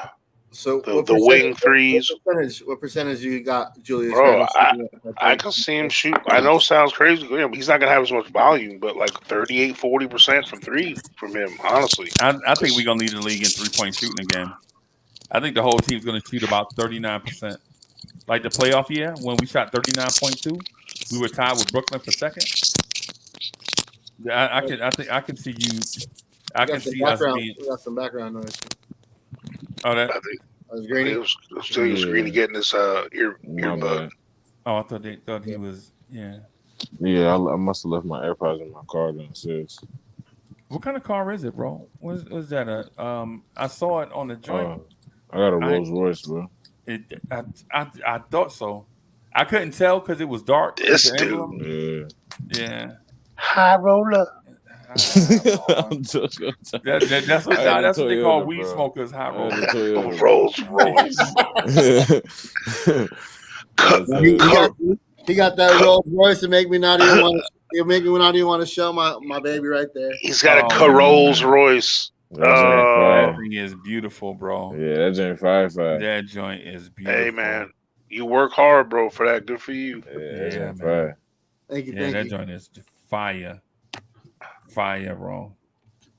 So the wing threes. What percentage you got, Julius? Bro, Randle I can see him shoot. I know it sounds crazy, but he's not gonna have as much volume, but like 38-40% from three from him, honestly. I think we're gonna lead the league in 3-point shooting again. I think the whole team's gonna shoot about 39%. Like the playoff year when we shot 39.2, we were tied with Brooklyn for second. I can see you. I can see us being. We got some background noise. Oh, that. I think was Greeny. It was Greeny getting his earbud. Oh, I thought they thought he was. Yeah. Yeah, I must have left my AirPods in my car downstairs. What kind of car is it, bro? Was that I saw it on the joint. I got a Rolls Royce, bro. I thought so. I couldn't tell because it was dark. This dude. Yeah. High roller. I'm joking. That's what they call weed smokers. High roller. Rolls Royce. He got that Rolls Royce to make me not even want to. He'll make me not even want to show my baby right there. He's got a Rolls Royce. That thing is beautiful, bro. Yeah, that joint fire. That joint is beautiful. Hey man, you work hard, bro, for that. Good for you. Yeah, man. Thank you. That joint is fire. Fire, bro.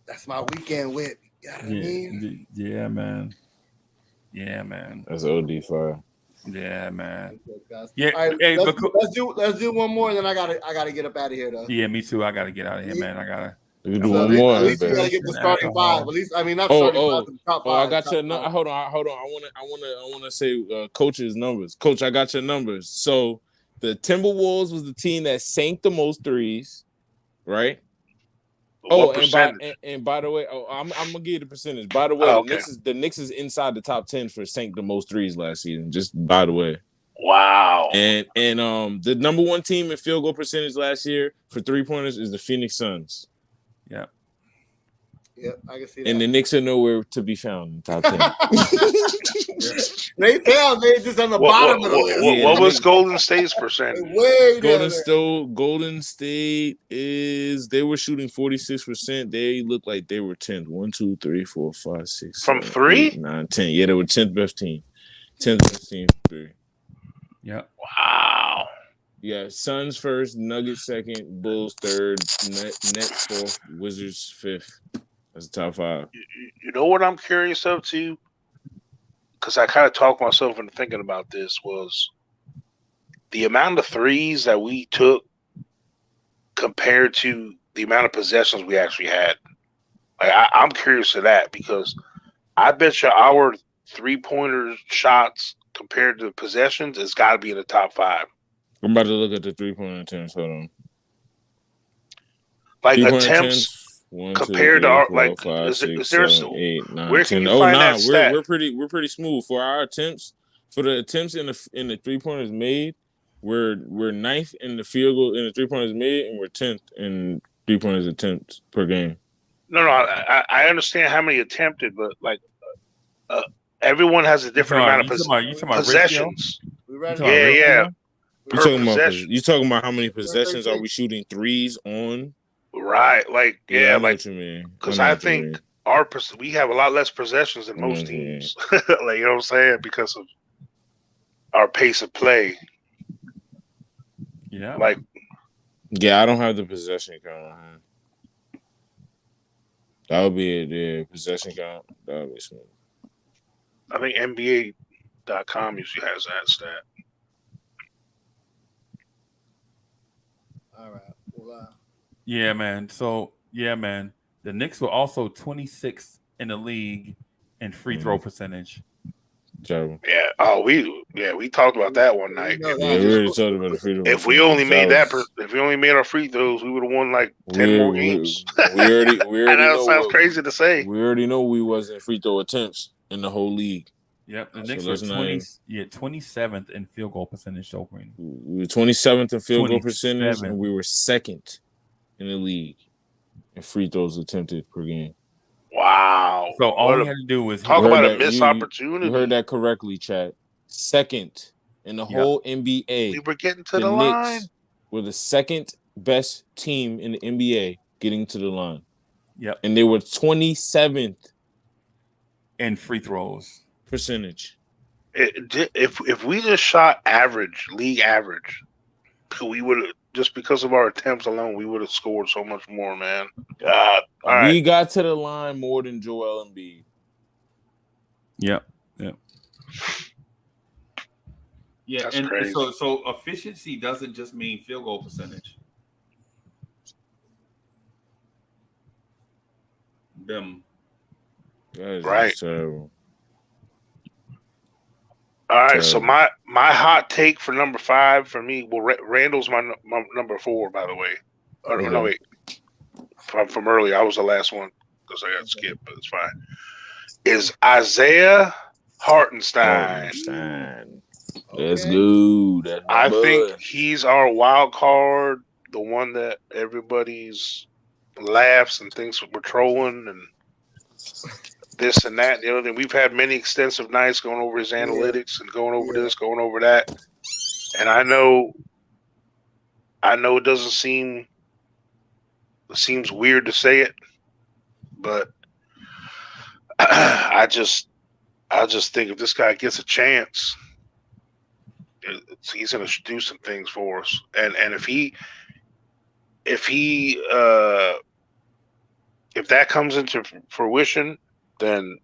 That's my weekend whip. You know what I mean? Yeah, man. Yeah, man. That's OD fire. Yeah, man. Yeah. Right, hey, let's do one more, and then I gotta get up out of here though. Yeah, me too. I gotta get out of here, man. I gotta. You do one more. At least you gotta get the starting five. At least not starting five, the top five. I got your number. Hold on. I wanna say coach's numbers. Coach, I got your numbers. So the Timberwolves was the team that sank the most threes, right? And by the way, I'm gonna give you the percentage. By the way, the Knicks is inside the top 10 for sank the most threes last season. Just by the way. Wow. And the number one team in field goal percentage last year for 3-pointers is the Phoenix Suns. Yeah. Yep, I can see that. And the Knicks are nowhere to be found in the top 10. They just on the bottom of the list. What was Golden State's percentage? Golden State they were shooting 46%. They looked like they were 10th. 1, 2, 3, 4, 5, 6. From 3? 8, 9, 10. Yeah, they were 10th best team. 10th best team from 3. Yeah. Wow. Yeah, Suns first, Nuggets second, Bulls third, Nets fourth, Wizards fifth. That's the top 5. You know what I'm curious of too? Because I kind of talked myself into thinking about this was the amount of threes that we took compared to the amount of possessions we actually had. Like I'm curious to that because I bet you our 3-pointer shots compared to possessions has got to be in the top 5. I'm about to look at the 3-pointer attempts. Hold on. Like attempts. 1, compared 2, 3, to our 4, like 5, is 6, there 7, 8, 9, where 10. can you find that stat? We're pretty smooth for our attempts. For the attempts in the 3-pointers made, we're 9th in the field goal in the 3-pointers made, and we're 10th in 3-pointers attempts per game. No, I understand how many attempted, but like everyone has a different amount of possessions. Yeah. You talking about how many possessions are we shooting threes on? Right, like I know what you mean. Because I think we have a lot less possessions than most teams. Like you know what I'm saying, because of our pace of play. Yeah, like I don't have the possession count. That would be it. Yeah, possession count. That would be smooth. I think NBA.com usually has that stat. All right. Well, yeah, man. So, the Knicks were also 26th in the league in free throw percentage. Terrible. Yeah. Oh, we talked about that one night. know If that. Yeah, we, we just, already talked about the free throw. if we only made was- if we only made our free throws, we would have won like 10 more games. We already I know know it sounds what- crazy to say. We already know we wasn't free throw attempts in the whole league. Yep, the So Knicks were let's not even- 27th in field goal percentage. Joe Green. We were 27th in field goal percentage, 27th. and we were second in the league in free throws attempted per game. Wow. So all What we a- had to do was talk You heard about a that- missed opportunity. You heard that correctly, Chad. Second in the whole NBA. We were getting to the the line. Knicks were the second best team in the NBA getting to the line. Yep, And they were 27th in free throws. percentage. If we just shot league average, we would have, just because of our attempts alone, we would have scored so much more, man. God. All right. We got to the line more than Joel Embiid. Yep. Yeah, That's and crazy. so efficiency doesn't just mean field goal percentage. Them. That is Right. terrible. All right. So Terrible. my hot take for number 5 for me, well, Randall's my number 4, by the way. Or, Okay. no, wait. From earlier, I was the last one because I got skipped, but it's fine. Is Isaiah Hartenstein. That's Okay. good. That's my I boy. think he's our wild card, the one that everybody's laughs and thinks we're trolling and this and that. The other thing, we've had many extensive nights going over his analytics and going over this, going over that. And I know it doesn't seem, it seems weird to say it, but I just think if this guy gets a chance, he's going to do some things for us. And if that comes into fruition, then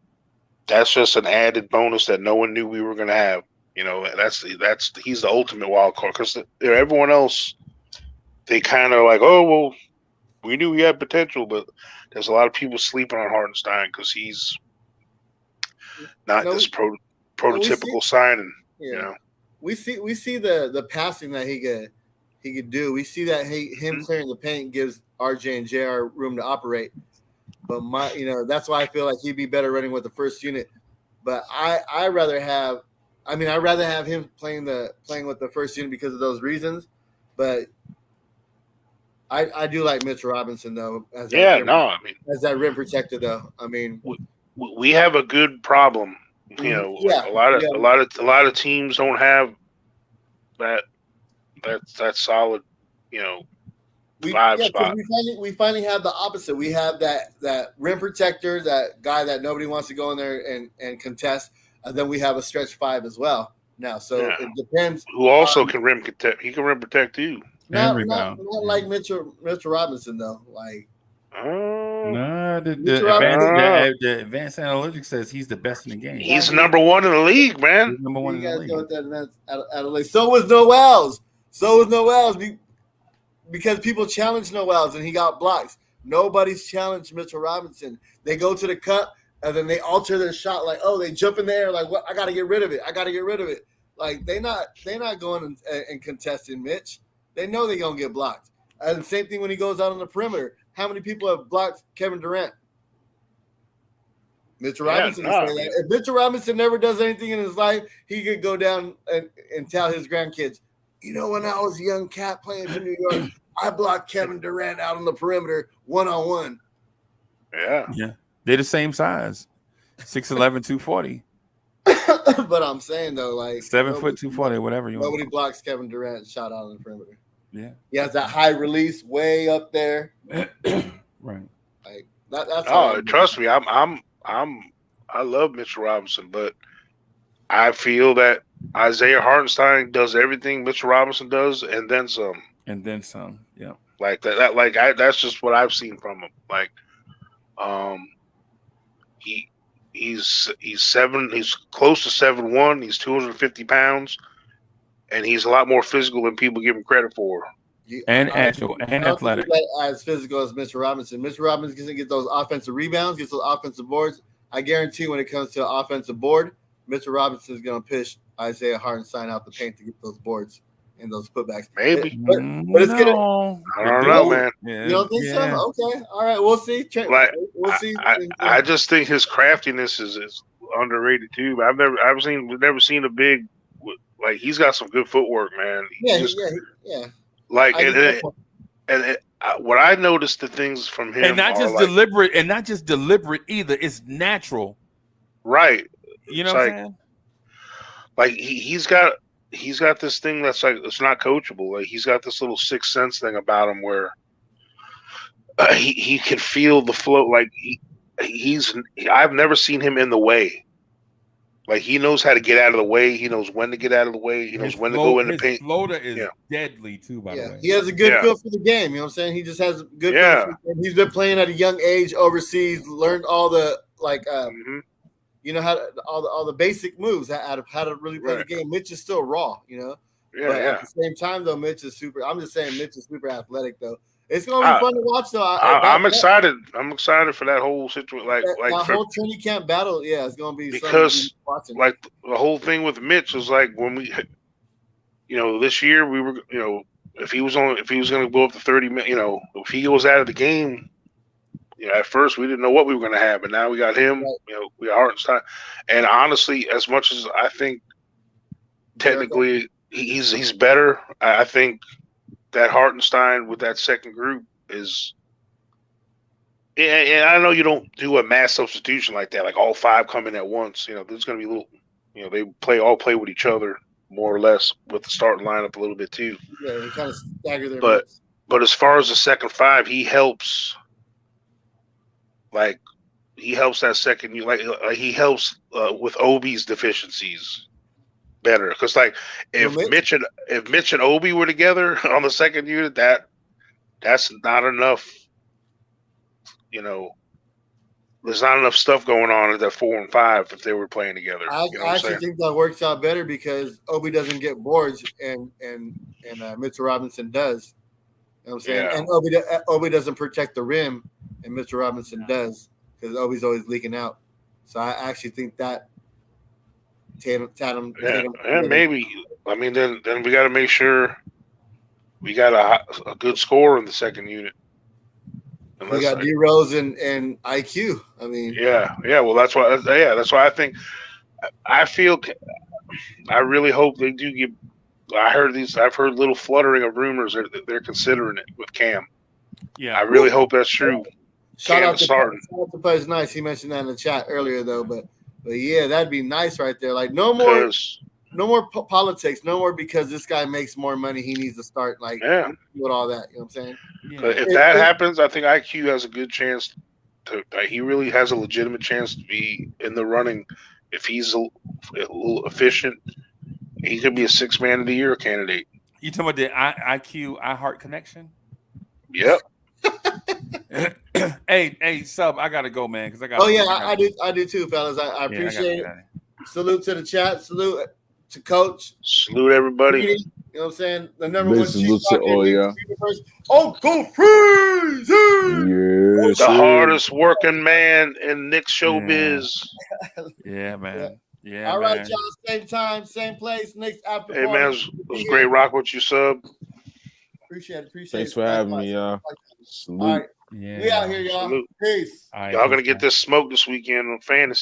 that's just an added bonus that no one knew we were going to have. You know, he's the ultimate wild card, because everyone else, they kind of like, oh, well, we knew he had potential, but there's a lot of people sleeping on Hartenstein because he's not this prototypical signing. Yeah. You know, We see the passing that he could do. We see that him clearing the paint gives RJ and JR room to operate. But that's why I feel like he'd be better running with the first unit. But I rather have him playing with the first unit because of those reasons. But I do like Mitchell Robinson though. As that rim protector though. I mean, we have a good problem. You know, a lot of teams don't have that solid, five spot. We finally have the opposite. We have that rim protector, that guy that nobody wants to go in there and contest, and then we have a stretch 5 as well now. So it depends. Who also can rim protect? He can rim protect too. Not like Mitchell Robinson though. Like, No, the advanced analytics says he's the best in the game. He's number 1 in the league, man. He's number 1 in the league. So was Noel's. Because people challenged Noel's and he got blocks. Nobody's challenged Mitchell Robinson. They go to the cup and then they alter their shot. Like, oh, they jump in the air. Like, what? I got to get rid of it. Like, they're not going and contesting Mitch. They know they're going to get blocked. And the same thing when he goes out on the perimeter. How many people have blocked Kevin Durant? Mitchell Robinson. If Mitchell Robinson never does anything in his life, he could go down and tell his grandkids, when I was a young cat playing for New York, I blocked Kevin Durant out on the perimeter 1-on-1. Yeah. They're the same size. 6'11", 240. But I'm saying though, like 7 foot 240, whatever you want. Nobody blocks Kevin Durant shot out on the perimeter. Yeah. He has that high release way up there. Right. Like that's trust me, I love Mitchell Robinson, but I feel that Isaiah Hartenstein does everything Mitchell Robinson does and then some. And then some. Yeah. Like that that's just what I've seen from him. Like he's close to 7'1", he's 250 pounds, and he's a lot more physical than people give him credit for. and agile and athletic. As physical as Mr. Robinson. Mr. Robinson doesn't get those offensive rebounds, gets those offensive boards. I guarantee when it comes to an offensive board, Mr. Robinson is going to push Isaiah Hartenstein out the paint to get those boards and those putbacks. Maybe. But it's I going don't know, man. You don't think so? Okay. All right. We'll see. We'll see. I just think his craftiness is underrated too. But I've never seen a big, like, he's got some good footwork, man. Yeah. Like, what I noticed the things from him, and not just deliberate either. It's natural, right? You know what I'm saying? Like he's got this thing that's like, it's not coachable. Like, he's got this little sixth sense thing about him where he can feel the flow. Like I've never seen him in the way. Like, he knows how to get out of the way. He knows when to get out of the way. He knows when to go in the paint. His floater is deadly too, by the way. He has a good feel for the game. You know what I'm saying? He just has a good feel for the game. He's been playing at a young age overseas, learned all the you know, how all the basic moves, how to really play the game. Mitch is still raw, you know. But at the same time, though, Mitch is super. I'm just saying, Mitch is super athletic, though. It's gonna be fun to watch, though. I'm excited. I'm excited for that whole situation. Like that whole training camp battle. Yeah, it's gonna be because like the whole thing with Mitch was like, when we, you know, this year we were, you know, if he was going to go up to 30 minutes, you know, if he was out of the game, you know, at first we didn't know what we were going to have, but now we got him. Right. You know, we got Hartenstein, and honestly, as much as I think technically he's better, I think that Hartenstein with that second group is, and I know you don't do a mass substitution like that, like all five come in at once. You know, there's going to be little, you know, they all play with each other more or less with the starting lineup a little bit too. Yeah, they kind of stagger their minutes. But as far as the second five, he helps. Like, he helps that second, like he helps with Obi's deficiencies better, because like if Mitch and Obi were together on the second unit, that's not enough. You know, there's not enough stuff going on at that 4 and 5 if they were playing together. I actually think that works out better because Obi doesn't get boards and Mitchell Robinson does. You know what I'm saying? Yeah. And Obi doesn't protect the rim, and Mitchell Robinson does, because Obi's always leaking out. So I actually think that Tatum and maybe, I mean, then we got to make sure we got a good scorer in the second unit. We got D Rose and IQ. I mean, yeah. Well, that's why I think, I feel, I really hope they do get. I've heard little fluttering of rumors that they're considering it with Cam. Yeah, I really hope that's true. Shout out to Play's nice. He mentioned that in the chat earlier, though. But yeah, that'd be nice right there. Like, no more politics, no more because this guy makes more money, he needs to start with all that. You know what I'm saying? Yeah. If that happens, I think IQ has a good chance to. He really has a legitimate chance to be in the running if he's a little efficient. He could be a 6 man of the year candidate. You talking about the IQ iHeart connection? Yep. Hey, Sub, I gotta go, man, because I got. Oh yeah, I do too, fellas. I appreciate it. Salute to the chat. Salute to Coach. Salute everybody. You know what I'm saying? The number one salute to Uncle Freeze. Yes, the hardest working man in Knicks showbiz. Yeah, man. Yeah. All right, y'all. Same time, same place. Knicks after party. Hey, man, it was great rock with you, Sub. Appreciate it. Thanks for having me, y'all. All right. Yeah. We out here, y'all. Salute. Peace. Y'all gonna get this smoke this weekend on fantasy.